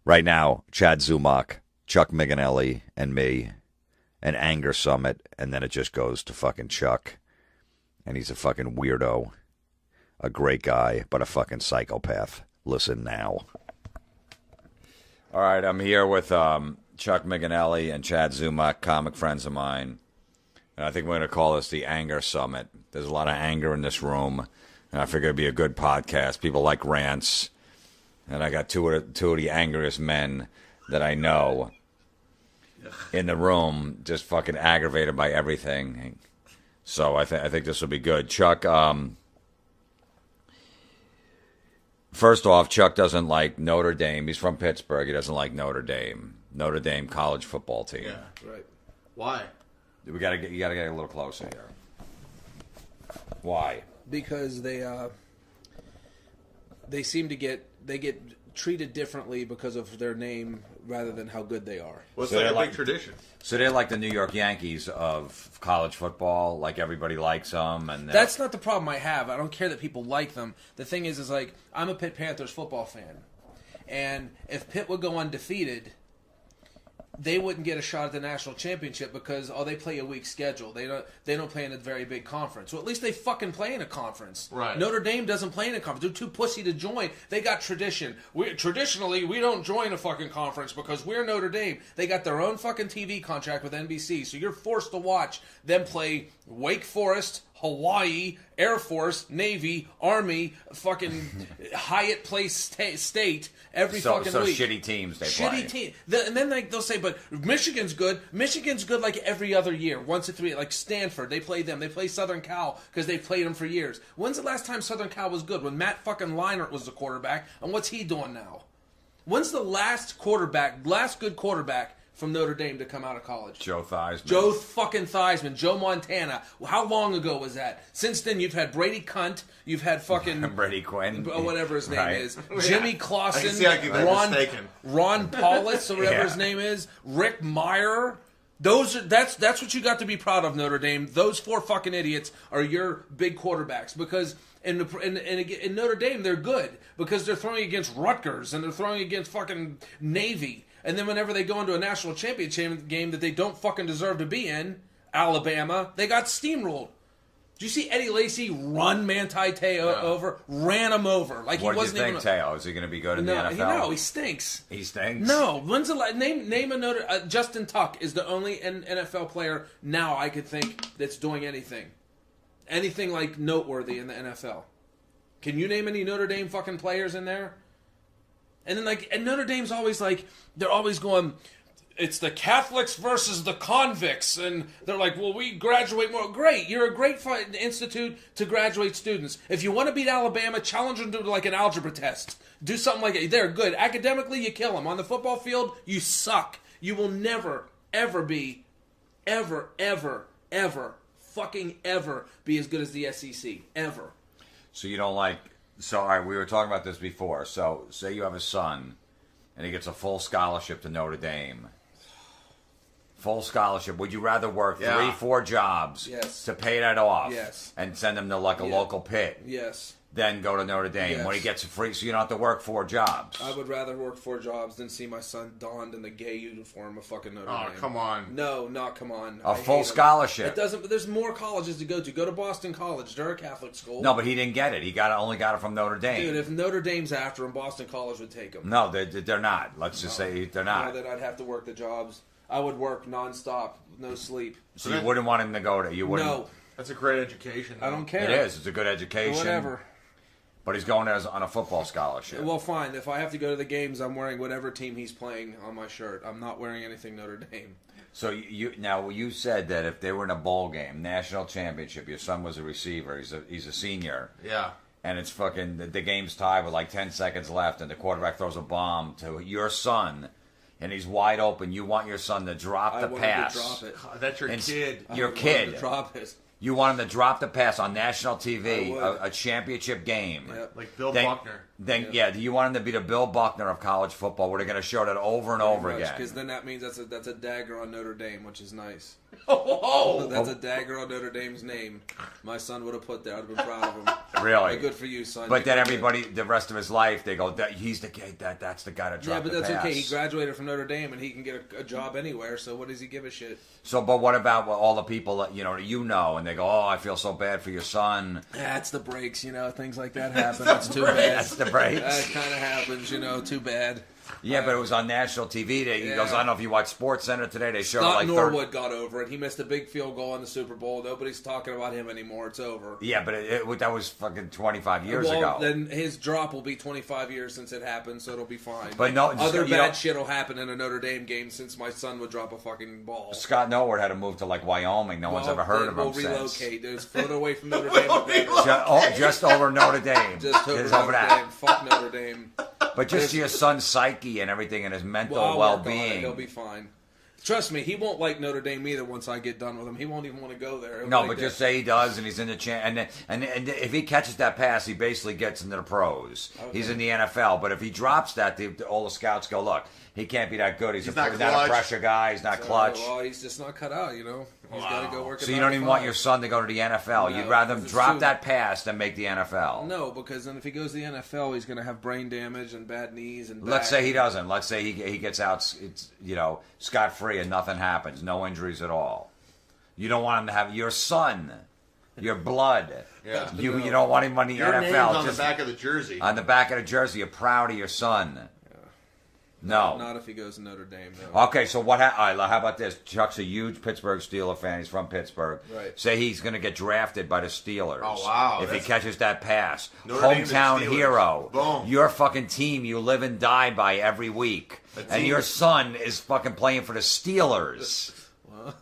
Right now, Chad Zumock, Chuck Mignanelli, and me, an Anger Summit, and then it just goes to fucking Chuck. And he's a fucking weirdo. A great guy, but a fucking psychopath. Listen now. All right, I'm here with Chuck Mignanelli and Chad Zumock, comic friends of mine. And I think we're going to call this the Anger Summit. There's a lot of anger in this room, and I figure it'd be a good podcast. People like rants. And I got two of the angriest men that I know in the room, just fucking aggravated by everything. So I think this will be good. Chuck, first off, Chuck doesn't like Notre Dame. He's from Pittsburgh. He doesn't like Notre Dame. Notre Dame college football team. Yeah, right. Why? You gotta get a little closer here. Why? Because they seem to get treated differently because of their name rather than how good they are. Well, it's So like they're a like- big tradition. So they're like the New York Yankees of college football. Like everybody likes them, and That's not the problem I have. I don't care that people like them. The thing is like, I'm a Pitt Panthers football fan. And if Pitt would go undefeated, they wouldn't get a shot at the national championship because they play a weak schedule. They don't play in a very big conference. Well, at least they fucking play in a conference. Right. Notre Dame doesn't play in a conference. They're too pussy to join. They got tradition. Traditionally, we don't join a fucking conference because we're Notre Dame. They got their own fucking TV contract with NBC, so you're forced to watch them play Wake Forest, Hawaii, Air Force, Navy, Army, fucking Hyatt Place State every fucking week. shitty teams they play. Shitty team. And then they'll say, but Michigan's good. Michigan's good like every other year. Once or three. Like Stanford, they play them. They play Southern Cal because they've played them for years. When's the last time Southern Cal was good? When Matt fucking Leinart was the quarterback. And what's he doing now? When's the last good quarterback from Notre Dame to come out of college? Joe Theismann. Joe fucking Theismann. Joe Montana. How long ago was that? Since then, you've had Brady Cunt. You've had fucking Brady Quinn. whatever his name Right. is. Jimmy I Clausen. can see how you've been mistaken. Ron Paulus or whatever Yeah. his name is. Rick Meyer. That's what you got to be proud of, Notre Dame. Those four fucking idiots are your big quarterbacks because in Notre Dame they're good because they're throwing against Rutgers and they're throwing against fucking Navy. And then whenever they go into a national championship game that they don't fucking deserve to be in, Alabama, they got steamrolled. Did you see Eddie Lacy run Manti Te'o over? Ran him over. Like What he do you wasn't think, even. Teo? Is he going to be good in the NFL? No, he stinks. He stinks? No. When's the name a Notre Justin Tuck is the only NFL player now I could think that's doing anything like noteworthy in the NFL. Can you name any Notre Dame fucking players in there? And then and Notre Dame's always they're always going, it's the Catholics versus the convicts, and they're like, well, we graduate more. Great, you're a great institute to graduate students. If you want to beat Alabama, challenge them to an algebra test. Do something like that. They're good. Academically, you kill them. On the football field, you suck. You will never, ever be, ever, fucking ever be as good as the SEC. Ever. So you don't like... So, all right, we were talking about this before. So, say you have a son, and he gets a full scholarship to Notre Dame. Full scholarship. Would you rather work 3-4 jobs Yes. to pay that off Yes. and send him to a local pit, Yes. then go to Notre Dame Yes. when he gets a free, so you don't have to work 4 jobs? I would rather work 4 jobs than see my son donned in the gay uniform of fucking Notre Oh, Dame. come on. No, not come on. A I full hate 'em. scholarship. It doesn't. But there's more colleges to go to. Go to Boston College. They're a Catholic school. No, but he didn't get it. He only got it from Notre Dame. Dude, if Notre Dame's after him, Boston College would take him. No, they're not. Let's just say they're not. Then I'd have to work the jobs. I would work nonstop, no sleep. So you wouldn't want him to go to. You wouldn't. No, That's a great education. I don't care. It is. It's a good education. Whatever. But he's going there on a football scholarship. Well, fine. If I have to go to the games, I'm wearing whatever team he's playing on my shirt. I'm not wearing anything Notre Dame. So you said that if they were in a bowl game, national championship, your son was a receiver. He's a senior. Yeah. And it's fucking the game's tied with like 10 seconds left, and the quarterback throws a bomb to your son, and he's wide open. You want your son to drop the pass. Drop it. That's your And kid. Your I would want him kid. to drop it. You want him to drop the pass on national TV, I would. a championship game. Yep. Like Bill Then- Buckner. Then do you want him to be the Bill Buckner of college football, where they're going to show that over and over again? Because then that means that's a dagger on Notre Dame, which is nice. Oh, that's a dagger on Notre Dame's name. My son would have put that. I'd have been proud of him. Really? But good for you, son. But then everybody, the rest of his life, they go, he's the kid. That's the guy that dropped the pass. Yeah, but that's okay. He graduated from Notre Dame, and he can get a job anywhere. So what does he give a shit? So, but what about all the people that you know, and they go, "Oh, I feel so bad for your son." That's the breaks, things like that happen. That's too bad. That's the breaks. That kind of happens, too bad. Yeah, but it was on national TV. He goes, I don't know if you watch Sports Center today. They showed Scott like Norwood got over it. He missed a big field goal in the Super Bowl. Nobody's talking about him anymore. It's over. Yeah, but that was fucking 25 years ago. Then his drop will be 25 years since it happened, so it'll be fine. But no, other bad shit will happen in a Notre Dame game since my son would drop a fucking ball. Scott Norwood had to move to like Wyoming. No one's ever heard of him since. We'll relocate. Just further away from Notre Dame. Just over Notre Dame. Just over Notre Dame. Fuck Notre Dame. But just your son's psyche and everything and his mental well-being. He'll be fine. Trust me, he won't like Notre Dame either once I get done with him. He won't even want to go there. Just say he does and he's in the and if he catches that pass, he basically gets into the pros. Okay. He's in the NFL. But if he drops that, all the scouts go, look, he can't be that good. He's not a pressure guy. He's not clutch. Well, he's just not cut out, He's got to go work. So you don't even want your son to go to the NFL. No, you'd rather him drop that pass than make the NFL. No, because then if he goes to the NFL, he's going to have brain damage and bad knees and. Let's say he doesn't. Let's say he gets out, scot-free and nothing happens, no injuries at all. You don't want him to have your son, your blood. Yeah. You don't want him on the your NFL. Name's on the back of the jersey. On the back of the jersey, you're proud of your son. No. Not if he goes to Notre Dame, no. Okay, so all right, how about this? Chuck's a huge Pittsburgh Steelers fan. He's from Pittsburgh. Right. Say he's going to get drafted by the Steelers. Oh, wow. If he catches that pass. Notre Hometown hero. Boom. Your fucking team you live and die by every week. And your son is fucking playing for the Steelers. Well,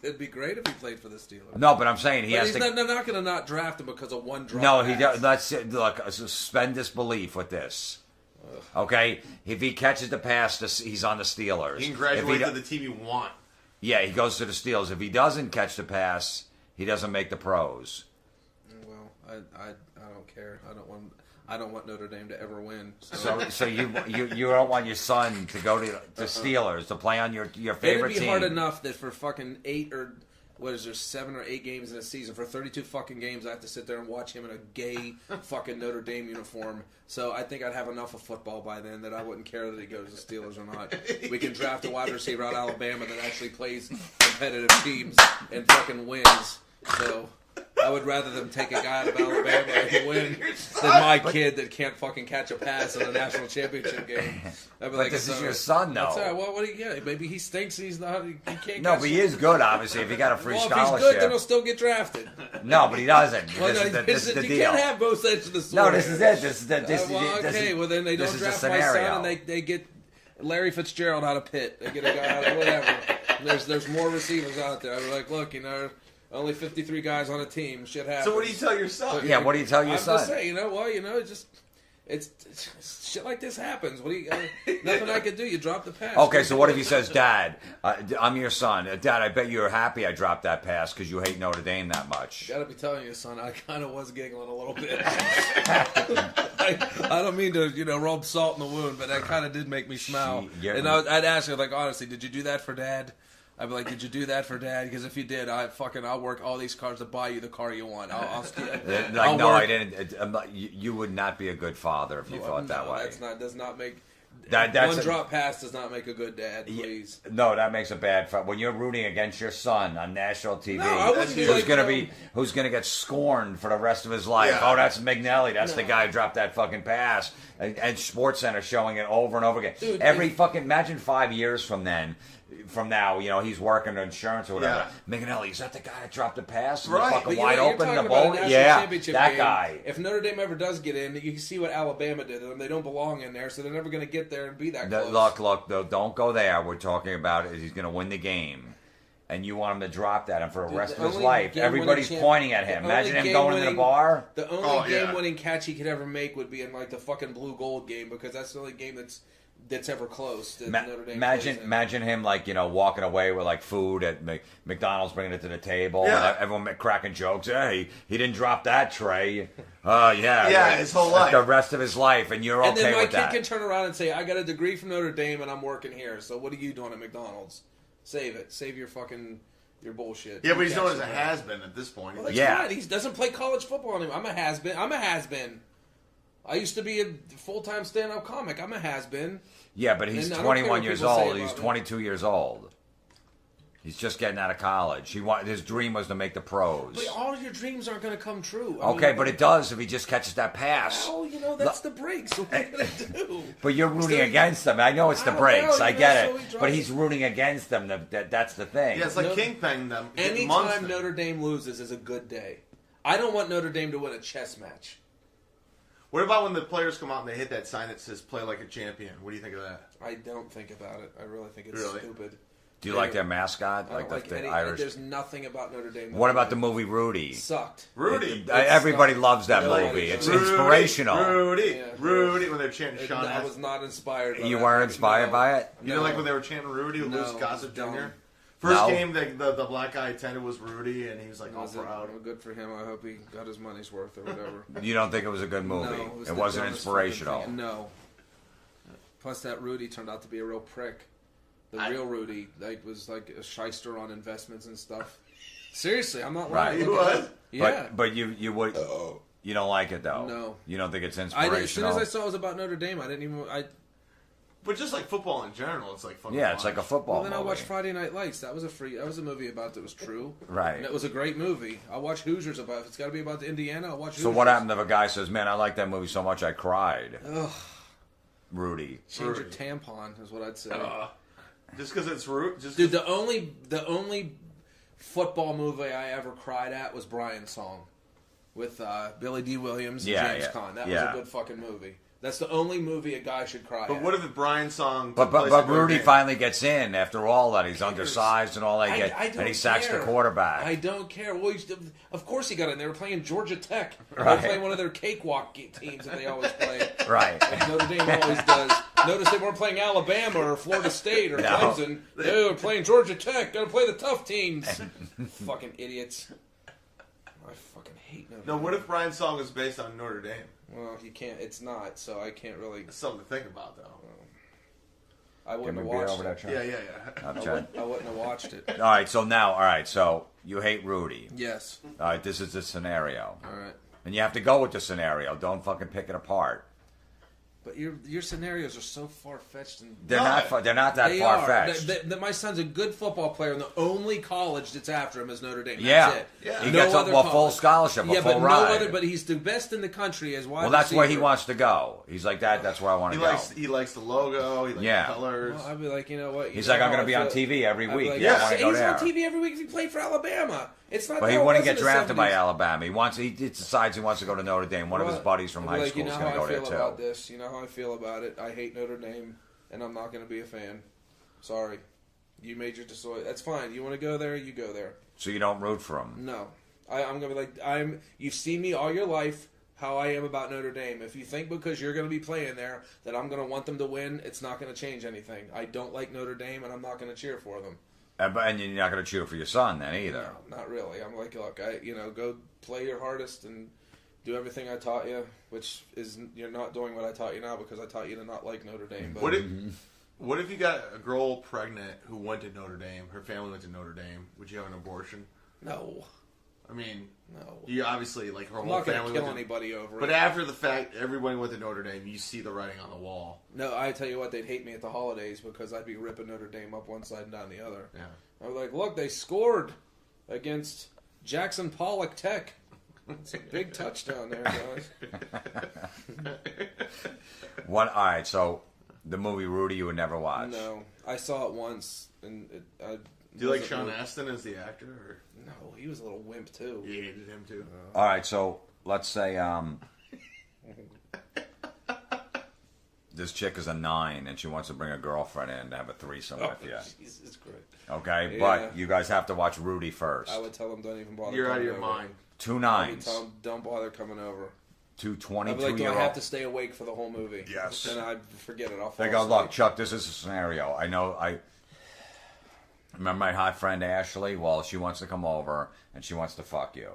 it'd be great if he played for the Steelers. No, but I'm saying he has to... They're not going to not draft him because of one draft. No, he does. Look, suspend disbelief with this. Okay, if he catches the pass, he's on the Steelers. He can graduate to the team you want. Yeah, he goes to the Steelers. If he doesn't catch the pass, he doesn't make the pros. Well, I don't care. I don't want Notre Dame to ever win. So you don't want your son to go to Steelers to play on your favorite team. It'd be hard enough that for fucking 7 or 8 games in a season, for 32 fucking games, I have to sit there and watch him in a gay fucking Notre Dame uniform. So I think I'd have enough of football by then that I wouldn't care that he goes to Steelers or not. We can draft a wide receiver out of Alabama that actually plays competitive teams and fucking wins. So I would rather them take a guy out of Alabama and win than my kid that can't fucking catch a pass in a national championship game. But this is your son, though. Well, what do you get? Maybe he stinks and he's not. He can't. No, but he is good. Obviously, if he got a free scholarship. If he's good, then he'll still get drafted. No, but he doesn't. Well, this is the you deal. Can't have both sides of the story. No, this is it. Well, then they don't draft my son, and they get Larry Fitzgerald out of Pitt. They get a guy out of whatever. There's more receivers out there. I'm like, look, only 53 guys on a team. Shit happens. So what do you tell your son? Yeah, what do you tell your son? I'm just saying, it's shit like this happens. What do you? Nothing I could do. You drop the pass. Okay, so what if he says, "Dad, I'm your son. Dad, I bet you're happy I dropped that pass because you hate Notre Dame that much." I gotta be telling you, son, I kind of was giggling a little bit. I don't mean to, rub salt in the wound, but that kind of did make me smile. And I'd ask her, like, honestly, did you do that for Dad? I'd be like, did you do that for Dad? Because if you did, I'll work all these cars to buy you the car you want. I didn't. You would not be a good father if you thought that way. Does not make... One drop pass does not make a good dad, please. No, that makes a bad father. When you're rooting against your son on national TV, who's going to get scorned for the rest of his life? Yeah. Oh, that's Mignanelli. That's the guy who dropped that fucking pass. And Sports Center showing it over and over again. Dude, imagine 5 years from now, he's working insurance or whatever. Yeah. Mignanelli, is that the guy that dropped the pass? Right. Fucking wide open in the bowl? Yeah, that guy. If Notre Dame ever does get in, you can see what Alabama did to them. They don't belong in there, so they're never going to get there and be that close. Look, don't go there. We're talking about he's going to win the game. And you want him to drop that, and for the rest of his life, everybody's pointing at him. Imagine him going into the bar. The only game-winning catch he could ever make would be in the fucking blue gold game, because that's the only game that's ever close to Notre Dame. Imagine him walking away with food at McDonald's, bringing it to the table, and everyone cracking jokes. Hey, he didn't drop that tray. His whole life, the rest of his life, and you're okay with that. And then my kid can turn around and say, "I got a degree from Notre Dame, and I'm working here. So what are you doing at McDonald's? Save it. Save your fucking You're bullshit. Yeah, but he's known as a has-been at this point. Well, that's fine. He doesn't play college football anymore. I'm a has-been. I used to be a full-time stand-up comic. I'm a has-been. Yeah, but he's 21 years old. He's 22 years old. He's just getting out of college. His dream was to make the pros. But all your dreams aren't going to come true. But it does if he just catches that pass. Well, that's the breaks. What are you going to do? But you're rooting against them. I know it's the breaks. I get it. But he's rooting against them. That's the thing. Yeah, it's like Kingpin them. Anytime Notre Dame loses is a good day. I don't want Notre Dame to win a chess match. What about when the players come out and they hit that sign that says "Play like a champion"? What do you think of that? I don't think about it. I really think it's stupid. Do you like their mascot? I don't like the any, Irish? There's nothing about Notre Dame. What about the movie Rudy? Sucked. Rudy. Everybody loves that movie. It's inspirational. Rudy. When they're chanting Sean. I was not inspired by You weren't inspired by it? You know, like when they were chanting Rudy with Louis Gossett Jr.? First game, the black guy attended was Rudy, and he was like all proud. Well, good for him. I hope he got his money's worth or whatever. You don't think it was a good movie? No, it wasn't inspirational. No. Plus, that Rudy turned out to be a real prick. The real Rudy was like a shyster on investments and stuff. Seriously, I'm not lying. He was? Yeah. But you would... You don't like it, though? No. You don't think it's inspirational? As soon as I saw it was about Notre Dame, I didn't even... But just like football in general, it's like fun. Yeah, it's like a football movie. Then I watched movie. Friday Night Lights. That was a movie about that was true. Right. And it was a great movie. I'll watch Hoosiers about. If it's got to be about Indiana, I'll watch Hoosiers. So what happened if a guy says, "Man, I like that movie so much I cried"? Ugh. Rudy. Change your tampon is what I'd say. Just because it's root. Dude, the only football movie I ever cried at was Brian's Song with Billy D. Williams and James Caan. That was a good fucking movie. That's the only movie a guy should cry But at. what if the Brian Song... But Rudy finally gets in after all that. He's undersized and all that. And he sacks the quarterback. I don't care. Well, of course he got in. They were playing Georgia Tech. They Right. were playing one of their cakewalk teams that they always play. Right. Like Notre Dame always does. Notice they weren't playing Alabama or Florida State or Clemson. They were playing Georgia Tech. Got to play the tough teams. Fucking idiots. I fucking hate Notre Dame. No, what if Brian's Song is based on Notre Dame? Well, you can't. It's not, so I can't really. It's something to think about, though. I wouldn't have watched it. Yeah. I wouldn't have watched it. All right, so you hate Rudy. Yes. All right, this is the scenario. All right. And you have to go with the scenario. Don't fucking pick it apart. But your scenarios are so far fetched and They're not that far fetched. My son's a good football player, and the only college that's after him is Notre Dame. Yeah, that's it. Yeah. He No gets other a full scholarship, yeah, a full but ride. no other. But he's the best in the country as wide. Well, that's where he receiver. wants to go. He's like that. That's where I want to go. He likes the logo. He likes the colors. Well, I'd be like, you know what? He's like, I'm going to be on TV every week. Like, I want to go he's there. on TV every week if he played for Alabama. It's not. But he that wouldn't it was get in the drafted by 70s. Alabama. He decides he wants to go to Notre Dame. One of his buddies from high school is going to go there too. You know how I feel about this. You know how I feel about it. I hate Notre Dame, and I'm not going to be a fan. Sorry, you made your decision. That's fine. You want to go there, you go there. So you don't root for him? No, I'm going to be like You've seen me all your life. How I am about Notre Dame. If you think because you're going to be playing there that I'm going to want them to win, it's not going to change anything. I don't like Notre Dame, and I'm not going to cheer for them. And you're not going to cheer for your son then either. No, not really. I'm like, look, go play your hardest and do everything I taught you, which is you're not doing what I taught you now because I taught you to not like Notre Dame. But What if you got a girl pregnant who went to Notre Dame? Her family went to Notre Dame. Would you have an abortion? No. I mean, no. You obviously like her I'm whole not gonna family. kill anybody over it. But after the fact, everybody went to Notre Dame. You see the writing on the wall. No, I tell you what, they'd hate me at the holidays because I'd be ripping Notre Dame up one side and down the other. Yeah. I was like, look, they scored against Jackson Pollock Tech. It's a big touchdown there, guys. All right, so the movie Rudy you would never watch. No, I saw it once, and do you like Sean Astin as the actor? Or? No, he was a little wimp too. You hated him too. All right, so let's say this chick is a 9 and she wants to bring a girlfriend in to have a threesome with you. Jesus Christ. Okay, Yeah. but you guys have to watch Rudy first. I would tell them don't even bother. You're out of your over. mind. 2 I would 9s. tell them don't bother coming over. 2 I'd be like, 22-year-old. do I have to stay awake for the whole movie? Yes. Then I'd forget it. I'll fall They go, asleep. look, Chuck, this is a scenario. I know, I remember my hot friend Ashley. Well, she wants to come over and she wants to fuck you,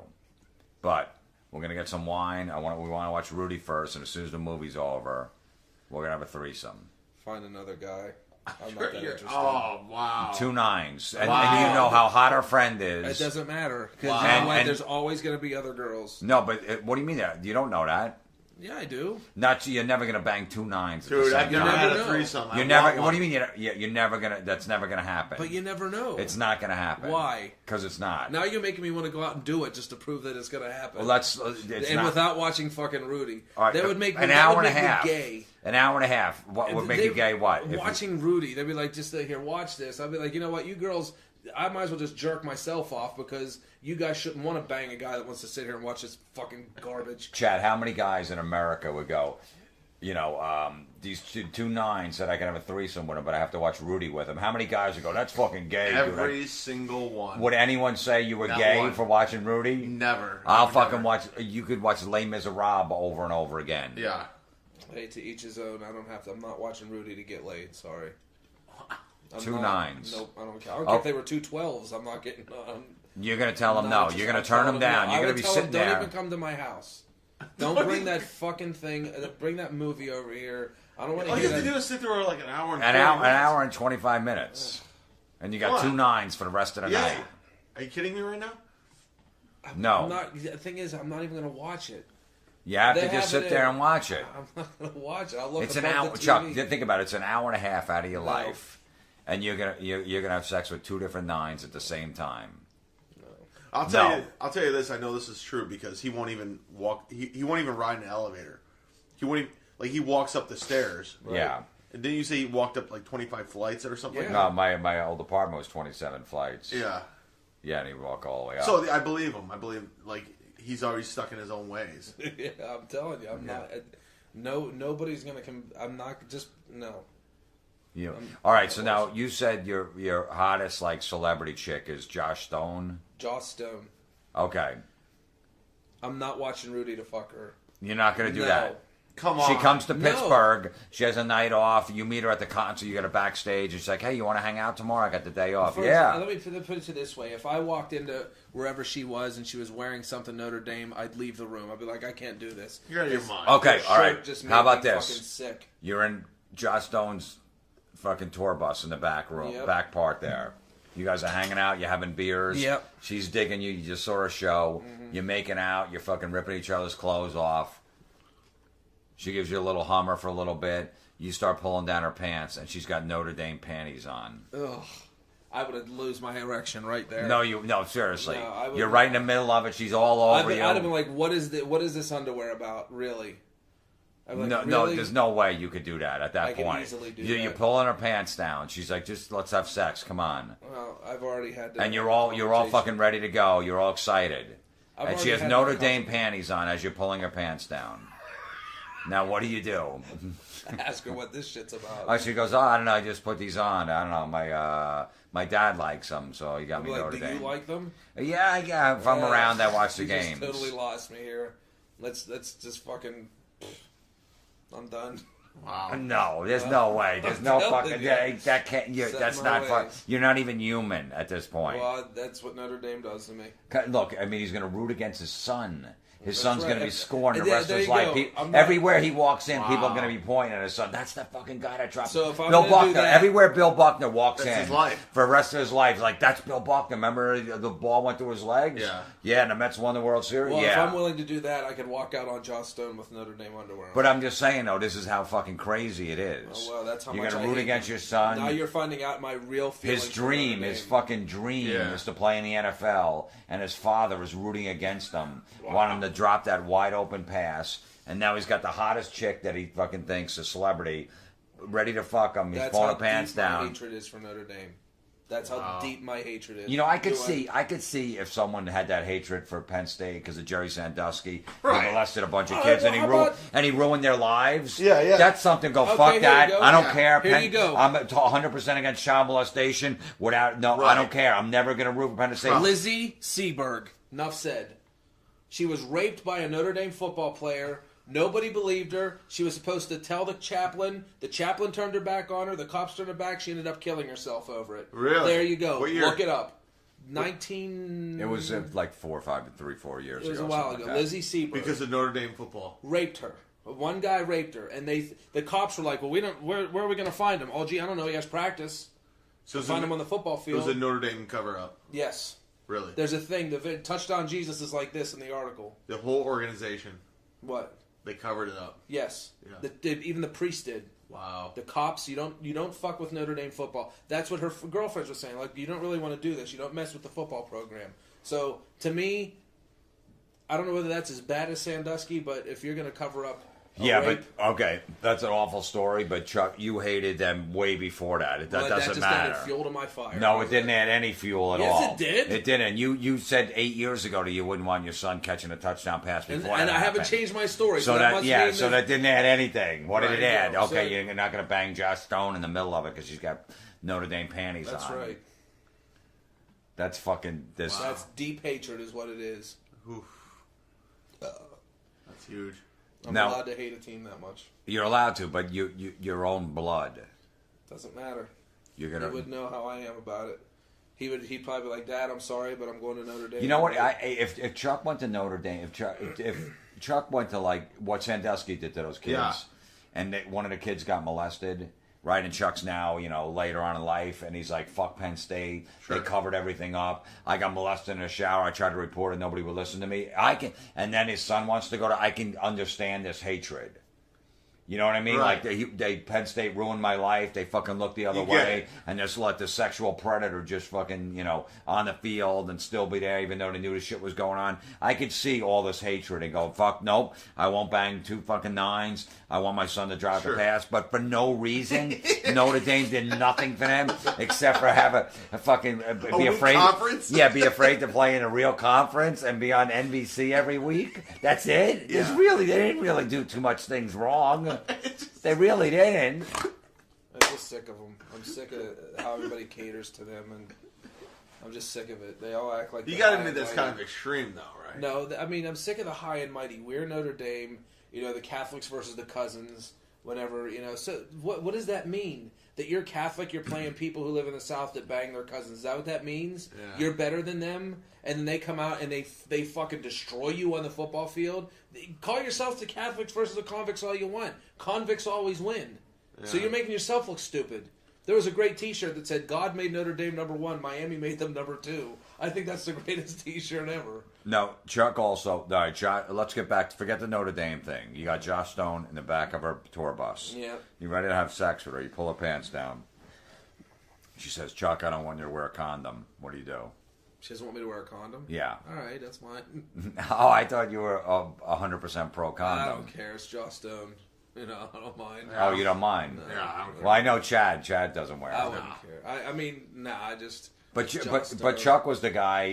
but we're gonna get some wine. We want to watch Rudy first, and as soon as the movie's over, we're gonna have a threesome. Find another guy. I'm not that interested. Oh, wow. 2 9s. And you know how hot her friend is. It doesn't matter. Because there's always going to be other girls. No, but what do you mean that? You don't know that? Yeah, I do. You're never gonna bang 2 9s. Dude, I've never had a know. threesome. You're never. What do you mean? You're never gonna. That's never gonna happen. But you never know. It's not gonna happen. Why? Because it's not. Now you're making me want to go out and do it just to prove that it's gonna happen. Well, it's not. Without watching fucking Rudy, Right, that would make me an hour and a me half. gay. An hour and a half. What would make you gay? What? Watching Rudy, they'd be like, just here, watch this. I'd be like, you know what, you girls, I might as well just jerk myself off because you guys shouldn't want to bang a guy that wants to sit here and watch this fucking garbage. Chad, how many guys in America would go? You know, these 2 9s said I can have a threesome with him, but I have to watch Rudy with him. How many guys would go? That's fucking gay. Every single one. Would anyone say you were Not gay one. for watching Rudy? Never. I'll fucking watch. You could watch Les Miserables over and over again. Yeah. Hey, to each his own. I don't have to. I'm not watching Rudy to get laid. Sorry. 2 9s. Nope, I don't care. I don't care if they were 2 12s. I'm not getting. You're gonna tell them no. You're gonna turn them down. You're gonna be sitting there. Don't even come to my house. Don't bring that fucking thing. Bring that movie over here. I don't want to. All you have to do is sit there like an hour and an hour and 25 minutes, and you got What? 2 9s for the rest of the Yeah. night. Are you kidding me right now? No. I'm not. The thing is, I'm not even going to watch it. You have They to just have sit it there in- and watch it. I'm not going to watch it. I'll look It's an above hour. the Chuck, TV. think about it. It's an hour and a half out of your No. life, and you're gonna have sex with 2 different 9s at the same time. I'll tell you this. I know this is true because he won't even walk. He won't even ride an elevator. He won't even, he walks up the stairs. Right. Yeah. And didn't you say he walked up like 25 flights or something? Yeah. Like No, my old apartment was 27 flights. that? Yeah. Yeah, and he'd walk all the way up. So I believe him. I believe he's already stuck in his own ways. Yeah, I'm telling you, I'm not. No, nobody's going to come. I'm not. Just no. All right. So now you said your hottest celebrity chick is Josh Stone. Joss Stone. Okay. I'm not watching Rudy to fuck her. You're not going to do No. that. Come on. She comes to No. Pittsburgh. She has a night off. You meet her at the concert. You get her backstage. And she's like, "Hey, you want to hang out tomorrow? I got the day off." First, Yeah. Let me put it this way: if I walked into wherever she was and she was wearing something Notre Dame, I'd leave the room. I'd be like, I can't do this. You're out of your mind. Okay. Her All right. shirt just How made about me this? Fucking sick. You're in Josh Stone's fucking tour bus in the back room, Yep. back part there. You guys are hanging out. You're having beers. Yep. She's digging you. You just saw her show. You're making out. You're fucking ripping each other's clothes off. She gives you a little Hummer for a little bit. You start pulling down her pants, and she's got Notre Dame panties on. Ugh. I would lose my erection right there. No, seriously. No, I would- You're right in the middle of it. She's all over you. I'd have been like, what is this underwear about, really? I'd be like, No, really? there's no way you could do that at that I could point. easily do You're that. pulling her pants down. She's like, just let's have sex. Come on. Well, I've already had that. And you're all fucking ready to go. You're all excited. I've And she already has had Notre that Dame panties on as you're pulling her pants down. Now what do you do? Ask her what this shit's about. Oh, she goes, I don't know. I just put these on. I don't know. My dad likes them, so he got me like, Notre do Dame. you like them? Yeah. If I'm around, I watch the You games. just totally lost me here. Let's just fucking. I'm done. Wow. No, there's no way. There's no telling fucking. you. That can't. Set That's my not fun. ways. You're not even human at this point. Well, that's what Notre Dame does to me. Look, I mean, he's going to root against his son. His That's son's right. going to be scoring the There- rest of there his you life. go. He- I'm not- everywhere he walks in, people are Wow. going to be pointing at his son. That's the fucking guy that dropped. So if I'm Bill gonna do Buckner, that- everywhere Bill Buckner walks That's in his life. for the rest of his life, like that's Bill Buckner. Remember the ball went through his legs? Yeah. And the Mets won the World Series. Well, yeah. if I'm willing to do that, I could walk out on Joss Stone with Notre Dame underwear on. But I'm just saying, though, this is how fucking crazy it is. Oh, well, that's how you're much gonna I root hate against them. your son. Now you're finding out my real feelings. His for dream, Notre his Dame. fucking dream, Yeah. is to play in the NFL, and his father is rooting against him, wanting him to drop that wide open pass, and now he's got the hottest chick that he fucking thinks is a celebrity, ready to fuck him. He's That's pulling how her pants deep my down. hatred is for Notre Dame. That's how deep my hatred is. You know, I could Do see if someone had that hatred for Penn State because of Jerry Sandusky, Right. who molested a bunch of All kids, right, and well, he ruined their lives. Yeah. That's something. Go Okay, fuck here that. you go. I don't Yeah. care. Here you go. I'm 100% against child molestation. I Right. don't care. I'm never going to root for Penn State. Lizzie Seberg. Enough said. She was raped by a Notre Dame football player. Nobody believed her. She was supposed to tell the chaplain. The chaplain turned her back on her. The cops turned her back. She ended up killing herself over it. Really? There you go. What year? Look it up. 19... It was like 4 years It was ago. a while something ago. like that. Lizzie Seberg Because of Notre Dame football. raped her. One guy raped her, and the cops were like, "Well, we don't. Where are we going to find him? Oh, gee, I don't know. He has practice. So find him on the football field." It was a Notre Dame cover-up. Yes. Really? There's a thing. The Touchdown Jesus is like this in the article. The whole organization. What? They covered it up. Yes. Yeah. Even the priest did. Wow. The cops, you don't fuck with Notre Dame football. That's what her girlfriends were saying. Like, you don't really want to do this. You don't mess with the football program. So, to me, I don't know whether that's as bad as Sandusky, but if you're going to cover up rape, but okay, that's an awful story. But Chuck, you hated them way before that. That doesn't matter. Added fuel to my fire. No, it didn't add any fuel at all. Yes, it did. It didn't. You said 8 years ago that you wouldn't want your son catching a touchdown pass before and that I haven't happened. changed my story. So that didn't add anything. What did it add? No, Okay, you're not going to bang Josh Stone in the middle of it because she's got Notre Dame panties on. That's right. That's fucking this. Wow. That's deep hatred, is what it is. Oof. That's huge. I'm Now- allowed to hate a team that much. You're allowed to, but your own blood. Doesn't matter. You're He gonna. would know how I am about it. He'd probably be like, "Dad, I'm sorry, but I'm going to Notre Dame." You know what? If Chuck went to Notre Dame, if Chuck went to like what Sandusky did to those kids, Yeah. and one of the kids got molested, right? And Chuck's now later on in life, and he's like, "Fuck Penn State." Sure. They covered everything up. I got molested in a shower. I tried to report it. Nobody would listen to me. And then his son wants to go to. I can understand this hatred. You know what I mean? Right. Like Penn State ruined my life. They fucking look the other way and just let the sexual predator just fucking on the field and still be there, even though they knew the shit was going on. I could see all this hatred and go, fuck, nope, I won't bang 2 fucking 9s. I want my son to drive the pass, but for no reason, Notre Dame did nothing for them except for have a fucking be afraid. Conference? Yeah, be afraid to play in a real conference and be on NBC every week. That's it. Yeah. They didn't really do too much things wrong. They really didn't. I'm just sick of them. I'm sick of how everybody caters to them, and I'm just sick of it. They all act like You the got to high admit and that's mighty. kind of extreme, though, right? No, I mean, I'm sick of the high and mighty. We're Notre Dame, the Catholics versus the cousins, whenever, So what does that mean? That you're Catholic, you're playing people who live in the South that bang their cousins. Is that what that means? Yeah. You're better than them, and then they come out and they fucking destroy you on the football field? Call yourself the Catholics versus the convicts all you want. Convicts always win. So Yeah. you're making yourself look stupid. There was a great T-shirt that said, "God made Notre Dame #1, Miami made them #2." I think that's the greatest T-shirt ever. No, Chuck also. All right, let's get back. Forget the Notre Dame thing. You got Josh Stone in the back of her tour bus. Yeah. You ready to have sex with her? You pull her pants down. She says, "Chuck, I don't want you to wear a condom." What do you do? She doesn't want me to wear a condom? Yeah. All right, that's fine. Oh, I thought you were 100% pro I condom. don't care. It's Josh Stone. I don't mind. Oh, you don't mind? Yeah, I don't care. Well, I know Chad. Chad doesn't wear I it. wouldn't care. I mean, I just... But it's but Stone. Chuck was the guy,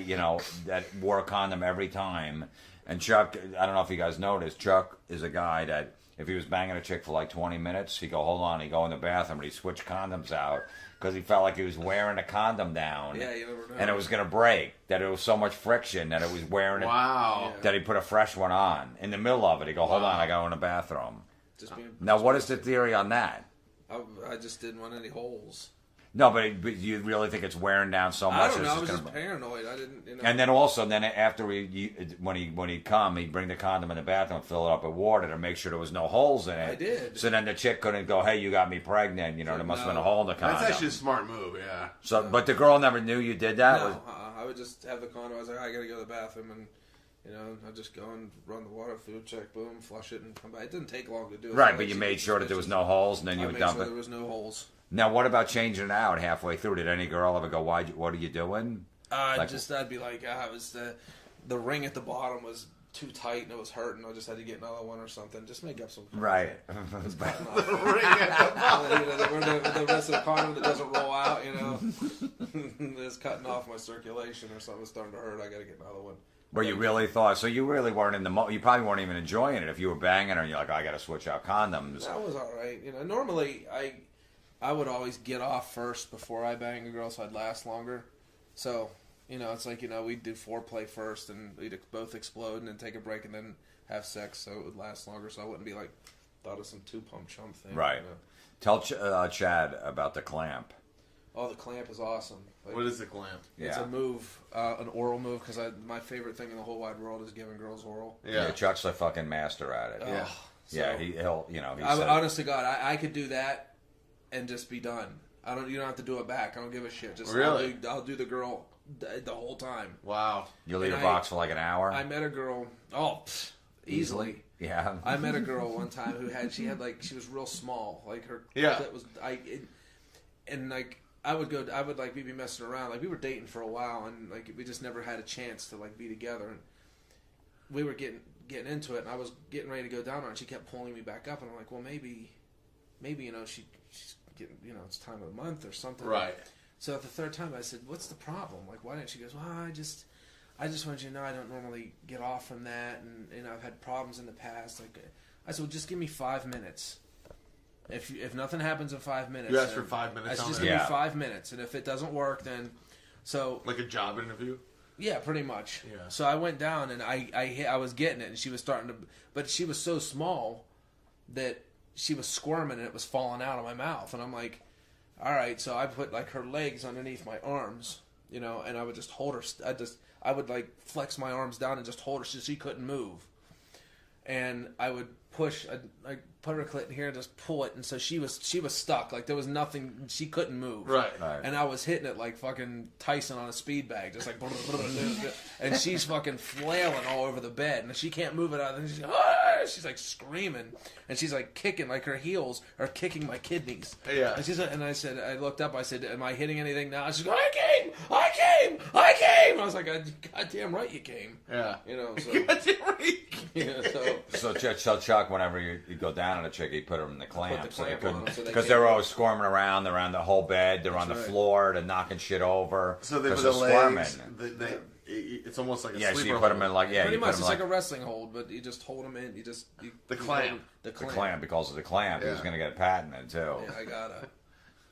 that wore a condom every time. And Chuck, I don't know if you guys noticed, Chuck is a guy that if he was banging a chick for like 20 minutes, he'd go, hold on, he'd go in the bathroom and he'd switch condoms out because he felt like he was wearing a condom down. Yeah, you never know. And it was going to break, that it was so much friction that it was wearing it, Wow. Yeah. that he put a fresh one on. In the middle of it, he'd go, hold on, I go in the bathroom. Just being... Now, what is the theory on that? I just didn't want any holes. No, but you really think it's wearing down so much? I don't know. I it's was gonna- just paranoid. I didn't, And then also, after when he'd come, he'd bring the condom in the bathroom, fill it up with water to make sure there was no holes in it. I did. So then the chick couldn't go, "Hey, you got me pregnant." There must have been a hole in the condom. That's actually a smart move, yeah. So, but the girl never knew you did that. No, I would just have the condom. I was like, I gotta go to the bathroom, and I'd just go and run the water through, check, boom, flush it, and come back. It didn't take long to do it. Right, So but you she made gets sure that there was suspicious. no holes, and then you I would made dump sure it. there was no holes. Now, what about changing it out halfway through? Did any girl ever go, what are you doing? I'd be like, it was the ring at the bottom was too tight and it was hurting. I just had to get another one or something. Just make up some. Right. The rest of the condom that doesn't roll out, it's cutting off my circulation or something. It's starting to hurt. I got to get another one. Where you really thought, so you really weren't in the you probably weren't even enjoying it if you were banging her and you're like, I got to switch out condoms. That was all right. Normally I would always get off first before I bang a girl so I'd last longer. So, it's like, we'd do foreplay first and we'd both explode and then take a break and then have sex so it would last longer so I wouldn't be like, thought of some two-pump chump thing. Right. Tell Chad about the clamp. Oh, the clamp is awesome. Like, What is the clamp? It's a move, an oral move, because my favorite thing in the whole wide world is giving girls oral. Yeah, Chuck's a fucking master at it. Yeah. So, Yeah, he'll, you know. Honest to God, I could do that and just be done. You don't have to do it back. I don't give a shit. Just really, I'll do the girl the whole time. Wow. You'll eat a box for like an hour. I met a girl. Easily. Yeah. I met a girl one time she was real small. Like her. Yeah. That was and like I would like we'd be messing around. Like we were dating for a while and like we just never had a chance to like be together. And we were getting into it and I was getting ready to go down on her and she kept pulling me back up and I'm like, well maybe you know she's getting, you know, it's time of the month or something. Right. So at the third time I said, what's the problem? Like why didn't she? Goes, well I just want you to know I don't normally get off from that and I've had problems in the past. Like I said, well, just give me 5 minutes. If nothing happens in 5 minutes, you asked for 5 minutes. I said, just give me 5 minutes, and if it doesn't work, then like a job interview. Yeah, pretty much. Yeah. So I went down and I was getting it, and she was starting to, but she was so small that she was squirming and it was falling out of my mouth, and I'm like, all right. So I put like her legs underneath my arms, you know, and I would just hold her. I would like flex my arms down and just hold her so she couldn't move, and I would push. I put her clit in here and just pull it, and so she was stuck. Like there was nothing. She couldn't move. Right. And I was hitting it like fucking Tyson on a speed bag, just like, and she's fucking flailing all over the bed, and she can't move it out. And she's like screaming, and she's like kicking, like her heels are kicking my kidneys. Yeah. And I said, I looked up, I said, am I hitting anything now? She's going, I came. I was like, goddamn right you came. Yeah. You know. So, goddamn right. Yeah. So Chuck, whenever you go down on a chick, you put them in the clamp, because because they're always squirming around. They're on the whole bed. They're on the floor. They're knocking shit over. So they put the legs. It's almost like a sleeper so you put hold. them in like pretty much. It's like a wrestling hold, but you just hold them in. The clamp. The clamp, because of the clamp. Yeah. He's gonna get patented too. Yeah, I gotta.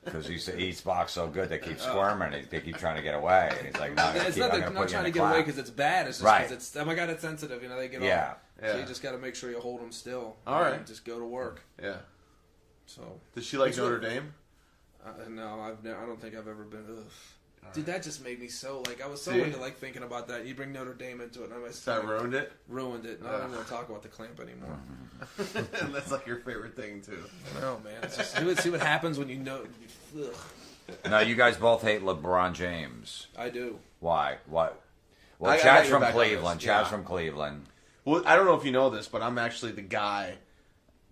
Because he eats box so good they keep squirming. They keep trying to get away. And he's like, no, it's not they're not trying to get away because it's bad. It's just because it's, oh my God, it's sensitive. You know, they get off. So you just got to make sure you hold them still. All right. And just go to work. Yeah. So. Does she like Notre Dame? No, I don't think I've ever been. Ugh. Dude, that just made me so like I was so into like thinking about that. You bring Notre Dame into it, and I was that ruined it. Ruined it. No, I don't want to talk about the clamp anymore. And that's like your favorite thing too. No, man. It's just, see what happens when you know. Ugh. No, you guys both hate LeBron James. I do. Why? What? Well, Chad's from Cleveland. Chad's from Cleveland. Well, I don't know if you know this, but I'm actually the guy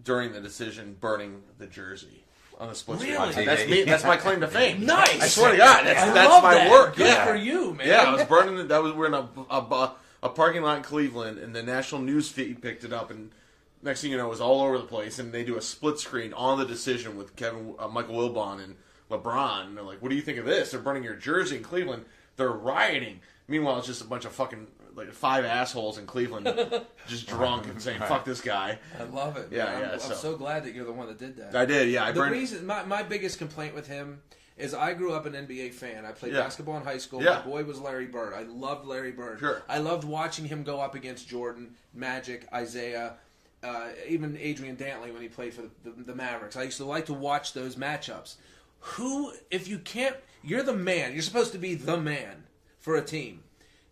during the decision burning the jersey. On the split screen. Really? That's me. That's my claim to fame. Nice. I swear to God, that's my work. Good yeah. for you, man. Yeah, I was burning it. We're in a parking lot in Cleveland, and the national news feed picked it up, and next thing you know, it was all over the place. And they do a split screen on the decision with Michael Wilbon and LeBron. And they're like, "What do you think of this? They're burning your jersey in Cleveland. They're rioting." Meanwhile, it's just a bunch of fucking like 5 assholes in Cleveland, just drunk and saying "fuck this guy." I love it. Yeah, I'm so glad that you're the one that did that. I did. Yeah, my biggest complaint with him is I grew up an NBA fan. I played basketball in high school. Yeah. My boy was Larry Bird. I loved Larry Bird. Sure. I loved watching him go up against Jordan, Magic, Isaiah, even Adrian Dantley when he played for the Mavericks. I used to like to watch those matchups. If you can't, you're the man. You're supposed to be the man for a team.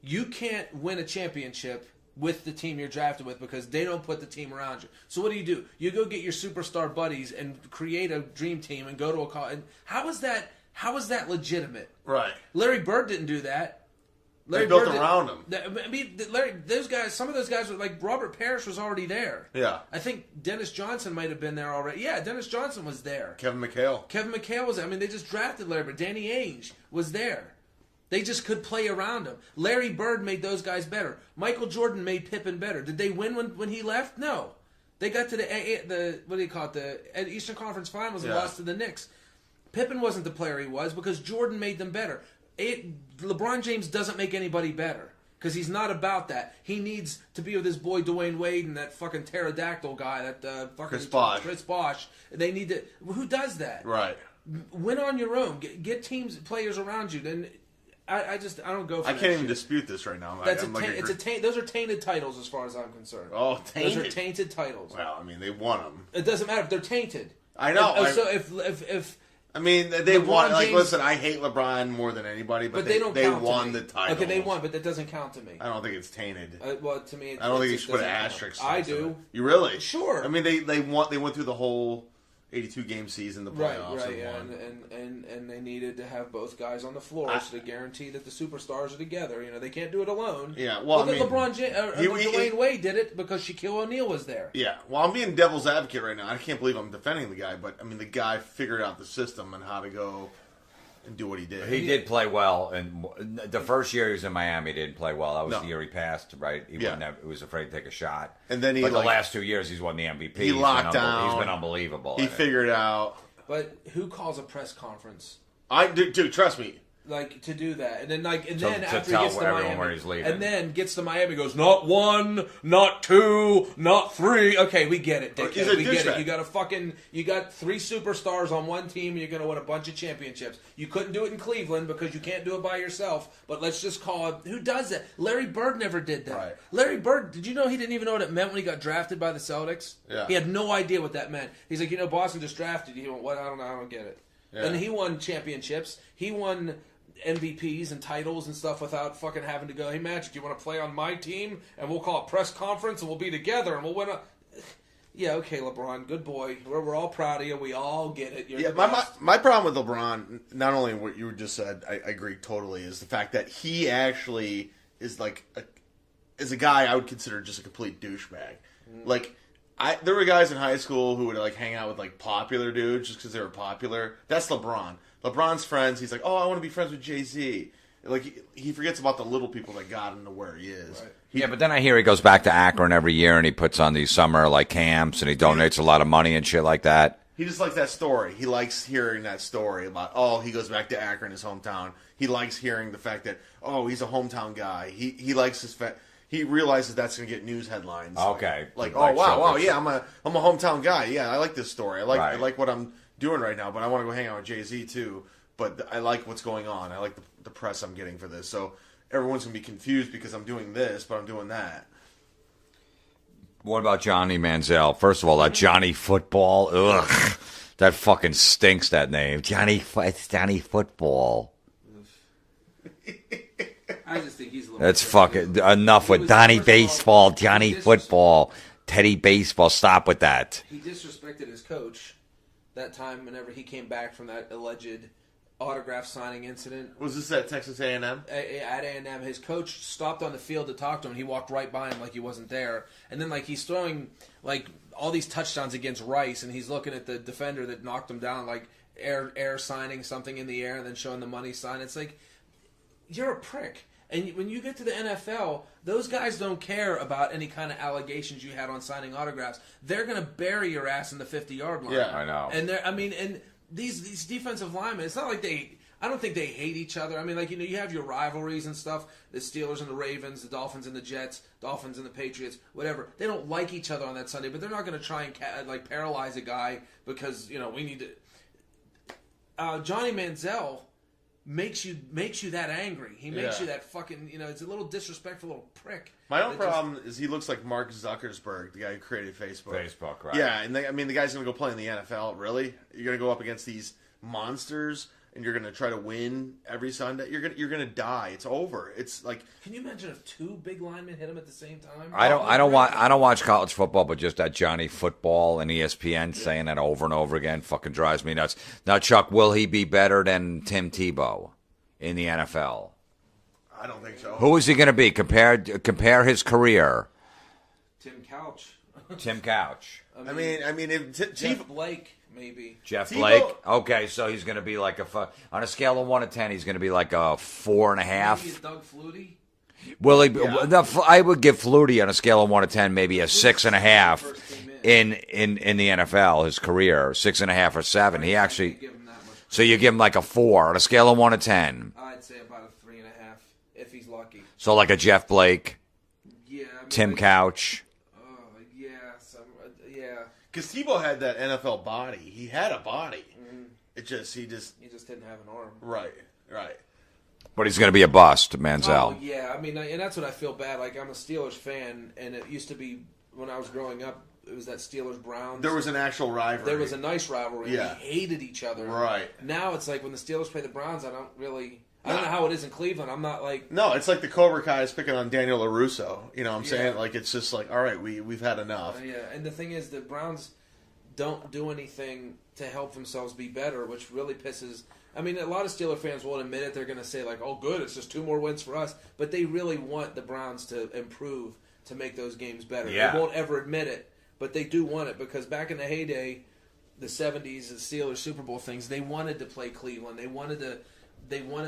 You can't win a championship with the team you're drafted with because they don't put the team around you. So what do? You go get your superstar buddies and create a dream team and go to a college. How is that legitimate? Right. Larry Bird didn't do that. They built around him. I mean, some of those guys were like Robert Parrish was already there. Yeah. I think Dennis Johnson might have been there already. Yeah, Dennis Johnson was there. Kevin McHale was there. I mean, they just drafted Larry Bird. Danny Ainge was there. They just could play around him. Larry Bird made those guys better. Michael Jordan made Pippen better. Did they win when he left? No. They got to the what do you call it? The Eastern Conference Finals and lost to the Knicks. Pippen wasn't the player he was because Jordan made them better. LeBron James doesn't make anybody better because he's not about that. He needs to be with his boy Dwayne Wade and that fucking pterodactyl guy, that fucking Chris Bosh. They need to. Who does that? Right. Win on your own. Get players around you. Then. I don't go for that. I can't even dispute this right now. Those are tainted titles as far as I'm concerned. Oh, tainted. Those are tainted titles. Well, I mean, they won them. It doesn't matter if they're tainted. I know. So if I mean, they won. Like, James, listen, I hate LeBron more than anybody, but they don't. They count won to the me. title. Okay, they won, but that doesn't count to me. I don't think it's tainted. Well, to me, I don't think you should put an asterisk. I do. You really? Sure. I mean, they went through the whole 82 game season, the playoffs, right, yeah, and they needed to have both guys on the floor to guarantee that the superstars are together. You know, they can't do it alone. Yeah, well, I mean, LeBron James, Dwayne Wade did it because Shaquille O'Neal was there. Yeah, well, I'm being devil's advocate right now. I can't believe I'm defending the guy, but I mean, the guy figured out the system and how to go and do what he did. He did play well, and the first year he was in Miami, he didn't play well. That was the year he passed, right? He was afraid to take a shot. And then the last 2 years, he's won the MVP. He locked down. He's been unbelievable. He figured out. But who calls a press conference? I do, dude. Trust me. Like, to do that, and then after to he gets to Miami, where he's leaving. and then gets to Miami, goes not 1, not 2, not 3. Okay, we get it, dickhead. We get it. You got 3 superstars on one team, and you're going to win a bunch of championships. You couldn't do it in Cleveland because you can't do it by yourself. But let's just call it. Who does that? Larry Bird never did that. Right. Larry Bird, did you know he didn't even know what it meant when he got drafted by the Celtics? Yeah. He had no idea what that meant. He's like, Boston just drafted you. He went, what? I don't get it. Yeah. And he won championships. He won MVPs and titles and stuff without fucking having to go, hey, Magic, you want to play on my team? And we'll call it press conference and we'll be together and we'll win a... Yeah, okay, LeBron, good boy. We're all proud of you. We all get it. You're my problem with LeBron, not only what you just said, I agree totally, is the fact that he actually is like is a guy I would consider just a complete douchebag. Like, there were guys in high school who would like hang out with like popular dudes just because they were popular. That's LeBron. LeBron's friends, he's like, oh, I want to be friends with Jay-Z. Like, he forgets about the little people that got him to where he is. Right. Yeah, but then I hear he goes back to Akron every year and he puts on these summer like camps and he donates a lot of money and shit like that. He just likes that story. He likes hearing that story about, oh, he goes back to Akron, his hometown. He likes hearing the fact that, oh, he's a hometown guy. He likes his he realizes that's going to get news headlines. Okay. Like oh, wow, yeah, I'm a hometown guy. Yeah, I like this story. I like what I'm doing right now, but I want to go hang out with Jay-Z too. But I like what's going on. I like the press I'm getting for this. So everyone's going to be confused because I'm doing this, but I'm doing that. What about Johnny Manziel? First of all, that Johnny Football, ugh, that fucking stinks, that name. It's Johnny Football. I just think he's a little... That's fucking enough with Donnie Baseball, Johnny Football, Teddy Baseball. Stop with that. He disrespected his coach that time whenever he came back from that alleged autograph signing incident. Was this at Texas A&M? At A&M. His coach stopped on the field to talk to him. He walked right by him like he wasn't there. And then like he's throwing like all these touchdowns against Rice, and he's looking at the defender that knocked him down, like air signing something in the air and then showing the money sign. It's like, you're a prick. And when you get to the NFL, those guys don't care about any kind of allegations you had on signing autographs. They're going to bury your ass in the 50-yard line. Yeah, I know. And these defensive linemen, it's not like I don't think they hate each other. I mean, like, you have your rivalries and stuff. The Steelers and the Ravens, the Dolphins and the Jets, Dolphins and the Patriots, whatever. They don't like each other on that Sunday, but they're not going to try and paralyze a guy because, we need to... Johnny Manziel makes you that angry. He makes you that fucking, it's a little disrespectful little prick. My own problem is he looks like Mark Zuckerberg, the guy who created Facebook. Facebook, right. Yeah, and the guy's going to go play in the NFL, really? You're going to go up against these monsters and you're going to try to win every Sunday? You're going to die. It's over. It's like... Can you imagine if 2 big linemen hit him at the same time? I don't watch college football, but just that Johnny Football and ESPN saying that over and over again fucking drives me nuts. Now, Chuck, will he be better than Tim Tebow in the NFL? I don't think so. Who is he going to be? Compare his career. Tim Couch. Tim Couch. I mean, if Jeff Blake. Maybe Jeff Blake. Okay, so he's going to be like on a scale of 1 to 10, he's going to be like a 4.5. Maybe a Doug Flutie. Well, I would give Flutie on a scale of 1 to 10, maybe a 6.5 in the NFL. His career 6.5 or 7. He actually. So you give him like a 4 on a scale of 1 to 10. I'd say about a 3.5 if he's lucky. So like a Jeff Blake. Yeah. Tim Couch. Because Tebow had that NFL body. He had a body. Mm-hmm. He just didn't have an arm. Right. But he's going to be a bust, Manziel. Oh, yeah. I mean, and that's what I feel bad. Like, I'm a Steelers fan, and it used to be when I was growing up, it was that Steelers Browns. There was an actual rivalry. There was a nice rivalry. Yeah. We hated each other. Right. Now it's like when the Steelers play the Browns, I don't know how it is in Cleveland. I'm not like... No, it's like the Cobra Kai is picking on Daniel LaRusso. You know what I'm Yeah. saying? Like, it's just like, all right, we've had enough. Yeah, and the thing is, the Browns don't do anything to help themselves be better, which really pisses... I mean, a lot of Steeler fans won't admit it. They're going to say, like, oh, good, it's just 2 more wins for us. But they really want the Browns to improve to make those games better. Yeah. They won't ever admit it, but they do want it because back in the heyday, the 70s, the Steelers Super Bowl things, they wanted to play Cleveland. They wanted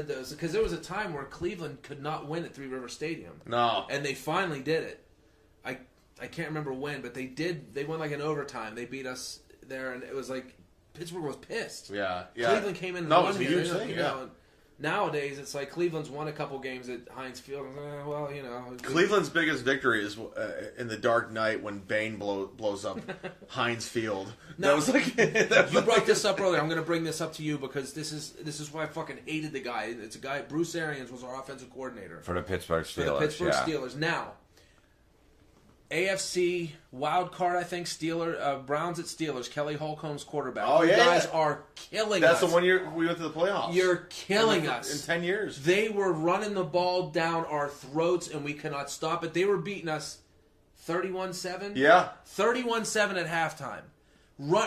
those because there was a time where Cleveland could not win at Three River Stadium. No. And they finally did it. I can't remember when, but they did. They won like in overtime. They beat us there, and it was like Pittsburgh was pissed. Yeah. Cleveland came in and No, won it was a here. huge thing, yeah. Nowadays, it's like Cleveland's won a couple games at Heinz Field. Well, you know. Cleveland's biggest victory is in the Dark Knight when Bane blows up Heinz Field. No, that was like you brought this up earlier. I'm going to bring this up to you because this is why I fucking hated the guy. It's a guy. Bruce Arians was our offensive coordinator For the Pittsburgh Steelers. for the Pittsburgh yeah. Steelers. Now, AFC wild card, I think Browns at Steelers. Kelly Holcomb's quarterback. Oh, You yeah. guys are killing us. That's the one year we went to the playoffs. You're killing us in 10 years. They were running the ball down our throats, and we cannot stop it. They were beating us 31-7. Yeah. 31-7 at halftime.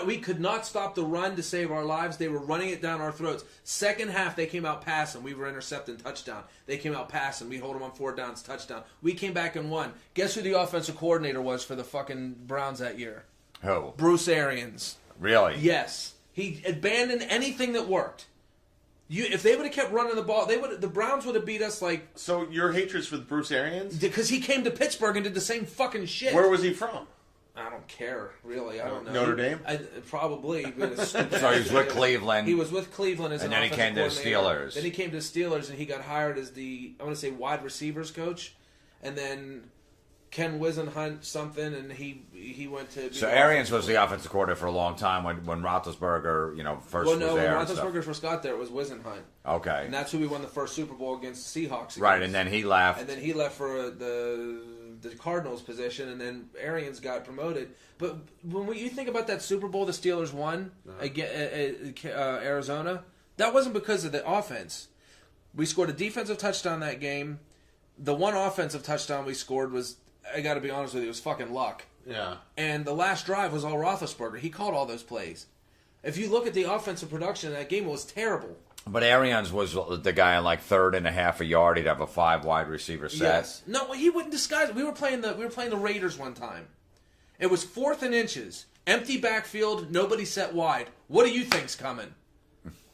We could not stop the run to save our lives. They were running it down our throats. Second half, they came out passing. We were intercepting, touchdown. They came out passing. We hold them on 4 downs, touchdown. We came back and won. Guess who the offensive coordinator was for the fucking Browns that year? Who? Bruce Arians. Really? Yes. He abandoned anything that worked. If they would have kept running the ball, the Browns would have beat us like... So your hatred's for Bruce Arians? Because he came to Pittsburgh and did the same fucking shit. Where was he from? I don't care, really. I don't know. Notre Dame? Probably. So he was with Cleveland. He was with Cleveland as And an then he offensive came to the coordinator. Steelers. Then he came to the Steelers, and he got hired as wide receivers coach. And then Ken Wisenhunt something, and he went to... So Arians was the offensive coordinator for a long time when Roethlisberger, first was when there. Roethlisberger first got there, it was Wisenhunt. Okay. And that's who we won the first Super Bowl against the Seahawks against. Right, and then he left. And then he left for the Cardinals position, and then Arians got promoted. But when you think about that Super Bowl the Steelers won against Arizona, that wasn't because of the offense. We scored a defensive touchdown that game. The one offensive touchdown we scored was, I got to be honest with you, it was fucking luck. Yeah. And the last drive was all Roethlisberger. He called all those plays. If you look at the offensive production in that game, it was terrible. But Arians was the guy on like 3rd and a half a yard. He'd have a 5 wide receiver set. Yes. No, he wouldn't disguise it. We were playing the Raiders one time. It was 4th and inches, empty backfield, nobody set wide. What do you think's coming?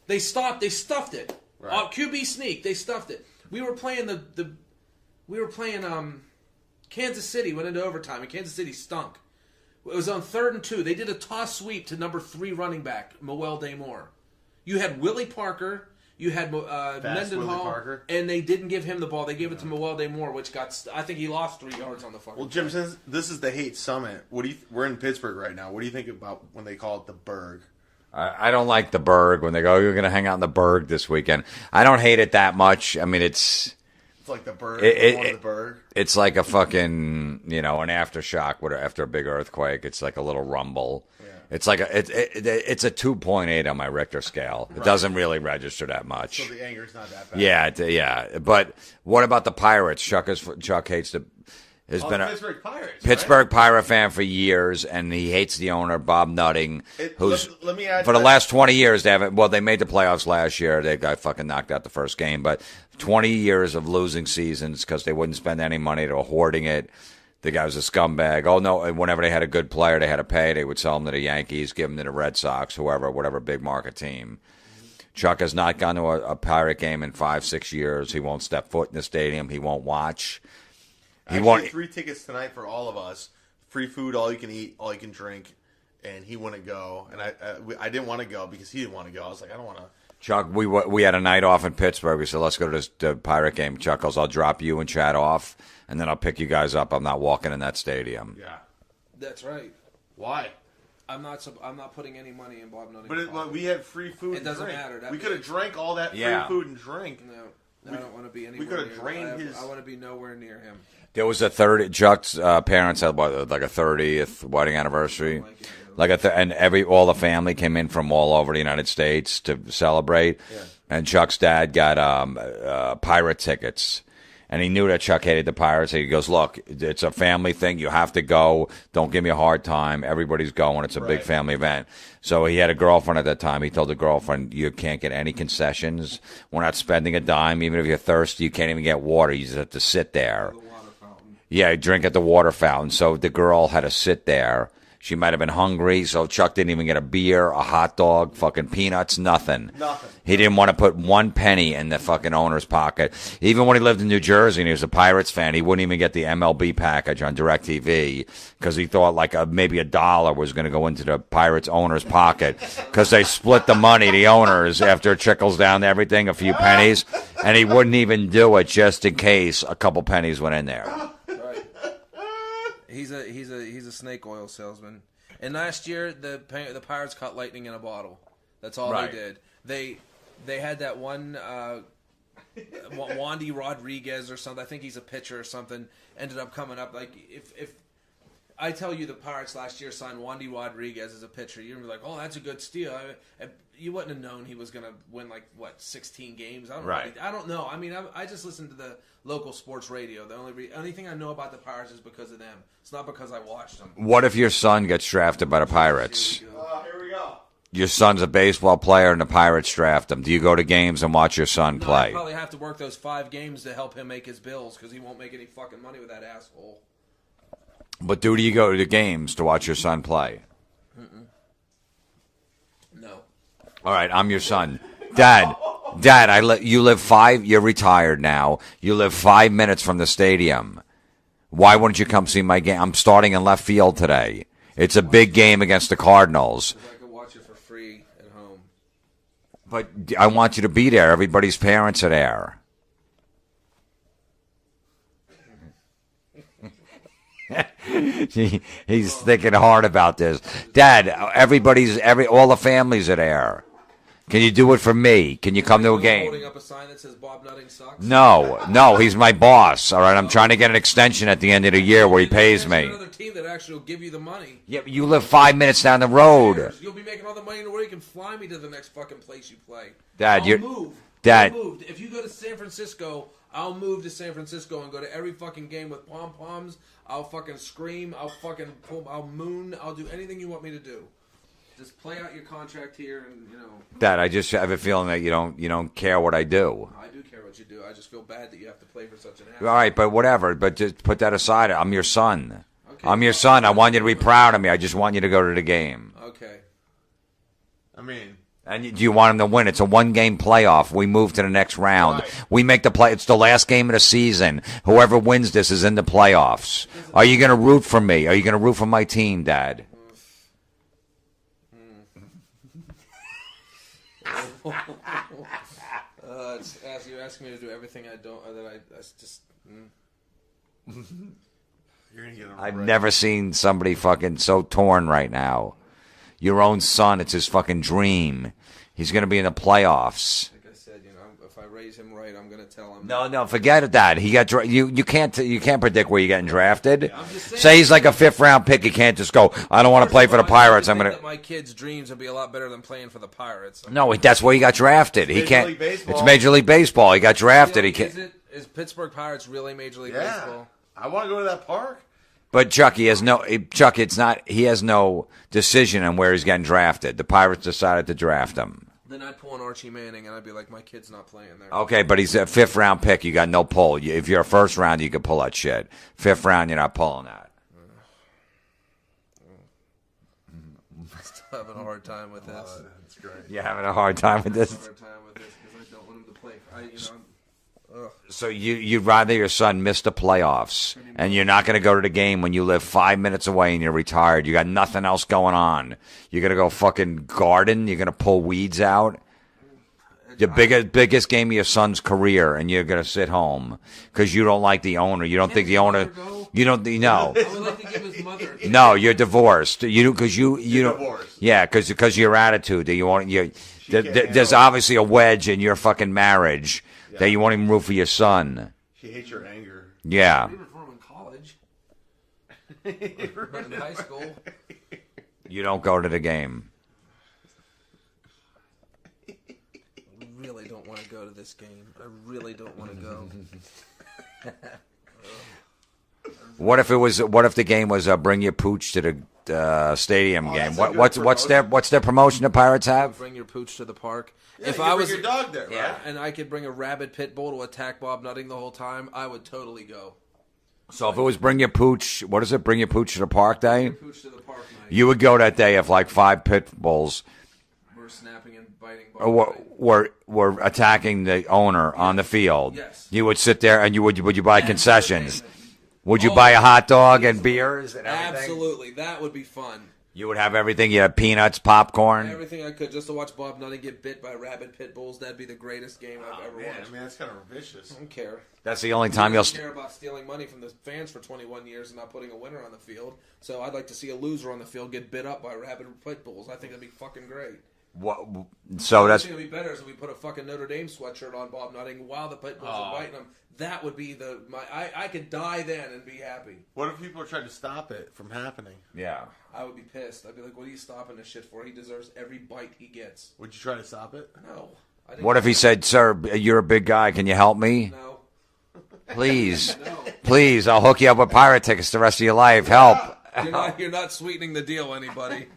They stuffed it. Right. QB sneak, they stuffed it. We were playing Kansas City, went into overtime, and Kansas City stunk. It was on 3rd and 2. They did a toss sweep to number 3 running back, Mewelde Moore. You had Willie Parker, you had Mendenhall, and they didn't give him the ball. They gave it to Mewelde Moore, which I think he lost 3 yards on the fucking. Well, Jim, since this is the hate summit, we're in Pittsburgh right now. What do you think about when they call it the Berg? I don't like the Berg when they go, you're going to hang out in the Berg this weekend. I don't hate it that much. I mean, it's like the Berg. The Berg. It's like a fucking, an aftershock after a big earthquake. It's like a little rumble. Yeah. It's like it's a 2.8 on my Richter scale. It doesn't really register that much. So the anger's not that bad. Yeah. But what about the Pirates? Chuck hates the. Has been a Pittsburgh Pirates. Pittsburgh Pirate fan for years, and he hates the owner Bob Nutting, who's let me add for the last 20 years. They made the playoffs last year. They got fucking knocked out the first game, but 20 years of losing seasons because they wouldn't spend any money. They were hoarding it. The guy was a scumbag. Oh no! Whenever they had a good player, they had to pay. They would sell him to the Yankees, give him to the Red Sox, whatever big market team. Chuck has not gone to a Pirate game in 5-6 years. He won't step foot in the stadium. He won't watch. He won 3 tickets tonight for all of us. Free food, all you can eat, all you can drink, and he wouldn't go. And I didn't want to go because he didn't want to go. I was like, I don't want to. Chuck, we had a night off in Pittsburgh. We said, let's go to the Pirate game. Chuck goes, I'll drop you and Chad off, and then I'll pick you guys up. I'm not walking in that stadium. Yeah, that's right. Why? I'm not putting any money in Bob Nutting. But we had free food. It doesn't matter. We could have drank all that free food and drink. No. I don't want to be anywhere. We could near have drained his. I want to be nowhere near him. There was a Chuck's parents had like a 30th wedding anniversary, and all the family came in from all over the United States to celebrate. Yeah. And Chuck's dad got pirate tickets. And he knew that Chuck hated the Pirates. He goes, look, it's a family thing. You have to go. Don't give me a hard time. Everybody's going. It's a big family event. So he had a girlfriend at that time. He told the girlfriend, you can't get any concessions. We're not spending a dime. Even if you're thirsty, you can't even get water. You just have to sit there. The water fountain. Yeah, drink at the water fountain. So the girl had to sit there. She might have been hungry, so Chuck didn't even get a beer, a hot dog, fucking peanuts, nothing. He didn't want to put one penny in the fucking owner's pocket. Even when he lived in New Jersey and he was a Pirates fan, he wouldn't even get the MLB package on DirecTV because he thought like maybe $1 was going to go into the Pirates owner's pocket because they split the money, the owners, after it trickles down to everything, a few pennies, and he wouldn't even do it just in case a couple pennies went in there. He's a snake oil salesman. And last year, the Pirates caught lightning in a bottle. That's all they did. They had that one Wandy Rodriguez or something. I think he's a pitcher or something. Ended up coming up like if I tell you the Pirates last year signed Wandy Rodriguez as a pitcher, you'd be like, oh, that's a good steal. You wouldn't have known he was going to win 16 games. I don't know. I mean, I just listened to the local sports radio. The only thing I know about the Pirates is because of them. It's not because I watched them. What if your son gets drafted by the Pirates? Here we go. Your son's a baseball player and the Pirates draft him. Do you go to games and watch your son play? I probably have to work those 5 games to help him make his bills because he won't make any fucking money with that asshole. But do you go to the games to watch your son play? No. All right, I'm your son. Dad, you live you're retired now. You live 5 minutes from the stadium. Why wouldn't you come see my game? I'm starting in left field today. It's a big game against the Cardinals. I could watch it for free at home. But I want you to be there. Everybody's parents are there. He's thinking hard about this. Dad, all the families are there. Can you do it for me? Can you come to a game? Holding up a sign that says Bob Nutting sucks? No, he's my boss. All right, I'm trying to get an extension at the end of the year where he pays me. Another team that actually will give you the money. Yeah, but you live 5 minutes down the road. You'll be making all the money in the world. You can fly me to the next fucking place you play. Dad, I'll move. Dad, I'll move. If you go to San Francisco, I'll move to San Francisco and go to every fucking game with pom-poms. I'll fucking scream. I'll moon. I'll do anything you want me to do. Just play out your contract here, and Dad, I just have a feeling that you don't care what I do. I do care what you do. I just feel bad that you have to play for such an ass. All right, but whatever. But just put that aside. I'm your son. Okay. I'm your son. I want you to be proud of me. I just want you to go to the game. Okay. I mean. And do you want him to win? It's a 1-game playoff. We move to the next round. Right. We make the play. It's the last game of the season. Whoever wins this is in the playoffs. Are you going to root for me? Are you going to root for my team, Dad? You ask me to do everything I don't. Just. You're gonna get I've never seen somebody fucking so torn right now. Your own son, it's his fucking dream. He's going to be in the playoffs. Like I said, if I raise him right, I'm going to tell him. No, forget it, Dad. He got you can't predict where you're getting drafted. I'm just saying, say he's like a 5th round pick. He can't just go, I don't want to play for the Pirates. I'm going to. My kid's dreams would be a lot better than playing for the Pirates. No, that's where he got drafted. He can't. It's Major League Baseball. He got drafted. He can't. Is Pittsburgh Pirates really Major League Baseball? I want to go to that park. But Chuck, it's not. He has no decision on where he's getting drafted. The Pirates decided to draft him. Then I'd pull an Archie Manning, and I'd be like, my kid's not playing there. Okay, but he's a 5th round pick. You got no pull. If you're a 1st round, you can pull that shit. 5th round, you're not pulling that. I'm still having a hard time with this. That's great. You're having a hard time with this. I'm having a hard time with this because I don't want him to play. So you'd rather your son miss the playoffs, and you're not going to go to the game when you live 5 minutes away and you're retired. You got nothing else going on. You're going to go fucking garden. You're going to pull weeds out. The biggest game of your son's career, and you're going to sit home because you don't like the owner. You don't think the owner. You don't. No. I would like to give his mother. No, you're divorced. You don't. Divorced. Yeah, because your attitude. That you want. There's obviously a wedge in your fucking marriage. that you won't even root for your son. She hates your anger. Yeah. I rooted for him in college. But in high school. You don't go to the game. I really don't want to go to this game. I really don't want to go. What if the game was bring your pooch to the stadium game? What's their promotion the Pirates have? Bring your pooch to the park. Yeah, If you I bring was your dog there, right? and I could bring a rabid pit bull to attack Bob Nutting the whole time, I would totally go. So if it was bring your pooch, what is it? Bring your pooch to the park day? Pooch to the park night. You would go that day if like 5 pit bulls We're snapping and biting Bob Nutting. were attacking the owner on the field. Yes. You would sit there and would you buy concessions? Would you buy a hot dog and beers and everything? Absolutely. That would be fun. You would have everything. You have peanuts, popcorn. Everything I could just to watch Bob Nutting get bit by rabid pit bulls. That'd be the greatest game I've ever Man, watched. I mean, that's kind of vicious. I don't care. That's the only time I you'll. don't care about stealing money from the fans for 21 years and not putting a winner on the field. So I'd like to see a loser on the field get bit up by rabid pit bulls. I think that'd be fucking great. So that's. I think it'd be better if we put a fucking Notre Dame sweatshirt on Bob Nutting while the pit bulls are biting him. That would be I could die then and be happy. What if people are trying to stop it from happening? Yeah. I would be pissed. I'd be like, what are you stopping this shit for? He deserves every bite he gets. Would you try to stop it? No. What if he said, "Sir, you're a big guy. Can you help me? No. Please, No. please. I'll hook you up with pirate tickets the rest of your life. Help." You're not sweetening the deal, anybody.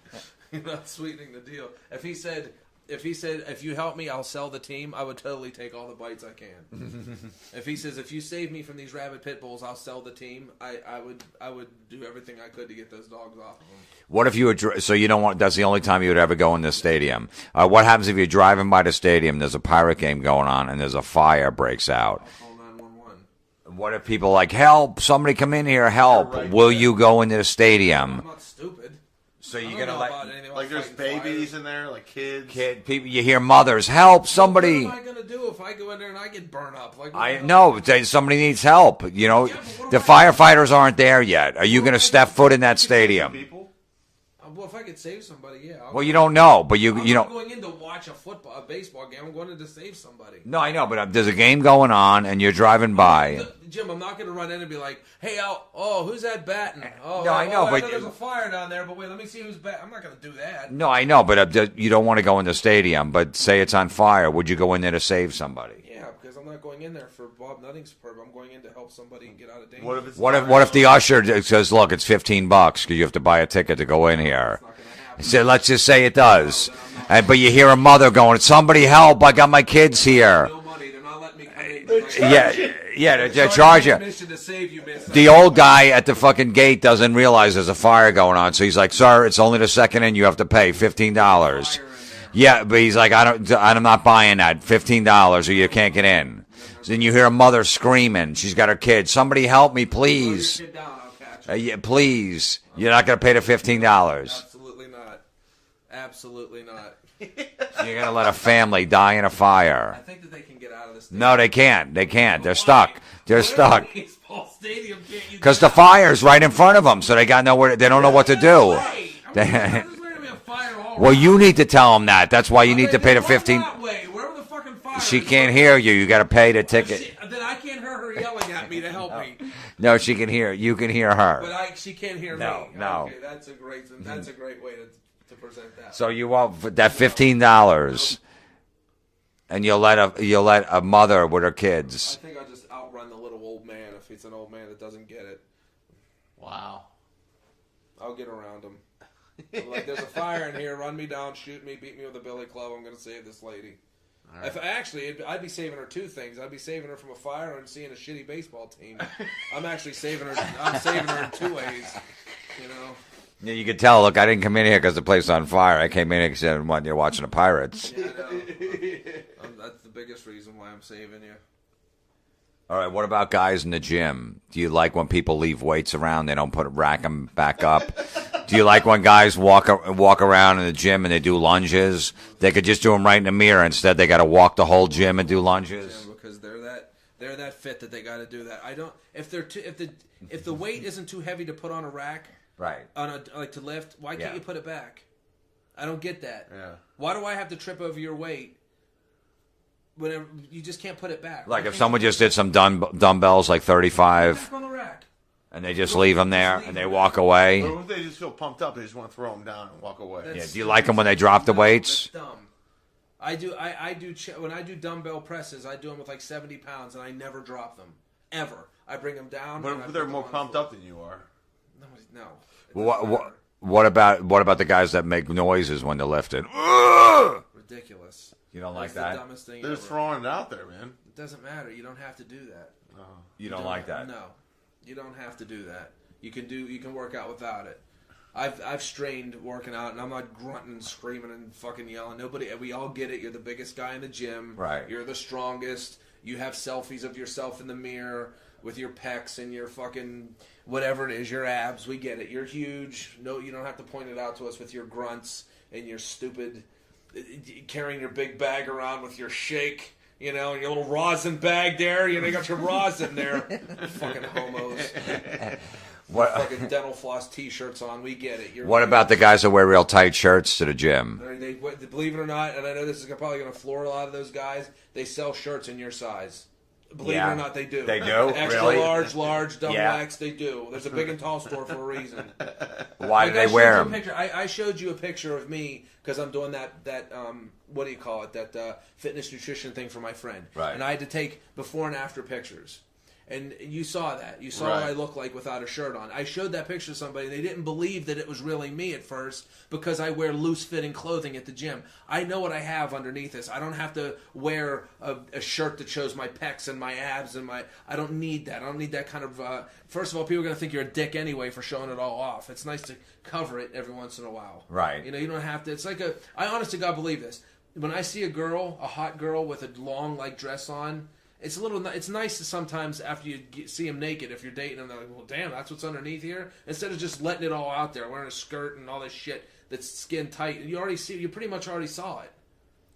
You're not sweetening the deal. If he said, if you help me, I'll sell the team, I would totally take all the bites I can. If he says, if you save me from these rabid pit bulls, I'll sell the team, I would do everything I could to get those dogs off of him. What if you were? So you don't want? That's the only time you would ever go in the stadium. What happens if you're driving by the stadium? There's a pirate game going on, and there's a fire breaks out. I'll call 911. What if people are like, help? Somebody come in here, help? Right, Will yeah. you go into the stadium? I'm not stupid. So I you're don't gonna know let about anything about Like there's fighting babies fires. in there, like kids. people? You hear mothers, help? Somebody. What am I gonna do if I go in there and I get burned up? Like, I know somebody needs help. You know, the firefighters aren't there yet. Are you going to step foot in that stadium? People. Well, if I could save somebody, yeah. Well, you don't know, but I'm you not know. going in to watch a baseball game. I'm going in to save somebody. No, I know, but there's a game going on, and you're driving by. Jim, I'm not going to run in and be like, "Hey, who's that batting?" Oh, No, I know, but- there's a fire down there. But wait, let me see who's batting. I'm not going to do that. No, I know, but you don't want to go in the stadium. But say it's on fire, would you go in there to save somebody? Yeah, because I'm not going in there for Bob Nutting's purpose. I'm going in to help somebody get out of danger. What if it's What if the usher says, "Look, it's $15 because you have to buy a ticket to go in here"? It's not going to happen. So let's just say it does, but you hear a mother going, "Somebody help! I got my kids here." No money. They're not letting me come in. They charge you. Mission to save you, man. The old guy at the fucking gate doesn't realize there's a fire going on, so he's like, "Sir, it's only the second in. You have to pay $15." Yeah, but he's like, I'm not buying that. $15 or you can't get in. So then you hear a mother screaming. She's got her kid. "Somebody help me, please. Sit down. I'll catch you. Yeah, please. You're not going to pay the $15. Absolutely not. Absolutely not. You're going to let a family die in a I fire." think that they can get out of this. No, they can't. They can't. They're stuck. They're stuck. Baseball stadium can't you Because get the fire's right in front of them, so they got nowhere. They don't know what to do. Hey, there's going to be a fire all Well, around. you need to tell them that. That's why you need to pay the Walk 15. that way, wherever the fucking fire She is. can't hear you. You got to pay the ticket. Then I can't hear her yelling at me to help me. No, she can hear. You can hear her. But she can't hear No, me. no. Okay, that's a great way to present that. So you want that $15, and you'll let a mother with her I kids. think I'll just outrun the little old man if it's an old man that doesn't get it. Wow. I'll get around him. I'm like, there's a fire in here. Run me down, shoot me, beat me with a billy club. I'm going to save this lady. Right. If actually, I'd be saving her two things. I'd be saving her from a fire and seeing a shitty baseball team. I'm actually saving her. I'm saving her in two ways. You know. Yeah, you could tell. Look, I didn't come in here because the place is on fire. I came in here because you're watching the Pirates. Yeah, I know. That's the biggest reason why I'm saving you. All right, what about guys in the gym? Do you like when people leave weights around? They don't rack them back up. Do you like when guys walk around in the gym and they do lunges? They could just do them right in the mirror. Instead, they got to walk the whole gym and do lunges. Yeah, because they're that fit that they got to do that. I don't. If the weight isn't too heavy to put on a rack, Right. to lift, why can't Yeah. you put it back? I don't get that. Yeah. Why do I have to trip over your weight whenever you just can't put it back. Like if someone just did some dumbbells, like 35, back on the rack. and they just leave them there and they walk away. Or if they just feel pumped up, they just want to throw them down and walk away. Yeah. Do you like them when they drop the weights? That's dumb. I do. When I do dumbbell presses, I do them with like 70 pounds, and I never drop them ever. I bring them down. But they're more pumped up than you are. No. What about the guys that make noises when they're lifting? Ridiculous. You don't like That's that? the dumbest thing They're ever. just throwing it out there, man. It doesn't matter. You don't have to do that. You don't like that? No, you don't have to do that. You can work out without it. I've strained working out, and I'm not grunting, screaming, and fucking yelling. We all get it. You're the biggest guy in the gym. Right. You're the strongest. You have selfies of yourself in the mirror with your pecs and your fucking whatever it is, your abs. We get it. You're huge. No, you don't have to point it out to us with your grunts and your stupid carrying your big bag around with your shake. You know, your little rosin bag there. You know, you got your rosin there. Fucking homos. Fucking dental floss T-shirts on. We get it. What about the guys that wear real tight shirts to the gym? They believe it or not, and I know this is probably going to floor a lot of those guys. They sell shirts in your size. Believe it or not, they do. They do? Extra Really? large, double Yeah. X. They do. There's a big and tall store for a reason. Why do they wear them? I showed you a picture of me because I'm doing that what do you call it? That fitness nutrition thing for my friend. Right. And I had to take before and after pictures. And you saw that. You saw Right. what I look like without a shirt on. I showed that picture to somebody. They didn't believe that it was really me at first because I wear loose-fitting clothing at the gym. I know what I have underneath this. I don't have to wear a shirt that shows my pecs and my abs and my... I don't need that. I don't need that kind of... First of all, people are going to think you're a dick anyway for showing it all off. It's nice to cover it every once in a while. Right. You know, you don't have to... It's like a... I honest to God believe this. When I see a hot girl with a long, dress on... It's nice to sometimes after you see them naked, if you're dating them, they're like, well, damn, that's what's underneath here. Instead of just letting it all out there, wearing a skirt and all this shit that's skin tight. You pretty much already saw it.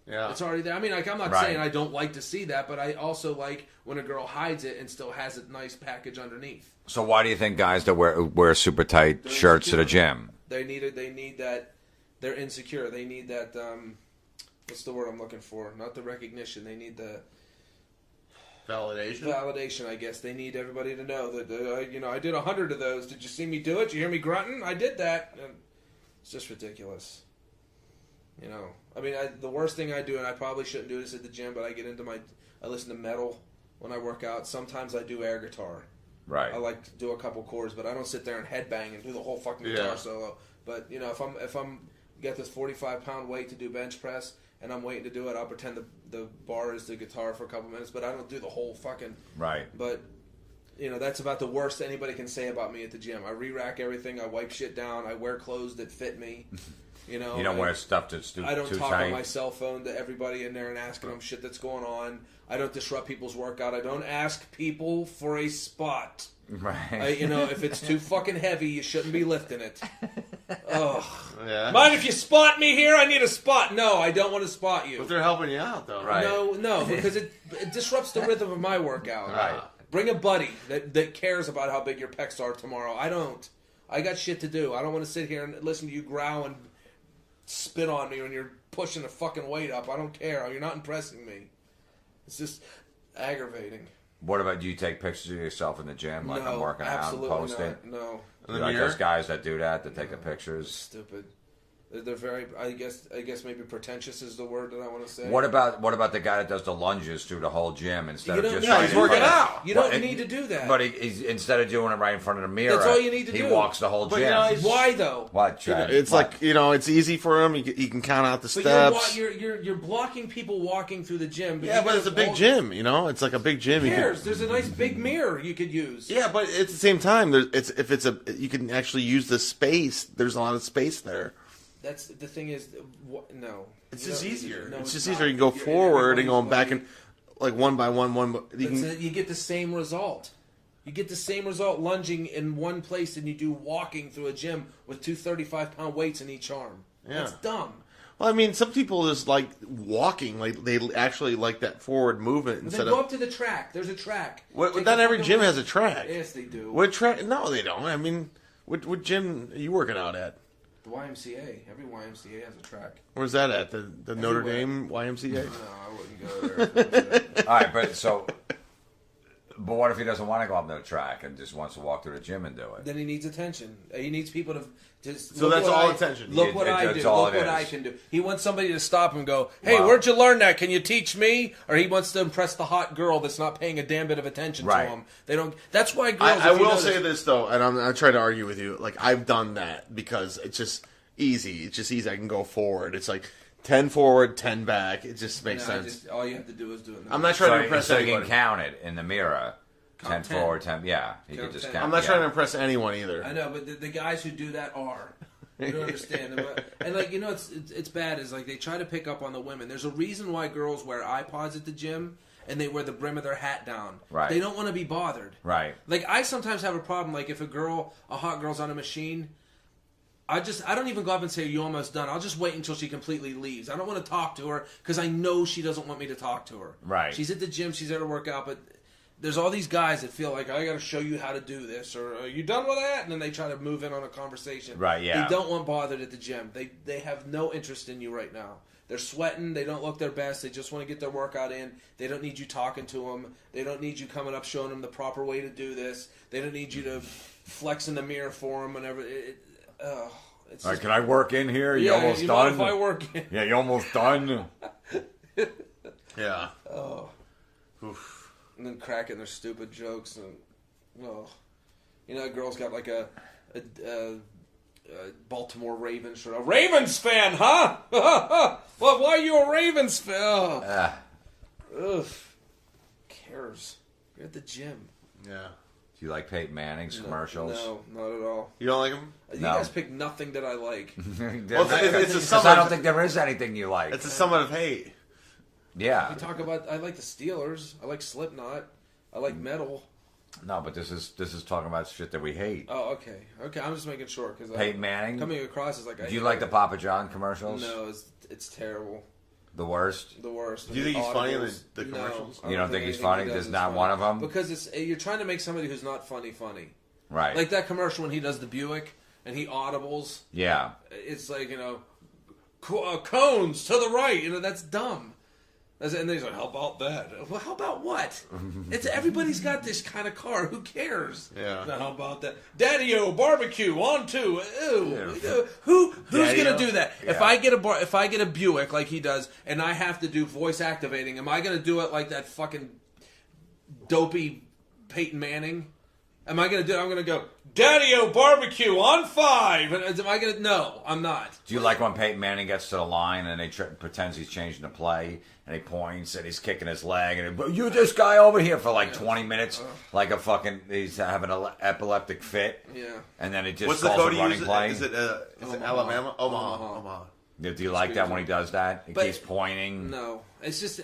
Yeah. It's already there. I mean, like, I'm not Right. saying I don't like to see that, but I also like when a girl hides it and still has a nice package underneath. So why do you think guys that wear super tight They're shirts to the insecure. gym? They need that. They're insecure. They need that. What's the word I'm looking for? Not the recognition. They need the validation, I guess. They need everybody to know that, I did 100 of those. Did you see me do it? Did you hear me grunting? I did that. And it's just ridiculous. I mean, the worst thing I do, and I probably shouldn't do this at the gym, but I listen to metal when I work out. Sometimes I do air guitar. Right. I like to do a couple chords, but I don't sit there and headbang and do the whole fucking guitar solo. But, if I'm got this 45-pound weight to do bench press, and I'm waiting to do it, I'll pretend the bar is the guitar for a couple minutes, but I don't do the whole fucking... Right. But, that's about the worst anybody can say about me at the gym. I re-rack everything, I wipe shit down, I wear clothes that fit me, You don't wear stuff that's too tight. I don't talk on my cell phone to everybody in there and asking them shit that's going on. I don't disrupt people's workout. I don't ask people for a spot. Right. If it's too fucking heavy, you shouldn't be lifting it. Ugh. Yeah. Mind if you spot me here? I need a spot. No, I don't want to spot you. But they're helping you out, though. Right. No, because it disrupts the rhythm of my workout. Right. Bring a buddy that cares about how big your pecs are tomorrow. I don't. I got shit to do. I don't want to sit here and listen to you growl and spit on me when you're pushing the fucking weight up. I don't care. You're not impressing me. It's just aggravating. What about, do you take pictures of yourself in the gym, like No, I'm working out and absolutely post not. it? No. In the Like mirror? those guys that do that take the pictures. Stupid. They're very. I guess maybe pretentious is the word that I want to say. What about the guy that does the lunges through the whole gym instead You of don't- just yeah, right he's in working front of- out. You don't But- need to do that. But he's instead of doing it right in front of the mirror, That's all you need to he do. walks the whole But, gym. Why though? What, Chad? It's What? like, it's easy for him. He can count out the But steps. you're blocking people walking through the gym. Yeah, but it's a big gym, It's like a big gym. Who You can- cares? There's a nice big mirror you could use. Yeah, but at the same time, you can actually use the space. There's a lot of space there. That's the thing is, no. It's You just don't need easier. to. No, it's just not. easier. You can go You're- forward and going everybody's back and like one by one. You get the same result. You get the same result lunging in one place than you do walking through a gym with two 35-pound weights in each arm. Yeah. That's dumb. Well, I mean, some people just like walking. Like they actually like that forward movement Then instead go of. up to the track. There's a track. What, Take not a every fucking gym run. has a track. Yes, they do. What track? No, they don't. I mean, what gym are you working out at? The YMCA. Every YMCA has a track. Where's that at? The Notre Dame YMCA? No, I wouldn't go there. All right, but what if he doesn't want to go up the track and just wants to walk to the gym and do it? Then he needs attention. He needs people to just. So that's all attention. Look what I do. That's all Look it what is. I can do. He wants somebody to stop him and go, "Hey, Wow. where'd you learn that? Can you teach me?" Or he wants to impress the hot girl that's not paying a damn bit of attention Right. to him. They don't. That's why girls. I will say this though, and I'm trying to argue with you. Like I've done that because it's just easy. It's just easy. I can go forward. It's like 10 forward, 10 back. It just makes sense. All you have to do is do it. I'm not trying to impress so you anyone. can count it in the mirror. 10 Count 10. forward, 10. Yeah, you Count can just 10. count. I'm not yeah. trying to impress anyone either. I know, but the guys who do that are. You don't understand. And like, you know, it's bad. Is like they try to pick up on the women. There's a reason why girls wear iPods at the gym and they wear the brim of their hat down. Right. They don't want to be bothered. Right. Like I sometimes have a problem. Like if a hot girl's on a machine, I don't even go up and say, "You almost done." I'll just wait until she completely leaves. I don't want to talk to her because I know she doesn't want me to talk to her. Right. She's at the gym. She's there to work out, but there's all these guys that feel like I got to show you how to do this, or are you done with that? And then they try to move in on a conversation. Right, yeah. They don't want bothered at the gym. They have no interest in you right now. They're sweating. They don't look their best. They just want to get their workout in. They don't need you talking to them. They don't need you coming up showing them the proper way to do this. They don't need you to flex in the mirror for them whenever. It's All right, just, can I work in here? You yeah, almost you done? mind if I work in? Yeah, you almost done? Yeah. Oh. Oof. And then cracking their stupid jokes and you know, a girl's got like a Baltimore Ravens shirt. A Ravens fan, huh? Well, why are you a Ravens fan? Ugh. Who cares? You're at the gym. Yeah. Do you like Peyton Manning's commercials? No, not at all. You don't like them? You No. guys pick nothing that I like. Well, it's a Because sum I don't of, think there is anything you like. it's a summit of hate. Yeah. We talk about. I like the Steelers. I like Slipknot. I like metal. No, but this is talking about shit that we hate. Oh, okay. I'm just making sure because Peyton Manning? coming across as like. Do you like the Papa John commercials? No, it's terrible. The worst? The worst. Do you think he's funny in Audibles. the commercials? No, I You don't think he's anything funny? he does There's is not funny. one of them? Because you're trying to make somebody who's not funny. Right. Like that commercial when he does the Buick and he audibles. Yeah. It's like, you know, cones to the right. You know, that's dumb. And then he's like, how about that? Well, how about what? It's everybody's got this kind of car. Who cares? Yeah. Now, how about that? Daddy-o barbecue on two. Ew. Yeah. Who's Daddy-o? gonna do that? Yeah. If I get a Buick like he does, and I have to do voice activating, am I gonna do it like that fucking dopey Peyton Manning? Am I gonna do it? I'm gonna go, Daddy-o barbecue on 5. And am I gonna? No, I'm not. Do you like when Peyton Manning gets to the line and they pretends he's changing the play and he points and he's kicking his leg and you this guy over here for like 20 minutes like a fucking he's having an epileptic fit. Yeah. And then it just What's the calls code a he running uses? play. Is it Omaha. Alabama? Omaha. Omaha. Omaha. Do you like that when he does that? He But- keeps pointing. No, it's just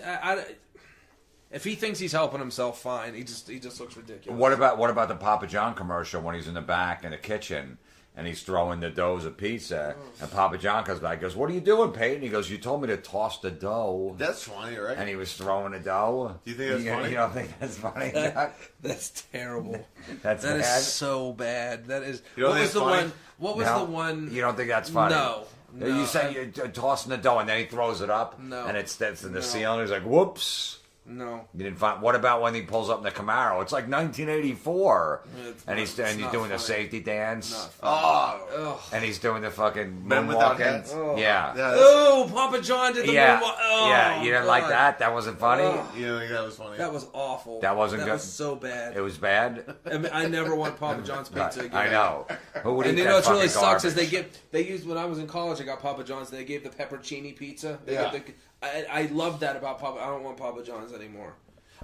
if he thinks he's helping himself, fine. He just looks ridiculous. What about the Papa John commercial when he's in the back in the kitchen and he's throwing the doughs of pizza and Papa John comes back and goes, "What are you doing, Peyton?" He goes, "You told me to toss the dough." That's funny, right? And he was throwing the dough. Do you think that's funny? You don't think that's funny, Chuck? That's terrible. That's That is bad. so bad. That is. You don't What think was the it's funny? one? What was No? the one? You don't think that's funny? No. You say you're tossing the dough and then he throws it up No. and it sits in the No. ceiling. He's like, "Whoops." No. You didn't find. What about when he pulls up in the Camaro? It's like 1984, It's and not- he's it's doing not the funny. safety dance. Not Oh. Ugh. And he's doing the fucking Men without moonwalking. hats? Oh. Yeah. Yeah, Oh, Papa John did the Yeah. moonwalk. Oh, Yeah. You didn't like God. that? That wasn't funny? Oh. You don't think that was funny? That was awful. That wasn't That good. was so bad. It was bad? I mean, I never want Papa John's pizza again. I know. Who would And eat you that know what's really fucking sucks is garbage? they used when I was in college. I got Papa John's. They gave the peppercini pizza. Yeah. I love that about Papa. I don't want Papa John's anymore.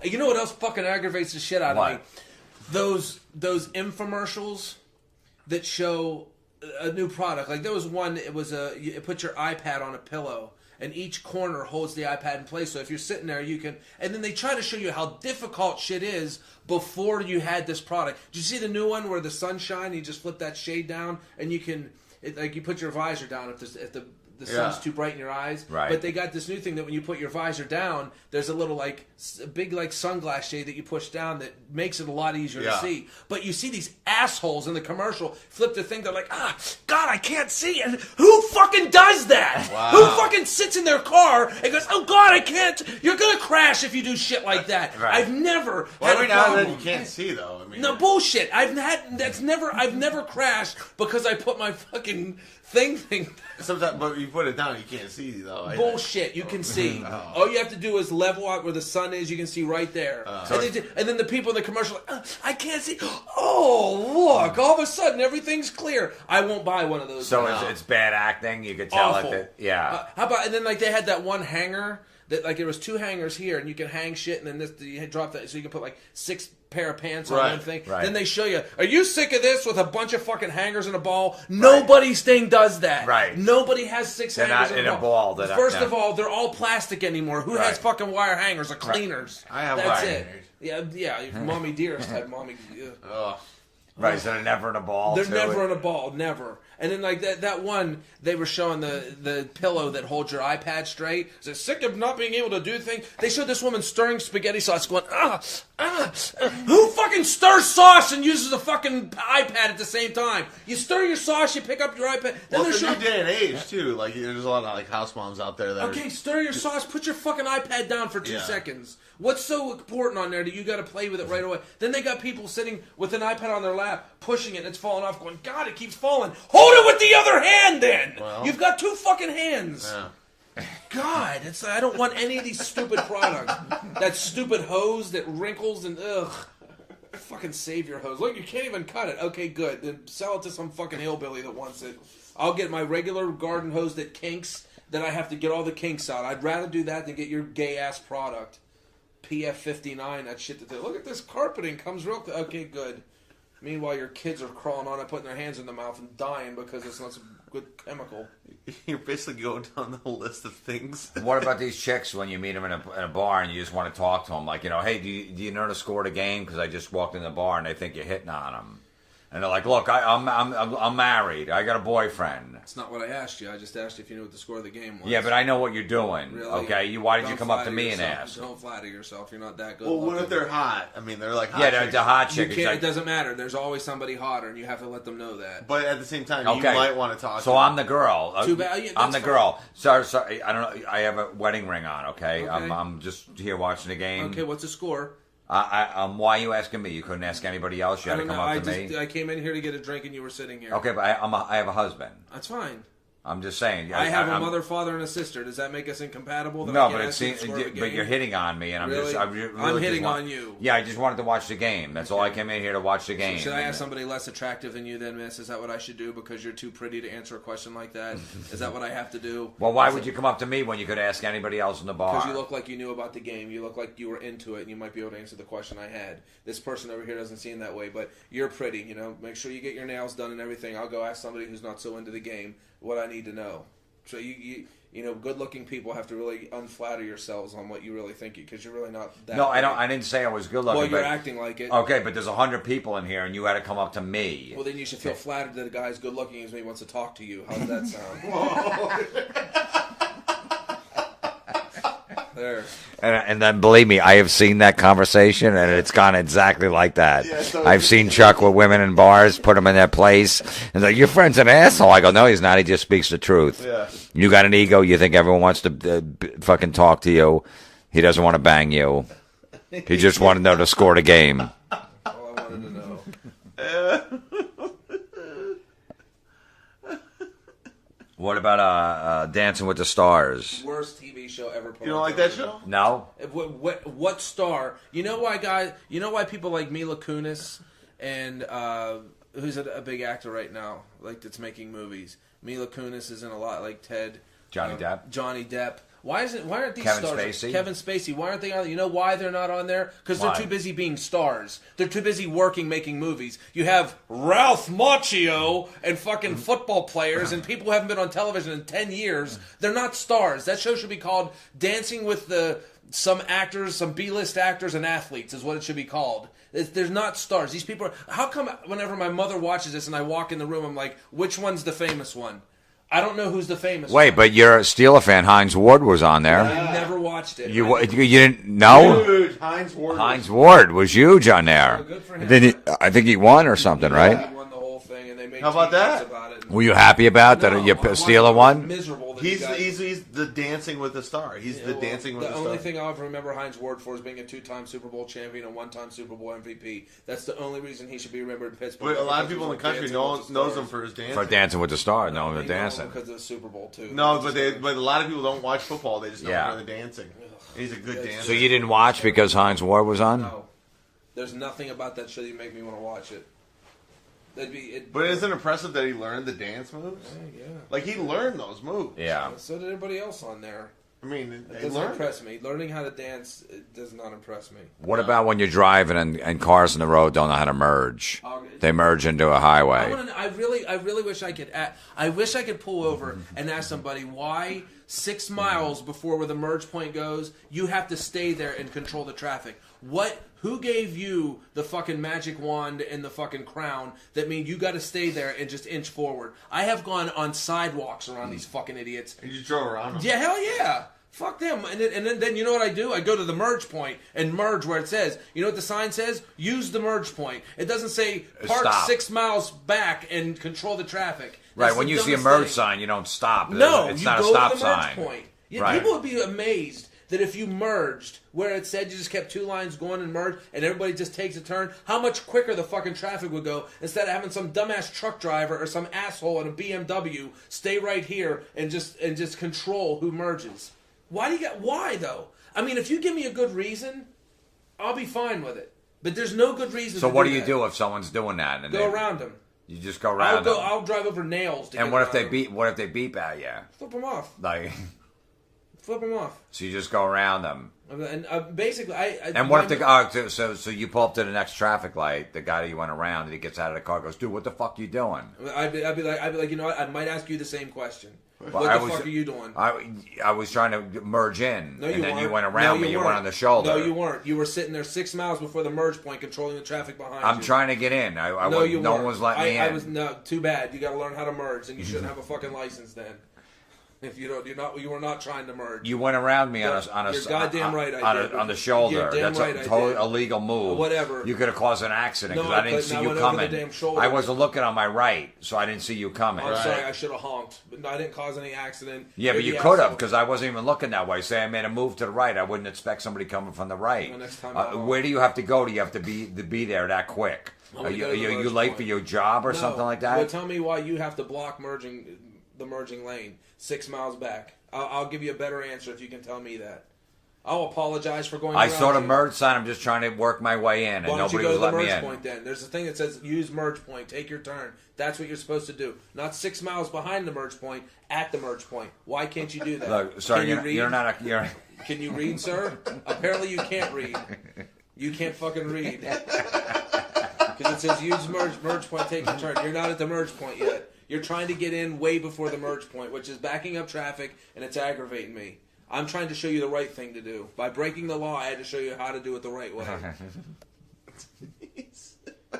You know what else fucking aggravates the shit out What? of me? Those infomercials that show a new product. Like there was one. It was you put your iPad on a pillow. And each corner holds the iPad in place. So if you're sitting there, you can... And then they try to show you how difficult shit is before you had this product. Did you see the new one where the sunshine, you just flip that shade down, and you can... like you put your visor down if the the sun's too bright in your eyes. Right. But they got this new thing that when you put your visor down, there's a little like big like sunglass shade that you push down that makes it a lot easier to see. But you see these assholes in the commercial flip the thing. They're like, God, I can't see. And who fucking does that? Wow. Who fucking sits in their car and goes, oh God, I can't. You're gonna crash if you do shit like that. Right. I've never Well, had every a now and problem. then you can't see though. I mean, No bullshit. I've never crashed because I put my fucking thing. Sometimes, but you put it down, you can't see though. Bullshit. You can see. All you have to do is level out where the sun is. You can see right there. And then the people in the commercial, are like, I can't see. Oh look! All of a sudden, everything's clear. I won't buy one of those. So it's bad acting. You could tell Awful. it. Yeah. How about and then like they had that one hanger that like there was 2 hangers here, and you can hang shit, and then this you drop that so you can put like 6 pair of pants on one thing. Right. Then they show you, are you sick of this with a bunch of fucking hangers and a ball? Nobody's thing does that. Right. Nobody has 6 They're hangers not and in a ball. First of all, they're all plastic anymore. Who has fucking wire hangers or cleaners? I have That's wire it. hangers. Yeah. Mommy Dearest had mommy. Right, so they're never in a ball. They're never in a ball, never. And then like that one, they were showing the pillow that holds your iPad straight. Is sick of not being able to do things? They showed this woman stirring spaghetti sauce, going who fucking stirs sauce and uses a fucking iPad at the same time? You stir your sauce, you pick up your iPad. Then Well, it's a showing new day and age too. Like there's a lot of like house moms out there that. Okay, stir your sauce. Put your fucking iPad down for 2 seconds. What's so important on there that you got to play with it right away? Then they got people sitting with an iPad on their lap, pushing it, and it's falling off, going, God, it keeps falling. Hold it with the other hand, then. Well, you've got 2 fucking hands. Yeah. God, I don't want any of these stupid products. That stupid hose that wrinkles and ugh. Fucking save your hose. Look, you can't even cut it. Okay, good. Then sell it to some fucking hillbilly that wants it. I'll get my regular garden hose that kinks. Then I have to get all the kinks out. I'd rather do that than get your gay ass product. PF59, that shit that they look at this carpeting comes real. Okay, good. Meanwhile, your kids are crawling on it, putting their hands in the mouth and dying because it's not some good chemical. You're basically going down the whole list of things. What about these chicks when you meet them in a bar and you just want to talk to them? Like, hey, do you know to score the game? Because I just walked in the bar and they think you're hitting on them. And they're like, look, I'm married. I got a boyfriend. That's not what I asked you. I just asked you if you knew what the score of the game was. Yeah, but I know what you're doing. Really? Okay, why did you Don't come up to me flatter and yourself. ask? Don't flatter yourself. You're not that good. Well, what looking. if they're hot? I mean, they're like hot. Yeah, chicks. the hot You chick. can't, Like, it doesn't matter. There's always somebody hotter, and you have to let them know that. But at the same time, you okay. might want to talk. So to I'm the girl. Too bad. Yeah, I'm the that's girl. Sorry. I don't know. I have a wedding ring on. Okay. Okay. I'm just here watching the game. Okay, what's the score? Why are you asking me? You couldn't ask anybody else. You had to come up to me. I came in here to get a drink, and you were sitting here. Okay, but I have a husband. That's fine. I'm just saying. I have a mother, father, and a sister. Does that make us incompatible? No, but it seems. But you're hitting on me, and I'm Really? just. I'm hitting on you. Yeah, I just wanted to watch the game. That's all I came in here to watch the game. So should I ask somebody less attractive than you then, miss? Is that what I should do because you're too pretty to answer a question like that? Is that what I have to do? Well, why would you come up to me when you could ask anybody else in the bar? Because you look like you knew about the game. You look like you were into it, and you might be able to answer the question I had. This person over here doesn't seem that way, but you're pretty. Make sure you get your nails done and everything. I'll go ask somebody who's not so into the game what I need to know. So you good-looking people have to really unflatter yourselves on what you really think, because you're really not that. No, I don't. I didn't say I was good-looking. Well, you're acting like it. Okay, but there's 100 people in here, and you had to come up to me. Well, then you should feel flattered that a guy's good-looking as me wants to talk to you. How does that sound? There. And then, believe me, I have seen that conversation, and it's gone exactly like that. Yeah, so I've seen Chuck with women in bars, put them in their place, and like, your friend's an asshole. I go, no, he's not. He just speaks the truth. Yeah. You got an ego. You think everyone wants to fucking talk to you. He doesn't want to bang you. He just wanted to know to score the game. All I wanted to know. What about Dancing with the Stars? Worst TV show ever. You don't like that show? No? What star? You know why, guys? You know why people like Mila Kunis and who's a big actor right now, like that's making movies. Mila Kunis is in a lot, like Ted. Johnny Depp. Johnny Depp. Why aren't these Kevin stars? Spacey? Kevin Spacey. Why aren't they on? You know why they're not on there? Because they're Why? too busy being stars. They're too busy working, making movies. You have Ralph Macchio and fucking football players and people who haven't been on television in 10 years. They're not stars. That show should be called Dancing with some actors, some B-list actors and athletes is what it should be called. They're not stars. These people are... How come whenever my mother watches this and I walk in the room, I'm like, which one's the famous one? I don't know who's the famous Wait, one. but you're a Steeler fan. Heinz Ward was on there. I never watched it. You didn't know? Dude, Heinz Ward. Heinz Ward was huge on there. Oh, good for him. Then I think he won or something, right? He won the whole thing, and they made How about T-shirts that? about it. Were you happy about that? No, Your I was Steeler won? Miserable. That He's the Dancing with the Star. He's the Dancing with the Star. The only thing I'll ever remember Heinz Ward for is being a 2-time Super Bowl champion and 1-time Super Bowl MVP. That's the only reason he should be remembered in Pittsburgh. But a lot of people in the country knows him for his dancing. For Dancing with the Stars, no, the They know him dancing. because of the Super Bowl too. No, but a lot of people don't watch football. They just know Yeah. him for the dancing. He's a good dancer. So you didn't watch because Heinz Ward was on? No, there's nothing about that show that make me want to watch it. That'd be. But isn't it impressive that he learned the dance moves? Yeah. Like he learned those moves. Yeah. So did everybody else on there. I mean, It they doesn't learned. impress me. Learning how to dance does not impress me. What about when you're driving and cars in the road don't know how to merge? They merge into a highway. I really wish I could. I wish I could pull over and ask somebody why 6 miles before where the merge point goes, you have to stay there and control the traffic. Who gave you the fucking magic wand and the fucking crown that mean you got to stay there and just inch forward? I have gone on sidewalks around these fucking idiots. You just drove around them. Yeah, hell yeah. Fuck them. And then you know what I do? I go to the merge point and merge where it says, you know what the sign says? Use the merge point. It doesn't say park Stop. 6 miles back and control the traffic. Right, That's when the you see a dumbest merge thing. sign, you don't stop. No, it's you not a go stop to the merge sign. point. Yeah, Right. people would be amazed that if you merged where it said you just kept 2 lines going and merged and everybody just takes a turn, how much quicker the fucking traffic would go instead of having some dumbass truck driver or some asshole in a BMW stay right here and just control who merges. Why though? I mean, if you give me a good reason, I'll be fine with it. But there's no good reason. So to what do do you that. do if someone's doing that? And Go around them. You just go around them. I'll drive over nails. To And get what if around they them. beep? What if they beep at you? Flip them off. Like, Flip them off. so you just go around them. And basically, And what if the so you pull up to the next traffic light? The guy that you went around, and he gets out of the car, goes, "Dude, what the fuck you doing?" I'd be like, you know what? I might ask you the same question. Well, What the fuck are you doing? I was trying to merge in, No, and then weren't. you went around No, me. You weren't. went on the shoulder. No, you weren't. You were sitting there 6 miles before the merge point, controlling the traffic behind you. I'm trying to get in. No, wasn't- you no weren't. one was letting me in. No, too bad. You got to learn how to merge, and you shouldn't have a fucking license then. If you don't, you were not trying to merge. You went around me on a You're goddamn right I did. on the shoulder. You're damn That's right a I totally did. illegal move. Whatever. You could have caused an accident No, because I didn't couldn't. see I you went over coming. the damn shoulder. I wasn't looking on my right, so I didn't see you coming. I'm sorry, I should have honked, but I didn't cause any accident. Yeah, but You're you the could have asshole. because I wasn't even looking that way. Say I made a move to the right, I wouldn't expect somebody coming from the right. Well, next time I'll- Where do you have to go? Do you have to be there that quick? I'm Are gonna you, go to the are you merge late point. for your job or No, something like But that? tell me why you have to block the merging lane 6 miles back. I'll give you a better answer if you can tell me that. I'll apologize for going. I around saw the you. merge sign. I'm just trying to work my way in, and Why don't you nobody go to was the letting me merge in. point then? There's a thing that says use merge point. Take your turn. That's what you're supposed to do. Not 6 miles behind the merge point, at the merge point. Why can't you do that? Look, sorry, Can you read? you're not a. You're, Can you read, sir? Apparently you can't read. You can't fucking read. Because it says use merge point, take your turn. You're not at the merge point yet. You're trying to get in way before the merge point, which is backing up traffic, and it's aggravating me. I'm trying to show you the right thing to do. By breaking the law, I had to show you how to do it the right way.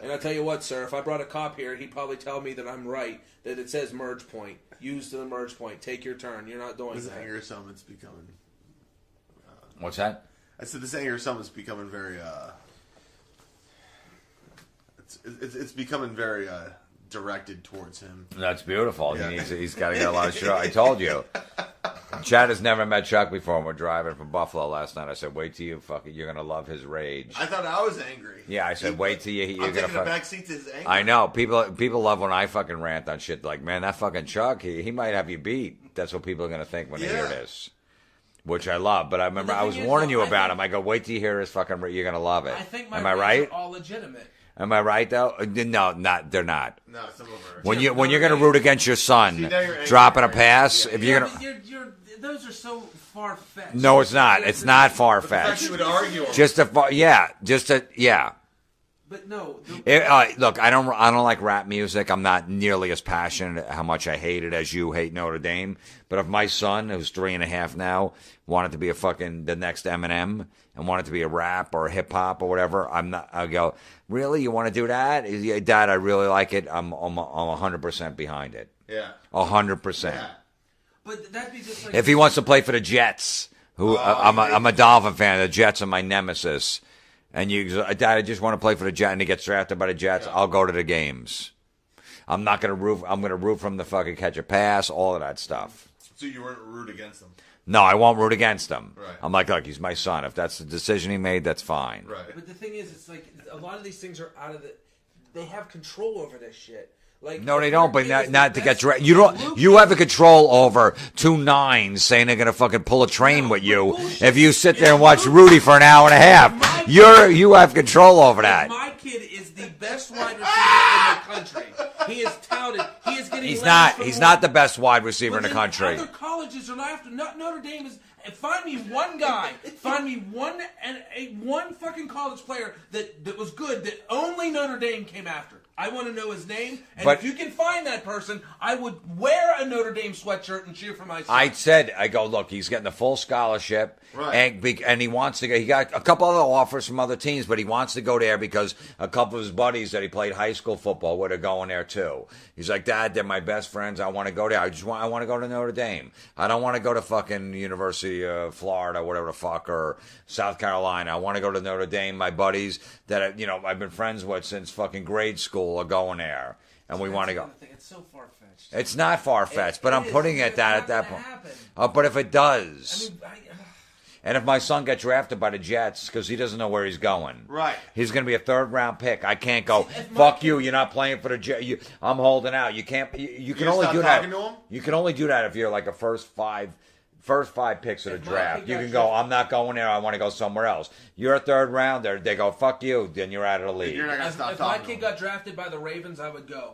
And I tell you what, sir, if I brought a cop here, he'd probably tell me that I'm right, that it says merge point. Use to the merge point. Take your turn. You're not doing This that. anger summit's becoming. what's that? I said this anger summit's becoming very. It's becoming very directed towards him. That's beautiful. Yeah. He's got to get a lot of show. I told you. Chad has never met Chuck before, and we're driving from Buffalo last night. I said, "Wait till you you're gonna love his rage." I thought I was angry. Yeah, I said, "Wait till you're I'm gonna." taking a back seat to his anger. I know people love when I fucking rant on shit. Like, man, that fucking Chuck, he might have you beat. That's what people are gonna think when they hear Yeah. this. Which I love, but I remember The I thing was is, warning though, you I about think- him. I go, "Wait till you hear his fucking. You're gonna love it." I think my Am I rates right? are all legitimate. Am I right though? No, they're not. No, some of them are. When you're gonna root against your son, See, now you're angry. dropping a pass, Yeah. if you're gonna. But those are so far fetched. No, it's not. It's not far The fact fetched. you would argue him. Just yeah. But no. Look, I don't like rap music. I'm not nearly as passionate how much I hate it as you hate Notre Dame. But if my son, who's 3.5 now, wanted to be the next Eminem and wanted to be a rap or hip hop or whatever, I go, really? You want to do that? Yeah, Dad, I really like it. I'm 100% behind it. Yeah. 100%. Yeah. But that'd be just like If he wants to play for the Jets, who I'm a Dolphin fan. The Jets are my nemesis. And Dad, I just want to play for the Jets, and he gets drafted by the Jets. I'll go to the games. I'm not gonna root. I'm gonna root from the fucking catch a pass, all of that stuff. So you weren't root against them. No, I won't root against him. Right. I'm like, look, he's my son. If that's the decision he made, that's fine. Right. But the thing is, it's like a lot of these things are out of the. They have control over this shit. Like No, they don't. But not to get drafted. You don't. You have a control over 2 9s saying they're gonna fucking pull a train with you. If you sit there and watch Rudy for an hour and a half, you have control over that. My kid is the best wide receiver in the country. He is touted. He is getting. He's not the best wide receiver in the country. Other colleges are after. Notre Dame is. Find me one guy. Find me one fucking college player that was good that only Notre Dame came after. I want to know his name, and if you can find that person, I would wear a Notre Dame sweatshirt and cheer for my son. I go, look, he's getting a full scholarship, right. and he wants to go. He got a couple other offers from other teams, but he wants to go there because a couple of his buddies that he played high school football with are going there too. He's like, Dad, they're my best friends. I want to go there. I want to go to Notre Dame. I don't want to go to fucking University of Florida, whatever the fuck, or South Carolina. I want to go to Notre Dame. My buddies that I've been friends with since fucking grade school are going there, and we want to go. It's so far-fetched. It's not far-fetched, but I'm putting it at that point. But if it does, and if my son gets drafted by the Jets because he doesn't know where he's going, right? He's going to be a 3rd-round pick. I can't go. Fuck you! You're not playing for the Jets. I'm holding out. You can't. You can only do that. You can only do that if you're like a first five picks of the draft. You can go, I'm not going there, I want to go somewhere else. You're a 3rd rounder, they go, fuck you, then you're out of the league. If my kid got drafted by the Ravens, I would go.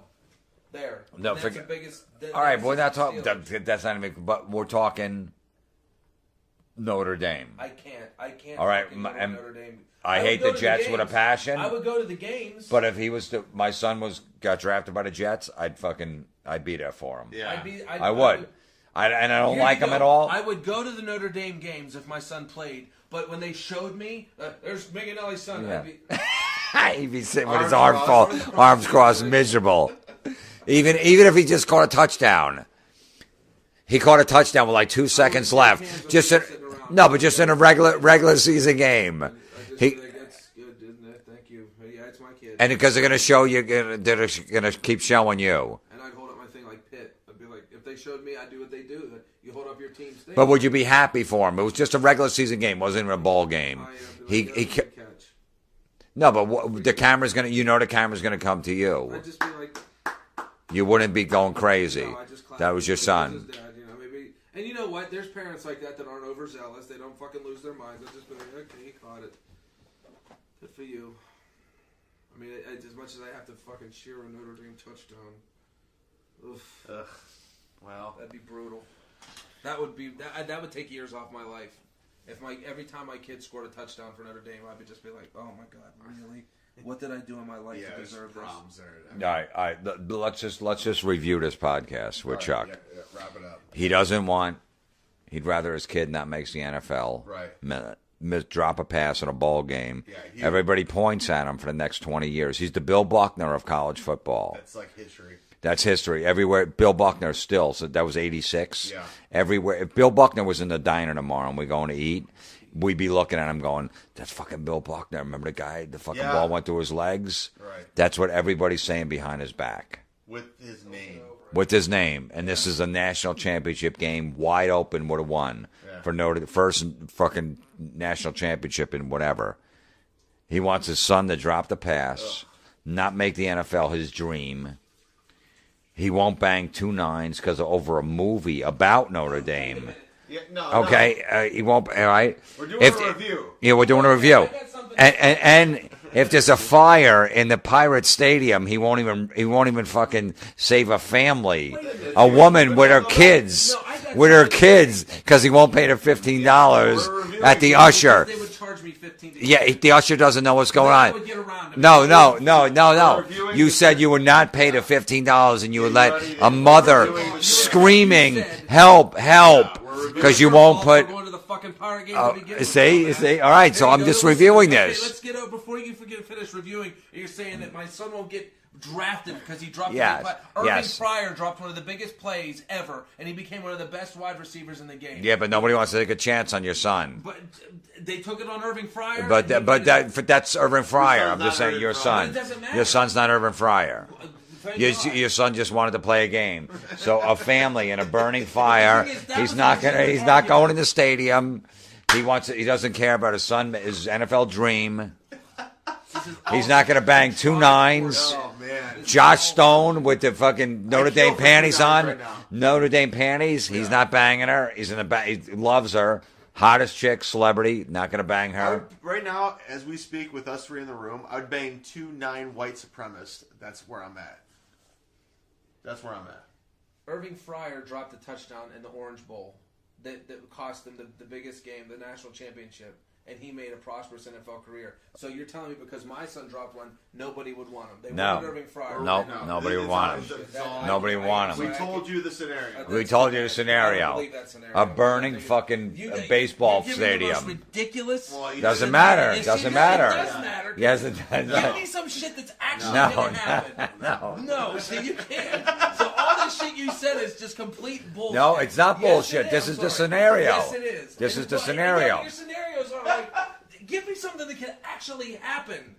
There. No, that's the biggest. All right, we're not talking. That's not even. But we're talking Notre Dame. I can't. All right, and Notre Dame. I hate the Jets with a passion. I would go to the games. But if he was my son got drafted by the Jets, I'd be there for him. Yeah, I would. And I don't like him at all. I would go to the Notre Dame games if my son played, but when they showed me, there's Mignanelli's son. Yeah. He'd be sitting with his arms crossed, miserable. Even if he just caught a touchdown. He caught a touchdown with like 2 seconds left. Just in a regular season game. That's good, isn't it? Thank you. Yeah, it's my kid. And because they're going to show you, they're going to keep showing you. And I'd hold up my thing like Pitt. I'd be like, if they showed me, I'd do what they do. You hold up your team's thing. But would you be happy for him? It was just a regular season game. It wasn't even a ball game. No, but the camera's going to, the camera's going to come to you. I'd just be like, you wouldn't be going crazy. No, that was your son. And you know what? There's parents like that aren't overzealous. They don't fucking lose their minds. They'll just be like, okay, you caught it. Good for you. I mean, as much as I have to fucking cheer a Notre Dame touchdown. Oof. Ugh. Wow. That'd be brutal. That would take years off my life. If every time my kid scored a touchdown for Notre Dame, I would just be like, oh my God, really? What did I do in my life to deserve this? All right. Let's just review this podcast with Chuck. Yeah, wrap it up. He'd rather his kid not makes the NFL. Right. Drop a pass in a ball game. Yeah, everybody points at him for the next 20 years. He's the Bill Buckner of college football. That's like history. That's history. Everywhere, Bill Buckner still. So that was 86. Yeah. Everywhere. If Bill Buckner was in the diner tomorrow and we're going to eat, we'd be looking at him going, that's fucking Bill Buckner. Remember the guy, the fucking ball went through his legs? Right. That's what everybody's saying behind his back. With his name. With his name. And this is a national championship game, wide open, would have won. For the first fucking national championship in whatever. He wants his son to drop the pass, not make the NFL his dream. He won't bang 2 9s because over a movie about Notre Dame. Yeah, no. Okay, he won't. All right. We're doing a review. Yeah, we're doing a review. And if there's a fire in the Pirates Stadium, he won't even fucking save a family, a woman with her kids, because he won't pay the $15 at the usher. They would charge me $15. Yeah, the usher doesn't know what's going I on. would get around him. No. You said you would not pay the $15 and you would let a mother screaming, help, because you won't put. fucking Pirate game to begin with. See, all right. So I'm just reviewing this. Let's get over before you finish reviewing. You're saying that my son won't get drafted because he dropped Irving Fryer dropped one of the biggest plays ever, and he became one of the best wide receivers in the game. Yeah, but nobody wants to take a chance on your son. But they took it on Irving Fryer. But that's Irving Fryer. I'm just saying your son. It doesn't matter. Your son's not Irving Fryer. Your son just wanted to play a game. So a family in a burning fire. He's not going in the stadium. He doesn't care about his son, his NFL dream. He's not going to bang 2 9s. Oh, man. Josh Stone with the fucking Notre Dame panties on. Right now. Notre Dame panties. He's not banging her. He's in the he loves her. Hottest chick, celebrity. Not going to bang her. Right now, as we speak with us 3 in the room, I'd bang 2 9 white supremacists. That's where I'm at. Irving Fryer dropped a touchdown in the Orange Bowl that cost them the biggest game, the national championship, and he made a prosperous NFL career. So you're telling me because my son dropped one, nobody would want him? They wanted Irving Fryer. No, nobody would want him. Nobody would want him. We told you the scenario. We told you the scenario. A burning fucking baseball stadium. The most ridiculous. Doesn't matter. It doesn't does matter. matter. Yes, it does. Give me some shit that's actually going to happen. No, see, you can't. So all this shit you said is just complete bullshit. No, it's not bullshit. This is the scenario. Yes, it is. This is the scenario. Your scenarios are like, give me something that can actually happen.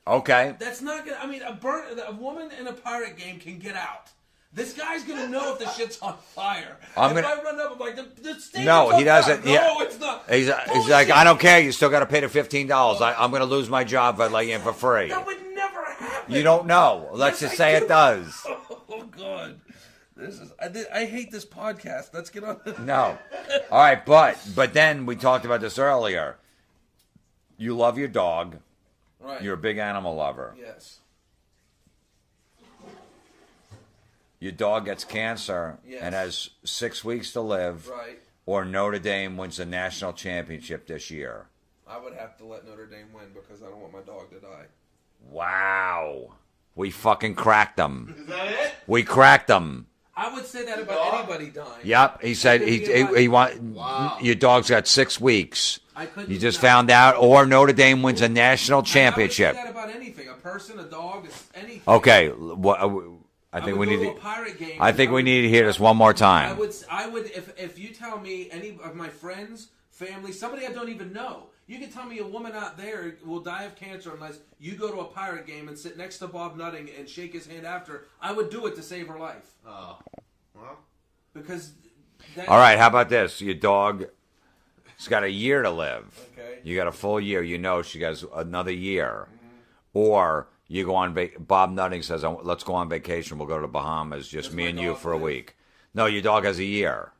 Okay. That's not gonna. I mean, a woman in a pirate game can get out. This guy's gonna know if the shit's on fire. If I run up, I'm like, the stadium's No, he doesn't. Fire. No, it's not. He's like, I don't care. You still got to pay the $15. I'm going to lose my job if I let you in for free. That would never happen. You don't know. Let's just say it does. Oh God, I hate this podcast. Let's get on. No. All right, but then we talked about this earlier. You love your dog. Right. You're a big animal lover. Yes. Your dog gets cancer Yes. and has 6 weeks to live. Right. Or Notre Dame wins the national championship this year. I would have to let Notre Dame win because I don't want my dog to die. Wow. We fucking cracked them. Is that it? We cracked them. I would say that about anybody dying. Yep. He said he your dog's got 6 weeks. You just found out, or Notre Dame wins a national championship. I would say that about anything. A person, a dog, anything. Okay. I think we need to. I think we need to hear this one more time. I would if you tell me any of my friends, family, somebody I don't even know, you can tell me a woman out there will die of cancer unless you go to a pirate game and sit next to Bob Nutting and shake his hand after. I would do it to save her life. Oh, well. Because. All right. How about this? Your dog. She's got a year to live. Okay. You got a full year. You know she has another year, or. You go on. Bob Nutting says, "Let's go on vacation. We'll go to the Bahamas, just me and you for a week." No, your dog has a year.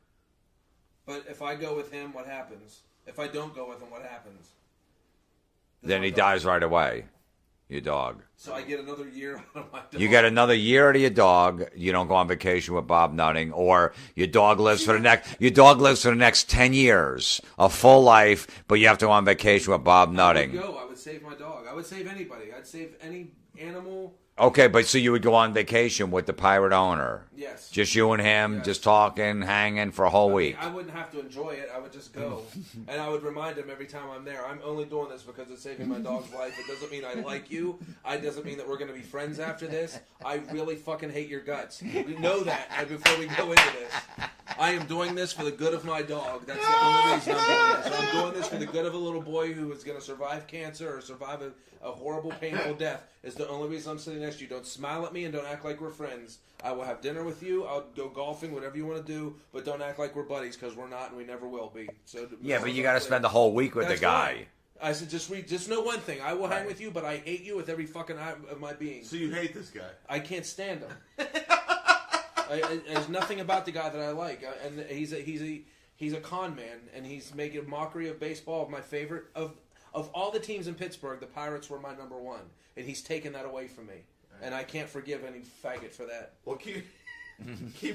But if I go with him, what happens? If I don't go with him, what happens? Then he dies right away. Your dog. So I get another year out of my dog. You get another year out of your dog. You don't go on vacation with Bob Nutting, or your dog lives for the next 10 years, a full life. But you have to go on vacation with Bob Nutting. I would save my dog. I would save anybody. I'd save any animal. Okay, but so you would go on vacation with the pirate owner? Yes. Just you and him, just talking, hanging for a whole week. I wouldn't have to enjoy it. I would just go, and I would remind him every time I'm there. I'm only doing this because it's saving my dog's life. It doesn't mean I like you. It doesn't mean that we're going to be friends after this. I really fucking hate your guts. We know that before we go into this. I am doing this for the good of my dog. That's the only reason I'm doing this. I'm doing this for the good of a little boy who is going to survive cancer or survive a horrible, painful death. Is the only reason I'm sitting next to you. Don't smile at me and don't act like we're friends. I will have dinner with you. I'll go golfing, whatever you want to do, but don't act like we're buddies because we're not and we never will be. So yeah, but you got to spend the whole week with the guy. Fine. I said, just know one thing. I will hang with you, but I hate you with every fucking of my being. So you hate this guy? I can't stand him. There's nothing about the guy that I like, and he's a con man, and he's making a mockery of baseball. Of my favorite of all the teams in Pittsburgh, the Pirates were my number one, and he's taken that away from me, and I can't forgive any faggot for that. Well, keep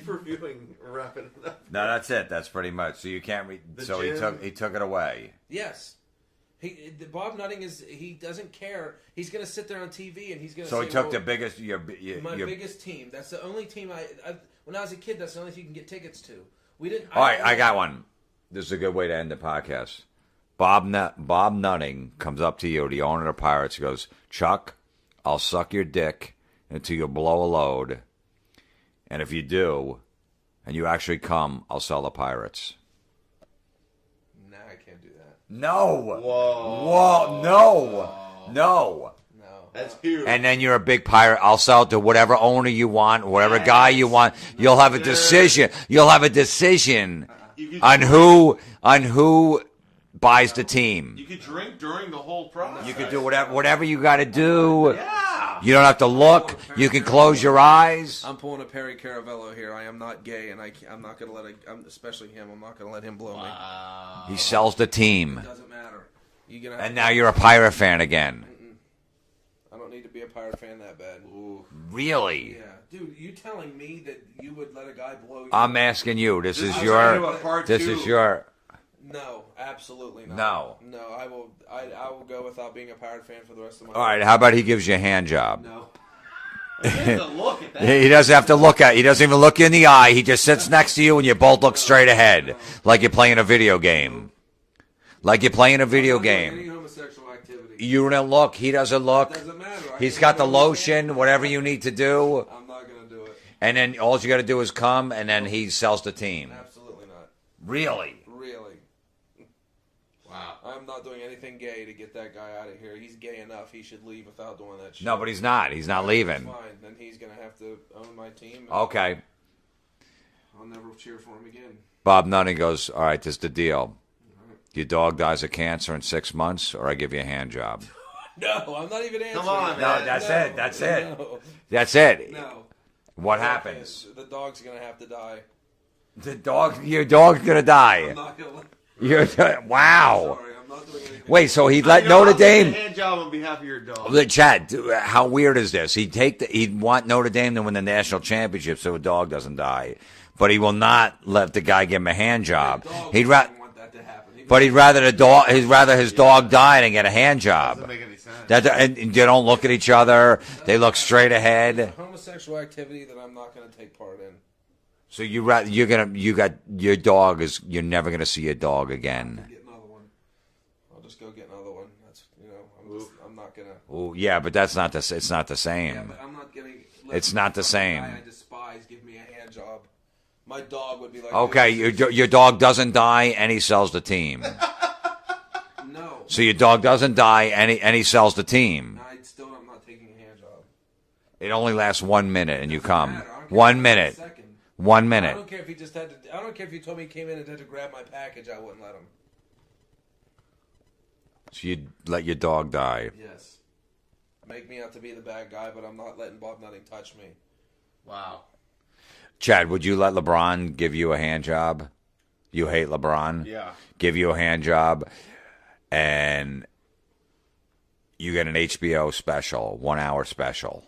reviewing, wrapping it up. No, that's it. That's pretty much. So you can't read. So he took it away. Yes. Bob Nutting he doesn't care. He's going to sit there on TV and he's going to. So say, he took the biggest. biggest. My biggest team. That's the only team when I was a kid. That's the only thing you can get tickets to. We didn't. All right, I got one. This is a good way to end the podcast. Bob Nutting comes up to you, the owner of the Pirates, goes, Chuck, I'll suck your dick until you blow a load. And if you do, and you actually come, I'll sell the Pirates. Nah, I can't do that. No. Whoa. No. No. That's huge. And then you're a big pirate. I'll sell it to whatever owner you want, whatever guy you want. You'll have a decision. You'll have a decision on who buys the team. You could drink during the whole process. You could do whatever you got to do. Yeah. You don't have to look. You can close your eyes. I'm pulling a Perry Caravello here. I am not gay, and I'm not going to especially him, I'm not going to let him blow me. He sells the team. It doesn't matter. And now you're a pirate fan again. I don't need to be a Pirate fan that bad. Ooh. Really? Yeah. Dude, you telling me that you would let a guy blow you? I'm asking you. This is talking your. about part This two. is your. No, absolutely not. No. No, I will go without being a Pirate fan for the rest of my All life. right. How about he gives you a hand job? No. Look at that. He doesn't have to look at. He doesn't even look you in the eye. He just sits next to you, and you both look straight ahead, like you're playing a video game. Like you're playing a video Any game. homosexual activity. You don't look. He doesn't look. Doesn't matter. He's got the lotion. Whatever you need to do, I'm not going to do it. and then all you got to do is come, and then he sells the team. Absolutely not. Really? Really. Wow. I'm not doing anything gay to get that guy out of here. He's gay enough. He should leave without doing that shit. No, but he's not. He's not leaving. Fine. Then he's going to have to own my team. Okay. I'll never cheer for him again. Bob Nutting goes, all right, this is the deal. Your dog dies of cancer in 6 months, or I give you a hand job. No, I'm not even answering. Come on, No, man. that's No. it. That's it. No. That's it. No. What happens? The dog's going to have to die. Your dog's gonna I'm die. not going to let... Wow. Sorry, I'm not doing anything. Wait, so he let You know, Notre I'll take Dame? a hand job on behalf of your dog. Chad, how weird is this? He'd want Notre Dame to win the national championship so a dog doesn't die, but he will not let the guy give him a hand job. He'd want that to happen. He'd rather his dog die than get a hand job. Doesn't make any sense. And they don't look at each other. They look straight ahead. Homosexual activity that I'm not going to take part in. So you're never gonna see your dog again. Get another one. I'll just go get another one. That's I'm not gonna. Oh yeah, but it's not the same. Yeah, but I'm not getting. It's not the same. Guy I despise. Give me a hand job. My dog would be like. Okay, your dog doesn't die and he sells the team. No. So your dog doesn't die and he sells the team. I'm not taking a hand job. It only lasts 1 minute and you come. Matter. I don't care 1 if minute. it's a second. 1 I minute. don't care if he just had to. I don't care if he told me he came in and had to grab my package. I wouldn't let him. So you'd let your dog die. Yes. Make me out to be the bad guy, but I'm not letting Bob Nutting touch me. Wow. Chad, would you let LeBron give you a hand job? You hate LeBron? Yeah. Give you a hand job and you get an HBO special, 1 hour special.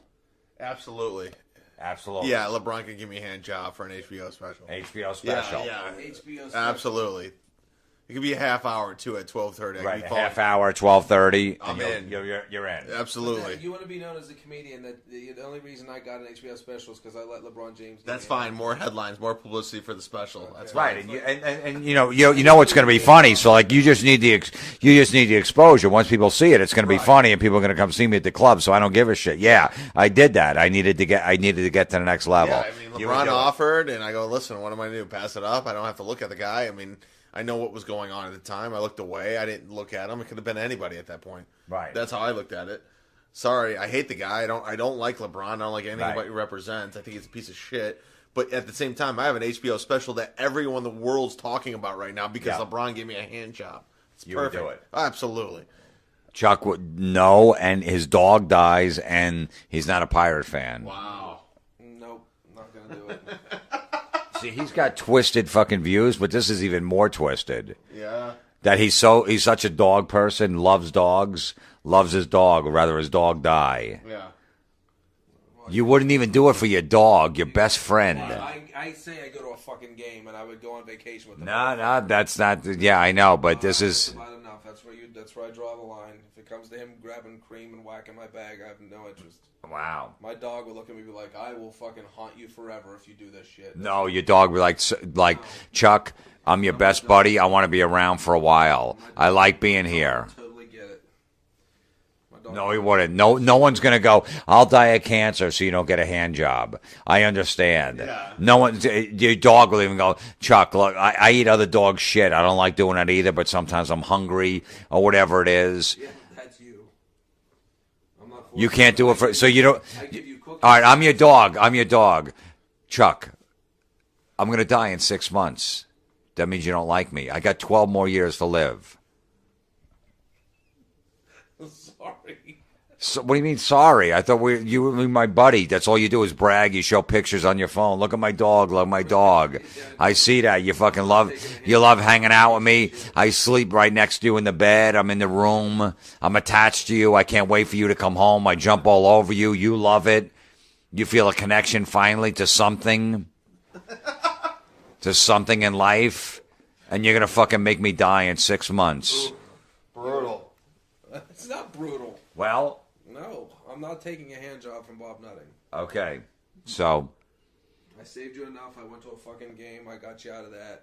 Absolutely. Absolutely. Yeah, LeBron can give me a hand job for an HBO special. HBO special. Yeah. HBO. Absolutely. It could be a half hour too at 12:30. Right, a half hour, 12:30. I'm in. You're in. Absolutely. You want to be known as a comedian. That the only reason I got an HBO special is because I let LeBron James. That's fine. More headlines, more publicity for the special. That's Right, fine. and you know it's going to be funny. So like you just need the exposure. Once people see it, it's going to be funny, and people are going to come see me at the club. So I don't give a shit. Yeah, I did that. I needed to get to the next level. Yeah, I mean, LeBron offered, and I go, listen, what am I going to do? Pass it up? I don't have to look at the guy. I mean, I know what was going on at the time. I looked away. I didn't look at him. It could have been anybody at that point. Right. That's how I looked at it. Sorry, I hate the guy. I don't like LeBron. I don't like anything Right. what he represents. I think he's a piece of shit. But at the same time, I have an HBO special that everyone in the world's talking about right now because Yeah. LeBron gave me a hand job. It's You would perfect. do it. Absolutely. Chuck would no, and his dog dies, and he's not a Pirate fan. Wow. Nope, not gonna do it. See, he's got twisted fucking views, but this is even more twisted. Yeah. That he's such a dog person, loves dogs, loves his dog, would rather his dog die. Yeah. You wouldn't even do it for your dog, your best friend. I say I go to a fucking game and I would go on vacation with them. No, that's not. Yeah, I know, but this is. That's about enough. That's where I draw the line. If it comes to him grabbing cream and whacking my bag, I have no interest. Wow. My dog will look at me and be like, I will fucking haunt you forever if you do this shit. No, your dog will be like Chuck, I'm your best buddy. I want to be around for a while. I like being here. Totally get it. No, he wouldn't. No one's gonna go, I'll die of cancer so you don't get a hand job. I understand. Yeah. No one, your dog will even go, Chuck, look, I eat other dogs' shit. I don't like doing that either, but sometimes I'm hungry or whatever it is. Yeah, that's you. I'm not You can't do it for, so you don't. I give you cookies. All right, I'm your dog. Chuck, I'm gonna die in 6 months. That means you don't like me. I got 12 more years to live. Sorry. So, what do you mean, sorry? I thought you were my buddy. That's all you do is brag. You show pictures on your phone. Look at my dog. Love my dog. I see that. You fucking love hanging out with me. I sleep right next to you in the bed. I'm in the room. I'm attached to you. I can't wait for you to come home. I jump all over you. You love it. You feel a connection finally to something. To something in life. And you're going to fucking make me die in 6 months. Brutal. It's not brutal. Well, No, I'm not taking a hand job from Bob Nutting. okay. So, I saved you enough. I went to a fucking game. I got you out of that.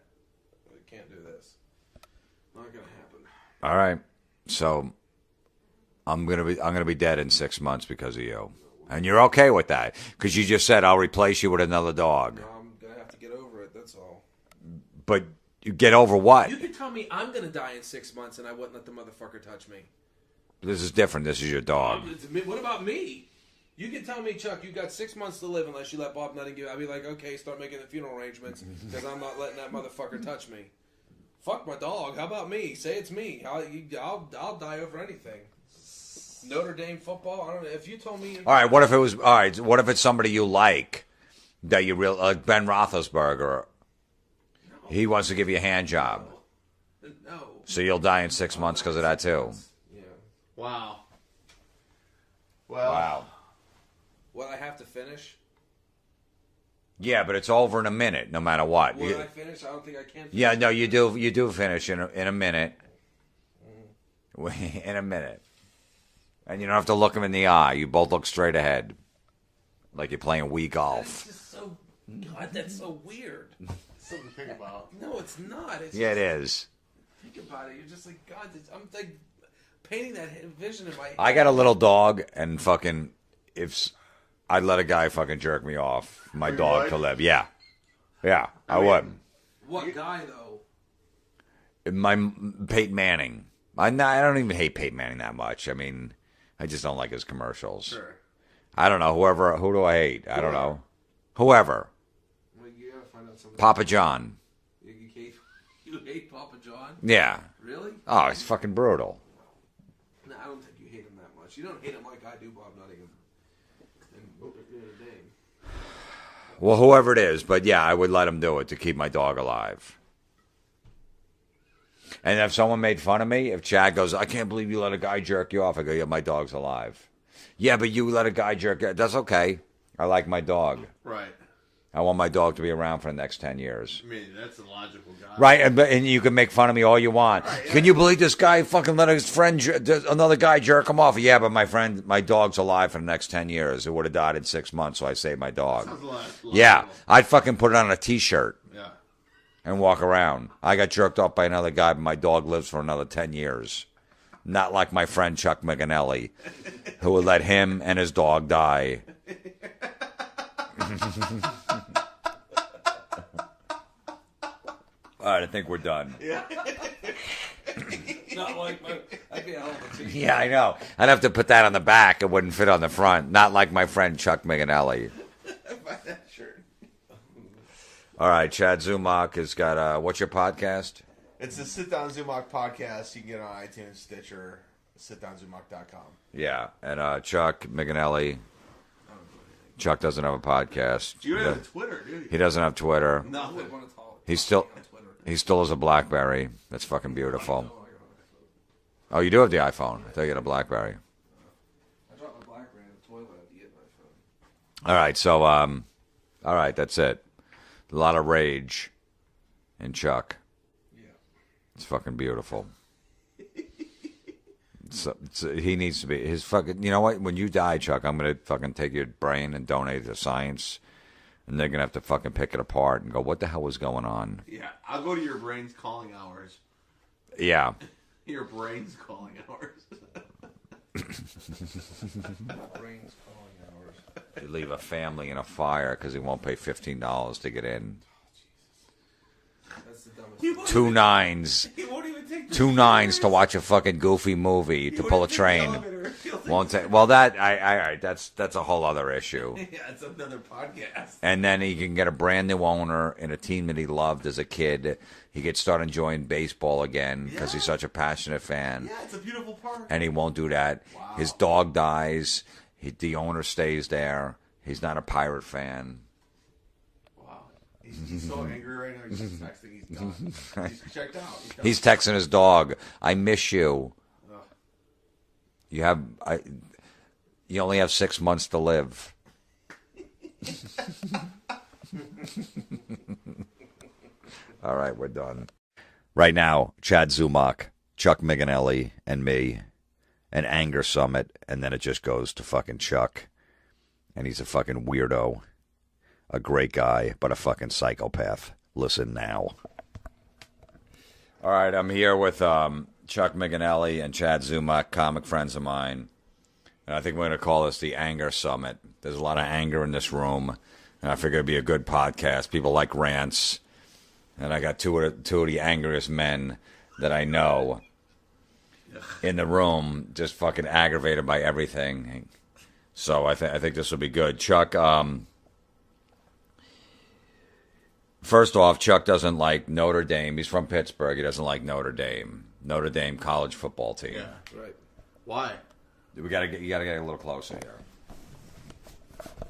I can't do this. Not gonna happen. all right. So, I'm gonna be dead in 6 months because of you, and you're okay with that because you just said I'll replace you with another dog. I'm gonna have to get over it. That's all. But you get over what? You could tell me I'm gonna die in 6 months, and I wouldn't let the motherfucker touch me. This is different. This is your dog. What about me? You can tell me, Chuck, you got 6 months to live unless you let Bob Nutting give. I'd be like, okay, start making the funeral arrangements because I'm not letting that motherfucker touch me. Fuck my dog. How about me? Say it's me. I'll die over anything. Notre Dame football. I don't know. If you told me, All right. What if it was? All right. What if it's somebody you like that you real like Ben Roethlisberger? He wants to give you a hand job, no. so you'll die in 6 months because of that too. Yeah. Wow. Well. Wow. What I have to finish? Yeah, but it's over in a minute, no matter what. Will I finish? I don't think I can. Finish. Yeah, no, you do. You do finish in a minute. In a minute, and you don't have to look him in the eye. You both look straight ahead, like you're playing Wii It's golf. just so. God, that's so weird. Something to think about. No, it's not. It's Yeah, it just, is. think about it. You're just like, God, I'm like painting that vision in my head. I got a little dog, and fucking, if I'd let a guy fucking jerk me off, my You dog would? to live. Yeah, I mean- would. What guy, though? My Peyton Manning. I don't even hate Peyton Manning that much. I mean, I just don't like his commercials. Sure. I don't know. Who do I hate? I don't know. Whoever. Well, you gotta find out something. Papa John. You hate Papa John? Yeah. Really? Oh, he's fucking brutal. No, I don't think you hate him that much. You don't hate him like I do Bob Nutting and Notre Dame. Well, whoever it is, but yeah, I would let him do it to keep my dog alive. And if someone made fun of me, if Chad goes, I can't believe you let a guy jerk you off, I go, yeah, my dog's alive. Yeah, but you let a guy jerk you. That's okay. I like my dog. Right. I want my dog to be around for the next 10 years. I mean, that's a logical guy. Right, and you can make fun of me all you want. Right, yeah. Can you believe this guy fucking let his friend, another guy jerk him off? Yeah, but my dog's alive for the next 10 years. It would have died in 6 months, so I saved my dog. Sounds logical. Yeah, I'd fucking put it on a T-shirt Yeah. and walk around. I got jerked off by another guy, but my dog lives for another 10 years. Not like my friend Chuck Mignanelli, who would let him and his dog die. All right, I think we're done. Not like I'd be a hell of a team. Yeah, I know. I'd have to put that on the back. It wouldn't fit on the front. Not like my friend Chuck Mignanelli. Buy that shirt. All right, Chad Zumock has got, what's your podcast? It's the Sit Down Zumock podcast. You can get it on iTunes, Stitcher, sitdownzumock.com. Yeah, and Chuck Mignanelli. Chuck doesn't have a podcast. You don't have a Twitter, do you? He doesn't have Twitter. I Nothing. would want to talk. He still has a BlackBerry. That's fucking beautiful. Oh, you do have the iPhone. I thought you had a BlackBerry. I dropped my BlackBerry in the toilet. I had to get my phone. All right, so all right, that's it. A lot of rage in Chuck. Yeah. It's fucking beautiful. So he needs to be his fucking. You know what? When you die, Chuck, I'm gonna fucking take your brain and donate it to science, and they're gonna have to fucking pick it apart and go, "What the hell was going on?" Yeah, I'll go to your brain's calling hours. Yeah. Your brain's calling hours. Brains calling hours. You leave a family in a fire because he won't pay $15 to get in. That's the dumbest. Two nines. He won't even take the 2 nines to stairs. watch a fucking goofy movie to He pull a won't take the train. elevator. He'll take Won't the- take. Well, that that's a whole other issue. Yeah, it's another podcast. And then he can get a brand new owner in a team that he loved as a kid. He could start enjoying baseball again because he's such a passionate fan. Yeah, it's a beautiful park. And he won't do that. Wow. His dog dies. The owner stays there. He's not a Pirate fan. Wow. He's so angry right now. He's just texting. He's done. He's checked out. Done. He's texting his dog, "I miss you. Ugh. You only have 6 months to live." All right, we're done. Right now, Chad Zumock, Chuck Mignanelli, and me, an anger summit, and then it just goes to fucking Chuck. And he's a fucking weirdo. A great guy, but a fucking psychopath. Listen now. All right, I'm here with Chuck Mignanelli and Chad Zumock, comic friends of mine. And I think we're going to call this the Anger Summit. There's a lot of anger in this room, and I figure it'd be a good podcast. People like rants. And I got two of the angriest men that I know in the room, just fucking aggravated by everything. So I think this will be good. Chuck, first off, Chuck doesn't like Notre Dame. He's from Pittsburgh. He doesn't like Notre Dame. Notre Dame college football team. Yeah. Right. Why? You gotta get a little closer here.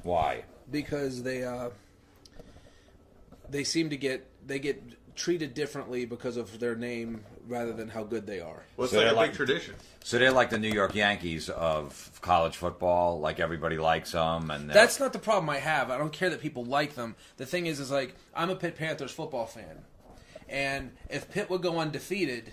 Why? Because they seem to get treated differently because of their name rather than how good they are. Well, it's So like they're a like- big tradition. So they're like the New York Yankees of college football. Like everybody likes them, and That's not the problem I have. I don't care that people like them. The thing is like, I'm a Pitt Panthers football fan. And if Pitt would go undefeated,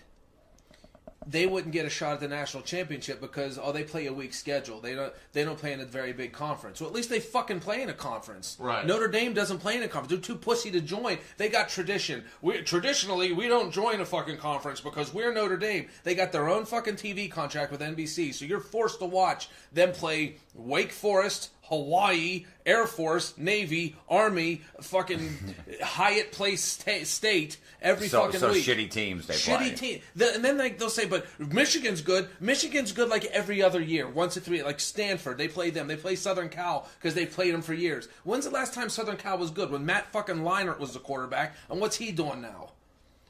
they wouldn't get a shot at the national championship because they play a weak schedule. They don't play in a very big conference. So at least they fucking play in a conference. Right. Notre Dame doesn't play in a conference. They're too pussy to join. They got tradition. Traditionally, we don't join a fucking conference because we're Notre Dame. They got their own fucking TV contract with NBC, so you're forced to watch them play Wake Forest, Hawaii, Air Force, Navy, Army, fucking Hyatt Place State every fucking week. shitty teams they play. Shitty team. And then they'll say, but Michigan's good. Michigan's good like every other year, once a 3. Like Stanford, they play them. They play Southern Cal because they played them for years. When's the last time Southern Cal was good? When Matt fucking Leinart was the quarterback, and what's he doing now?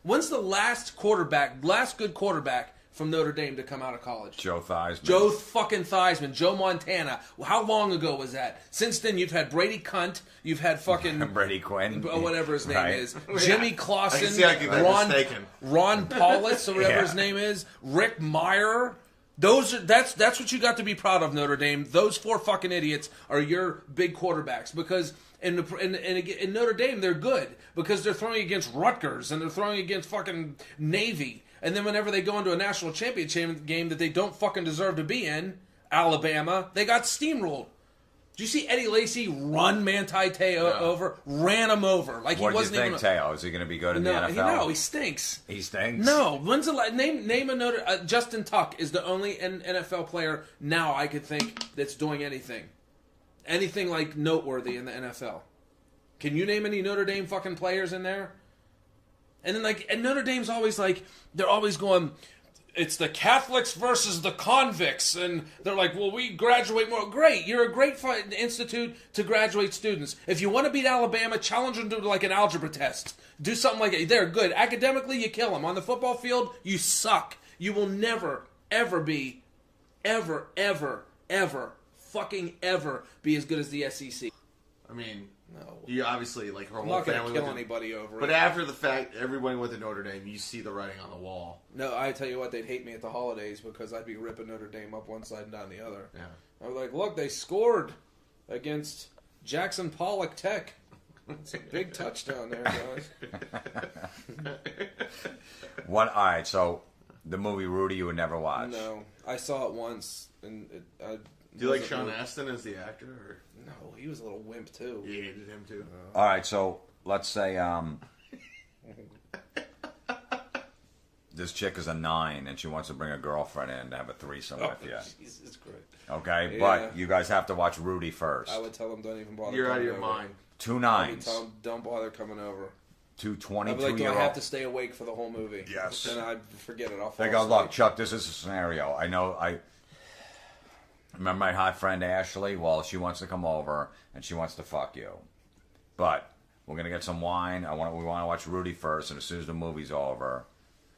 When's the last good quarterback from Notre Dame to come out of college? Joe Theismann. Joe fucking Theismann, Joe Montana. How long ago was that? Since then, you've had Brady Cunt, you've had fucking Brady Quinn. whatever his name Right. is, Jimmy I can Clausen, see I get that mistaken. Ron Paulus, or whatever Yeah. his name is, Rick Meyer. That's what you got to be proud of, Notre Dame. Those 4 fucking idiots are your big quarterbacks because in Notre Dame they're good because they're throwing against Rutgers and they're throwing against fucking Navy. And then whenever they go into a national championship game that they don't fucking deserve to be in, Alabama, they got steamrolled. Did you see Eddie Lacy run Manti Te'o over? Ran him over. Like What he do you wasn't think, even. Teo? Is he going to be good in the NFL? No, he stinks. He stinks? No, when's the name a Notre? Justin Tuck is the only NFL player now I could think that's doing anything like noteworthy in the NFL. Can you name any Notre Dame fucking players in there? And then and Notre Dame's always like they're always going. It's the Catholics versus the convicts, and they're like, well, we graduate more. Great, you're a great institute to graduate students. If you want to beat Alabama, challenge them to like an algebra test. Do something like it. They're good. Academically, you kill them. On the football field, you suck. You will never, ever be, ever, fucking ever be as good as the SEC. I mean, No. you obviously, like, her I'm whole not going family to kill went to- anybody over But it. after the fact, everybody went to Notre Dame. You see the writing on the wall. No, I tell you what, they'd hate me at the holidays because I'd be ripping Notre Dame up one side and down the other. Yeah. I was like, look, they scored against Jackson Pollock Tech. It's a big touchdown there, guys. All right, so The movie Rudy you would never watch. No, I saw it once, and Do you like Sean Astin as the actor? Or? No, he was a little wimp too. You hated him too. All right, so let's say this chick is a 9 and she wants to bring a girlfriend in to have a threesome with you. Jesus Christ. Okay, Yeah. but you guys have to watch Rudy first. I would tell them don't even bother. You're out of coming your over. mind. 2 I would 9s. tell them don't bother coming over. 2 I'd be like, 22 do year I have old. to stay awake for the whole movie? Yes. Then I'd forget it. I'll fall They go, asleep. look, Chuck, this is a scenario. I know, I remember my hot friend Ashley. Well, she wants to come over and she wants to fuck you, but we're gonna get some wine. We want to watch Rudy first, and as soon as the movie's over,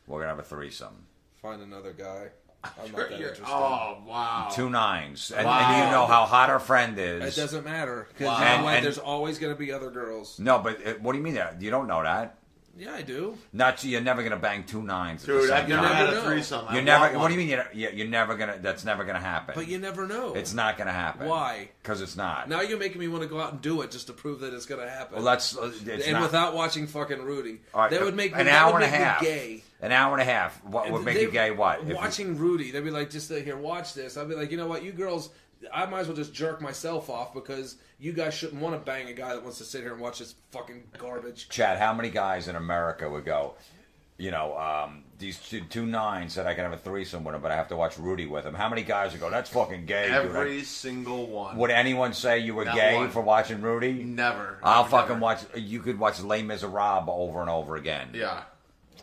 we're gonna have a threesome. Find another guy. I'm not that interested. Oh, wow. 2 9s, and Wow. you know how hot her friend is. It doesn't matter because Wow. you know what? And- There's always going to be other girls. No, but what do you mean that? You don't know that? Yeah, I do. You're never gonna bang 2 9s at the Dude, same I've never time. had never a know. threesome. I You're never. want What do one. you mean? You're never gonna. That's never gonna happen. But you never know. It's not gonna happen. Why? Because it's not. Now you're making me want to go out and do it just to prove that it's going to happen. Well, it's and not. without watching fucking Rudy, All right, that would make me, an that hour would and a make me half. gay. An hour and a half. What would make you gay? What? If you- Watching Rudy, they'd be like, just here, watch this. I'd be like, you know what, you girls, I might as well just jerk myself off because you guys shouldn't want to bang a guy that wants to sit here and watch this fucking garbage. Chad, how many guys in America would go? You know, these two 9s said I can have a threesome with him, but I have to watch Rudy with him. How many guys would go? That's fucking gay. dude." Every single one. Would anyone say you were Not gay one. for watching Rudy? Never. I'll Never, fucking never. watch. You could watch Les Miserables over and over again. Yeah.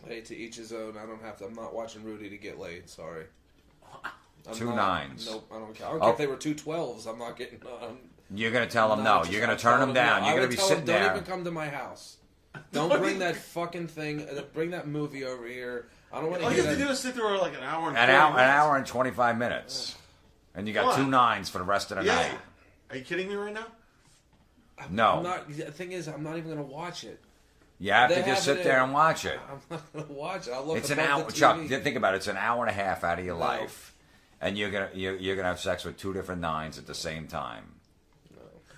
Hey, to each his own. I don't have to. I'm not watching Rudy to get laid. Sorry. I'm 2 not. 9s. Nope, I don't care. I don't care if they were 2 12s. I'm not getting. You're gonna tell them I'm no. not You're just- gonna I'm turn telling them down. no. You're I gonna would be tell sitting them, there. Don't even come to my house. Don't bring that fucking thing. Bring that movie over here. I don't want to All you hear have to that. do is sit there for like an hour and An 40 hour, minutes. an hour and 25 minutes, and you got What? 2 9s for the rest of the Yeah. night. Are you kidding me right now? No, I'm not. The thing is, I'm not even going to watch it. you have They to just have sit it there in- and watch it. I'm not going to watch it. I'll look It's an above hour, the Chuck. TV. Think about it. It's an hour and a half out of your No. life, and you're gonna have sex with 2 different 9s at the same time.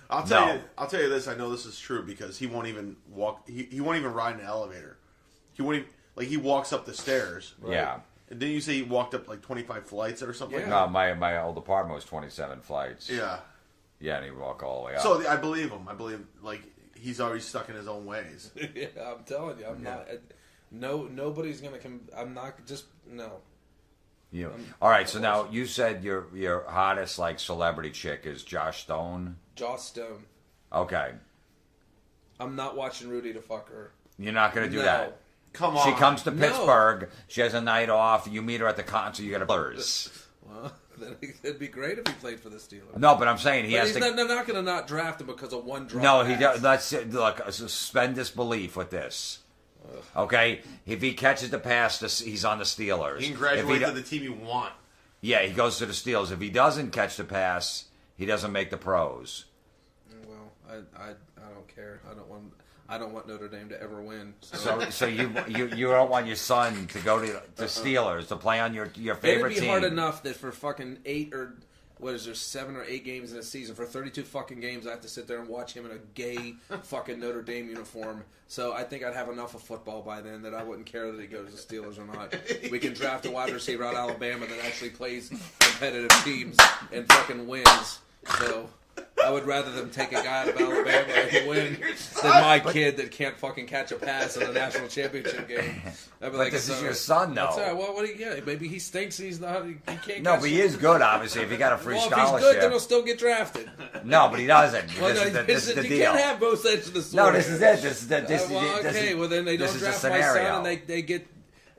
I'll tell No. you. I'll tell you this. I know this is true because he won't even walk. He won't even ride an elevator. He won't even, like he walks up the stairs. Yeah. And didn't you say he walked up like 25 flights or something? Yeah. Like No, my old apartment was 27 flights. that? Yeah. Yeah, and he'd walk all the way up. So I believe him. I believe like he's already stuck in his own ways. Yeah, I'm telling you, I'm not. No, nobody's going to come. I'm not. Just no. All right. So now you said your hottest like celebrity chick is Josh Stone. Joss Stone. Okay, I'm not watching Rudy to fuck her. you're not gonna do No. that. Come on. She comes to No. Pittsburgh. She has a night off. You meet her at the concert. You got to blurs. Well, it'd be great if he played for the Steelers. No, but I'm saying he But has he's to. not, they're not going to not draft him because of one draft. No, he does. Let's look. Suspend disbelief with this. Okay, if he catches the pass, he's on the Steelers. He can If graduate do- to the team you want. Yeah, he goes to the Steelers. If he doesn't catch the pass, he doesn't make the pros. Well, I don't care. I don't want Notre Dame to ever win. So, So you don't want your son to go to Steelers to play on your favorite it'd be team. hard enough that for fucking 7 or 8 games in a season, for 32 fucking games, I have to sit there and watch him in a gay fucking Notre Dame uniform. So I think I'd have enough of football by then that I wouldn't care that he goes to Steelers or not. We can draft a wide receiver out of Alabama that actually plays competitive teams and fucking wins. So I would rather them take a guy out of Alabama and win than my kid that can't fucking catch a pass in a national championship game. I'd be But this is your son, though. That's all right. Well, what do you get? Maybe he stinks and he's not. He can't. No, catch but he is good, obviously, if he got a free Well, if scholarship. he's good, then he'll still get drafted. No, but he doesn't. Well, This is the you deal. can't have both sides of the story. No, this is it. This is the. This, Well, this okay. is, Well, then they this don't is the draft my scenario. son, and they get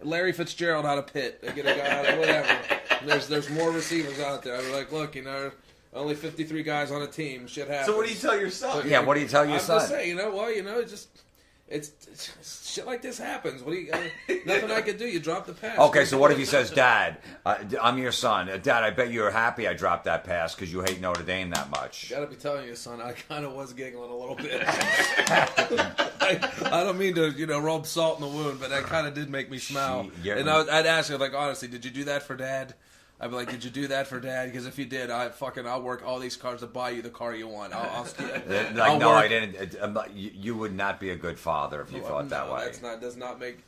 Larry Fitzgerald out of Pitt. They get a guy out of whatever. There's more receivers out there. I'm like, look, only 53 guys on a team. Shit happens. So what do you tell your son? Yeah, what do you tell your I'm son? just saying, it's shit like this happens. What do you? Nothing I can do. You drop the pass. Okay, so what if he says, Dad, I'm your son. Dad, I bet you're happy I dropped that pass because you hate Notre Dame that much. Gotta be telling you, son, I kind of was giggling a little bit. I don't mean to, rub salt in the wound, but that kind of did make me smile. And I'd ask her, like, honestly, did you do that for Dad? I'd be like, did you do that for Dad? Because if you did, I'll work all these cars to buy you the car you want. I'll no, I didn't. You would not be a good father if you thought that way. Does not make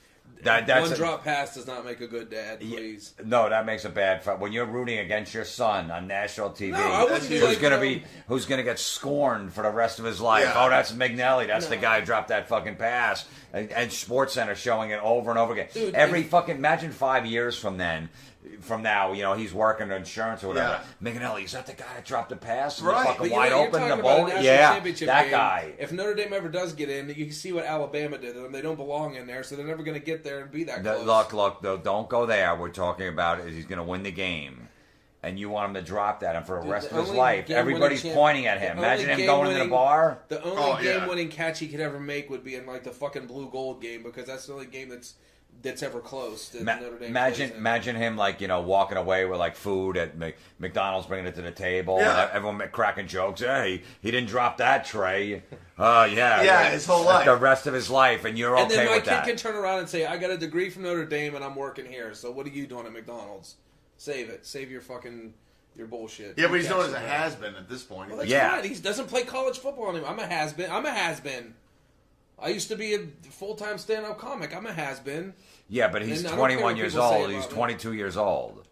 That's one drop pass does not make a good dad. Please. No, that makes a bad. When you're rooting against your son on national TV, No, I wouldn't be who's gonna get scorned for the rest of his life? Yeah. Oh, that's Mignanelli. That's the guy who dropped that fucking pass. And SportsCenter showing it over and over again. Dude, imagine 5 years from now, he's working insurance or whatever. Mignanelli, is that the guy that dropped the pass? And Right. fucking But wide you're open talking the about a bowl. national Yeah, championship that game. guy. If Notre Dame ever does get in, you can see what Alabama did to them. They don't belong in there, so they're never going to get there and be that close. Look, don't go there. We're talking about he's going to win the game. And you want him to drop that, and for the rest of his life, everybody's pointing at him. Imagine him going into the bar. The only game-winning catch he could ever make would be in like the fucking blue gold game, because that's the only game that's ever close to Notre Dame. Imagine him walking away with like food at McDonald's, bringing it to the table, and everyone cracking jokes. Hey, he didn't drop that tray. His whole life, the rest of his life, and you're okay with that. And then my kid can turn around and say, "I got a degree from Notre Dame, and I'm working here. So what are you doing at McDonald's? Save it. Save your bullshit." Yeah, but he's known as a has-been at this point. Well, that's fine. He doesn't play college football anymore. I'm a has-been. I used to be a full-time stand-up comic. I'm a has-been. Yeah, but he's 21 years old. He's 22 years old.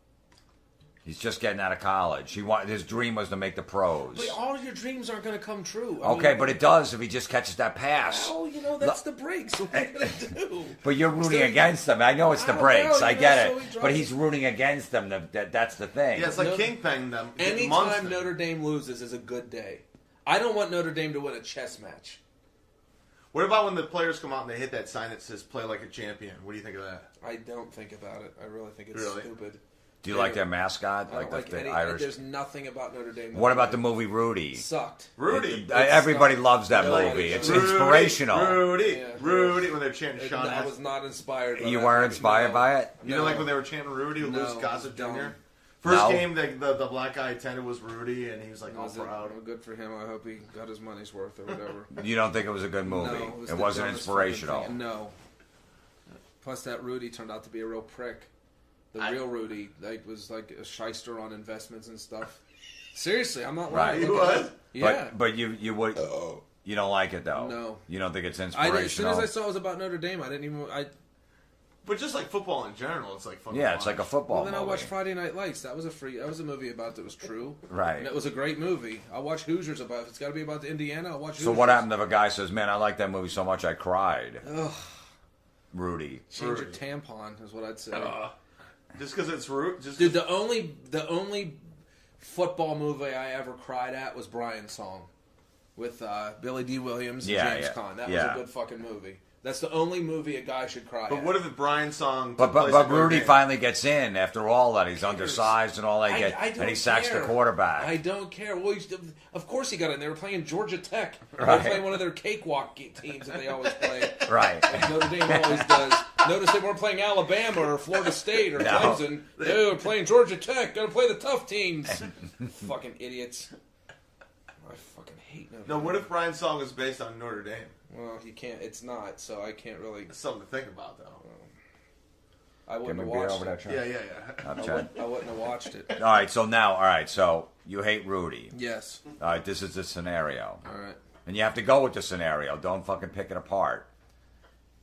He's just getting out of college. His dream was to make the pros. But all your dreams aren't going to come true. But it does if he just catches that pass. Well, that's the breaks. What are you going to do? But you're rooting against them. I know it's the breaks. I get it. But he's rooting against them. That's the thing. Yeah, it's like Kingpin them. Anytime Notre Dame loses is a good day. I don't want Notre Dame to win a chess match. What about when the players come out and they hit that sign that says "Play like a champion"? What do you think of that? I don't think about it. I really think it's stupid. Do you like their mascot? The Irish? There's nothing about Notre Dame. What about the movie Rudy? Sucked. Rudy. Everybody loves that movie. It's inspirational. Rudy. When they're chanting Sean. I was not inspired by You weren't inspired by it? You know, like when they were chanting Rudy with Louis Gossett Jr.? No. First game, the black guy attended was Rudy, and he was like all proud. Well, good for him. I hope he got his money's worth or whatever. You don't think it was a good movie? No, it wasn't inspirational. No. Plus, that Rudy turned out to be a real prick. The real Rudy was like a shyster on investments and stuff. Seriously, I'm not lying. Right. He was? Yeah. But you would. You don't like it though. No. You don't think it's inspirational. As soon as I saw it was about Notre Dame, I didn't even. But just like football in general, it's like fun. Yeah, it's like a football. Well, then movie. I watched Friday Night Lights. That was a movie about that was true. Right. And it was a great movie. I watch Hoosiers about. If it's got to be about the Indiana, I'll watch. So Hoosiers. what happened if a guy says, "Man, I like that movie so much I cried"? Ugh. Rudy. Change your tampon is what I'd say. Just because it's root. Dude, the only football movie I ever cried at was Brian's Song with Billy D. Williams and James Caan. That was a good fucking movie. That's the only movie a guy should cry But at. what if the Brian song? But Rudy finally gets in after all that. He's undersized and all that, and he sacks the quarterback. I don't care. Well, of course he got in. They were playing Georgia Tech. They Right. were playing one of their cakewalk teams that they always play. Right. Like Notre Dame always does. Notice they weren't playing Alabama or Florida State or Clemson. They were playing Georgia Tech. Got to play the tough teams. Fucking idiots. I fucking hate Notre Dame. No, what if Brian's song is based on Notre Dame? Well, you can't. It's not. So I can't really. It's something to think about, though. I wouldn't have Give me a beer watched over there, it. Chad. Yeah. I wouldn't have watched it. All right. So you hate Rudy. Yes. All right. This is the scenario. All right. And you have to go with the scenario. Don't fucking pick it apart.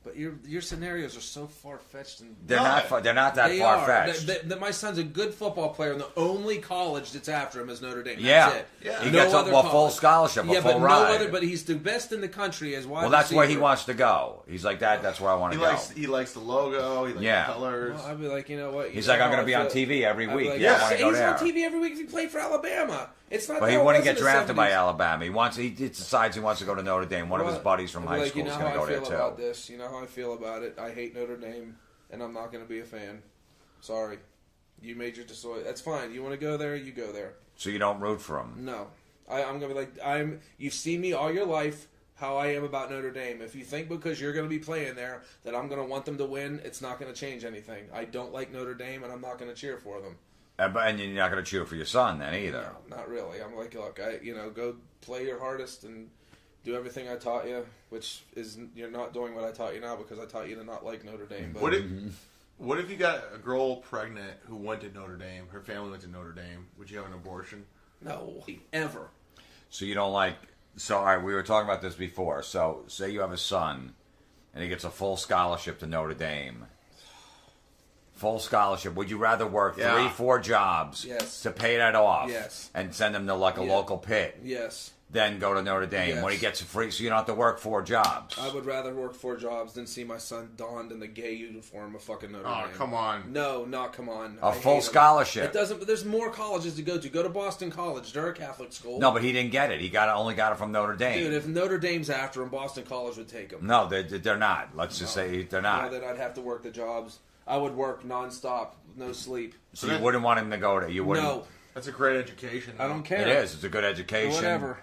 But your scenarios are so far fetched and They're not that far fetched. My son's a good football player, and the only college that's after him is Notre Dame. Yeah, That's it. Yeah. He No gets other a full college. scholarship, a full ride. But he's the best in the country as wide Well, that's where he receiver. wants to go. He's like that. That's where I want to go. He likes the logo. He likes the colors. Well, I'd be like, you know what? He's like, I'm going to be on TV every week. Like, I want to go he's there. on TV every week if he played for Alabama. It's not. But he that wouldn't wasn't get the drafted by 70s. Alabama. He decides he wants to go to Notre Dame. One of his buddies from high school is going to go there You know how I feel about too. this. You know how I feel about it. I hate Notre Dame, and I'm not going to be a fan. Sorry. You made your decision. That's fine. You want to go there, you go there. So you don't root for him. No. I'm going to be like, you've seen me all your life, how I am about Notre Dame. If you think because you're going to be playing there that I'm going to want them to win, it's not going to change anything. I don't like Notre Dame, and I'm not going to cheer for them. And you're not going to cheer for your son then either. No, not really. I'm like, look, go play your hardest and do everything I taught you, which is you're not doing what I taught you now because I taught you to not like Notre Dame. But What if you got a girl pregnant who went to Notre Dame? Her family went to Notre Dame. Would you have an abortion? No, ever. So you don't like... So, all right, we were talking about this before. So, say you have a son, and he gets a full scholarship to Notre Dame. Full scholarship. Would you rather work 3-4 jobs Yes. to pay that off Yes. and send him to like a local pit? Yes. Then go to Notre Dame Yes. when he gets a free, so you don't have to work 4 jobs. I would rather work 4 jobs than see my son donned in the gay uniform of fucking Notre Oh, Dame. come on. No, not come on. A I full hate 'em. scholarship. It doesn't. But there's more colleges to go to. Go to Boston College. They're a Catholic school. No, but he didn't get it. He only got it from Notre Dame. Dude, if Notre Dame's after him, Boston College would take him. No, they're not. Let's just say they're not. Then I'd have to work the jobs. I would work nonstop, no sleep. So you wouldn't want him to go to. You wouldn't. No, That's a great education. I don't care. It is. It's a good education. Whatever.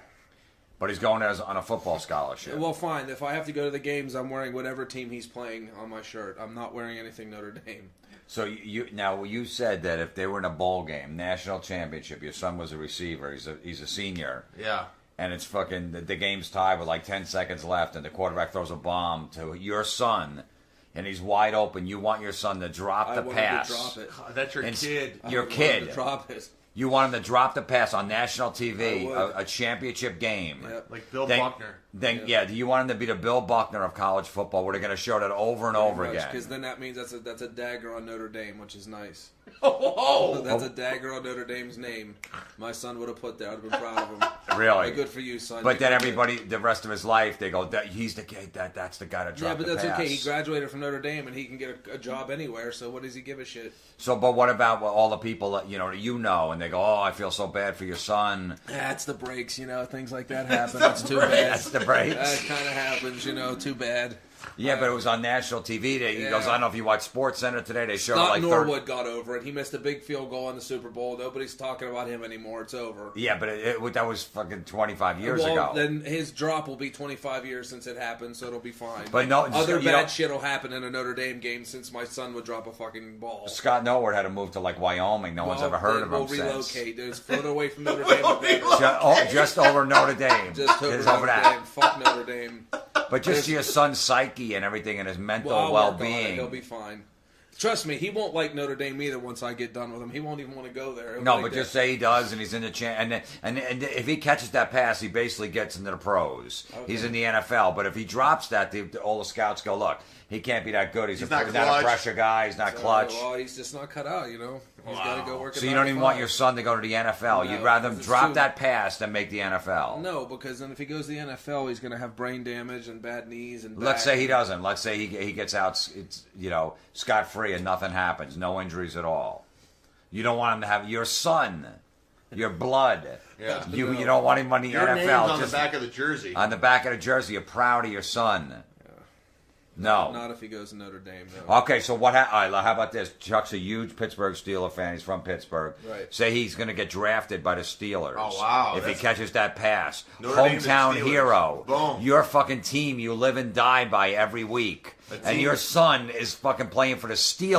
But he's going on a football scholarship. Well, fine. If I have to go to the games, I'm wearing whatever team he's playing on my shirt. I'm not wearing anything Notre Dame. So you said that if they were in a bowl game, national championship, your son was a receiver. He's a senior. Yeah. And it's fucking the game's tied with like 10 seconds left, and the quarterback throws a bomb to your son, and he's wide open. You want your son to drop the pass. I want him to drop it. That's your And kid. Your I want him kid. to drop it. You want him to drop the pass on national TV, I would. a championship game. Yep. Like Bill Then- Buckner. Then do you want him to be the Bill Buckner of college football, where they're going to show that over and over again? Because then that means that's a dagger on Notre Dame, which is nice. Oh, That's a dagger on Notre Dame's name. My son would have put that. I'd have been proud of him. Really? But good for you, son. But You then got it. everybody, the rest of his life, they go, he's the kid. That's the guy to drop Yeah, but the that's pass. okay. He graduated from Notre Dame, and he can get a job anywhere. So what does he give a shit? So, but what about all the people that you know, and they go, "Oh, I feel so bad for your son." That's the breaks, things like that happen. That's too bad. That's the breaks. That kind of happens, too bad. Yeah, but it was on national TV. He goes, "I don't know if you watched Sports Center today. They showed Scott like Norwood got over it. He missed a big field goal in the Super Bowl. Nobody's talking about him anymore. It's over. Yeah, but that was fucking 25 years ago. Then his drop will be 25 years since it happened, so it'll be fine. But no, other you know- bad shit will happen in a Notre Dame game since my son would drop a fucking ball. Scott Norwood had to move to like Wyoming. No one's ever heard of him We'll since. relocate. There's further away from Notre Dame. Just over Notre Dame. Just over It's Notre that. Dame. Fuck Notre Dame. But just your son's psyche and everything and his mental I'll work on it. well-being. He'll be fine. Trust me, he won't like Notre Dame either once I get done with him. He won't even want to go there. He'll No, like but that. just say he does, and he's in the and if he catches that pass, he basically gets into the pros. Okay. He's in the NFL. But if he drops that, all the scouts go, "Look, he can't be that good. He's not not a clutch. pressure guy. He's not clutch." Well, he's just not cut out, He's got to go work. So you don't even want your son to go to the NFL. No, You'd rather him because it's drop too- that pass than make the NFL. No, because then if he goes to the NFL, he's going to have brain damage and bad knees and. Let's back. say he doesn't. Let's say he gets out, scot-free and nothing happens, no injuries at all. You don't want him to have your son, your blood. Yeah. You don't want him on the Your NFL. name's on the just back of the jersey. on the back of the jersey. You're proud of your son. No. Not if he goes to Notre Dame. No. Okay, so all right, how about this? Chuck's a huge Pittsburgh Steeler fan. He's from Pittsburgh. Right. Say he's going to get drafted by the Steelers. Oh, wow. If he That's- catches that pass. Notre Dame to Hometown Steelers. hero. Boom. Your fucking team you live and die by every week. That's And it. your son is fucking playing for the Steelers.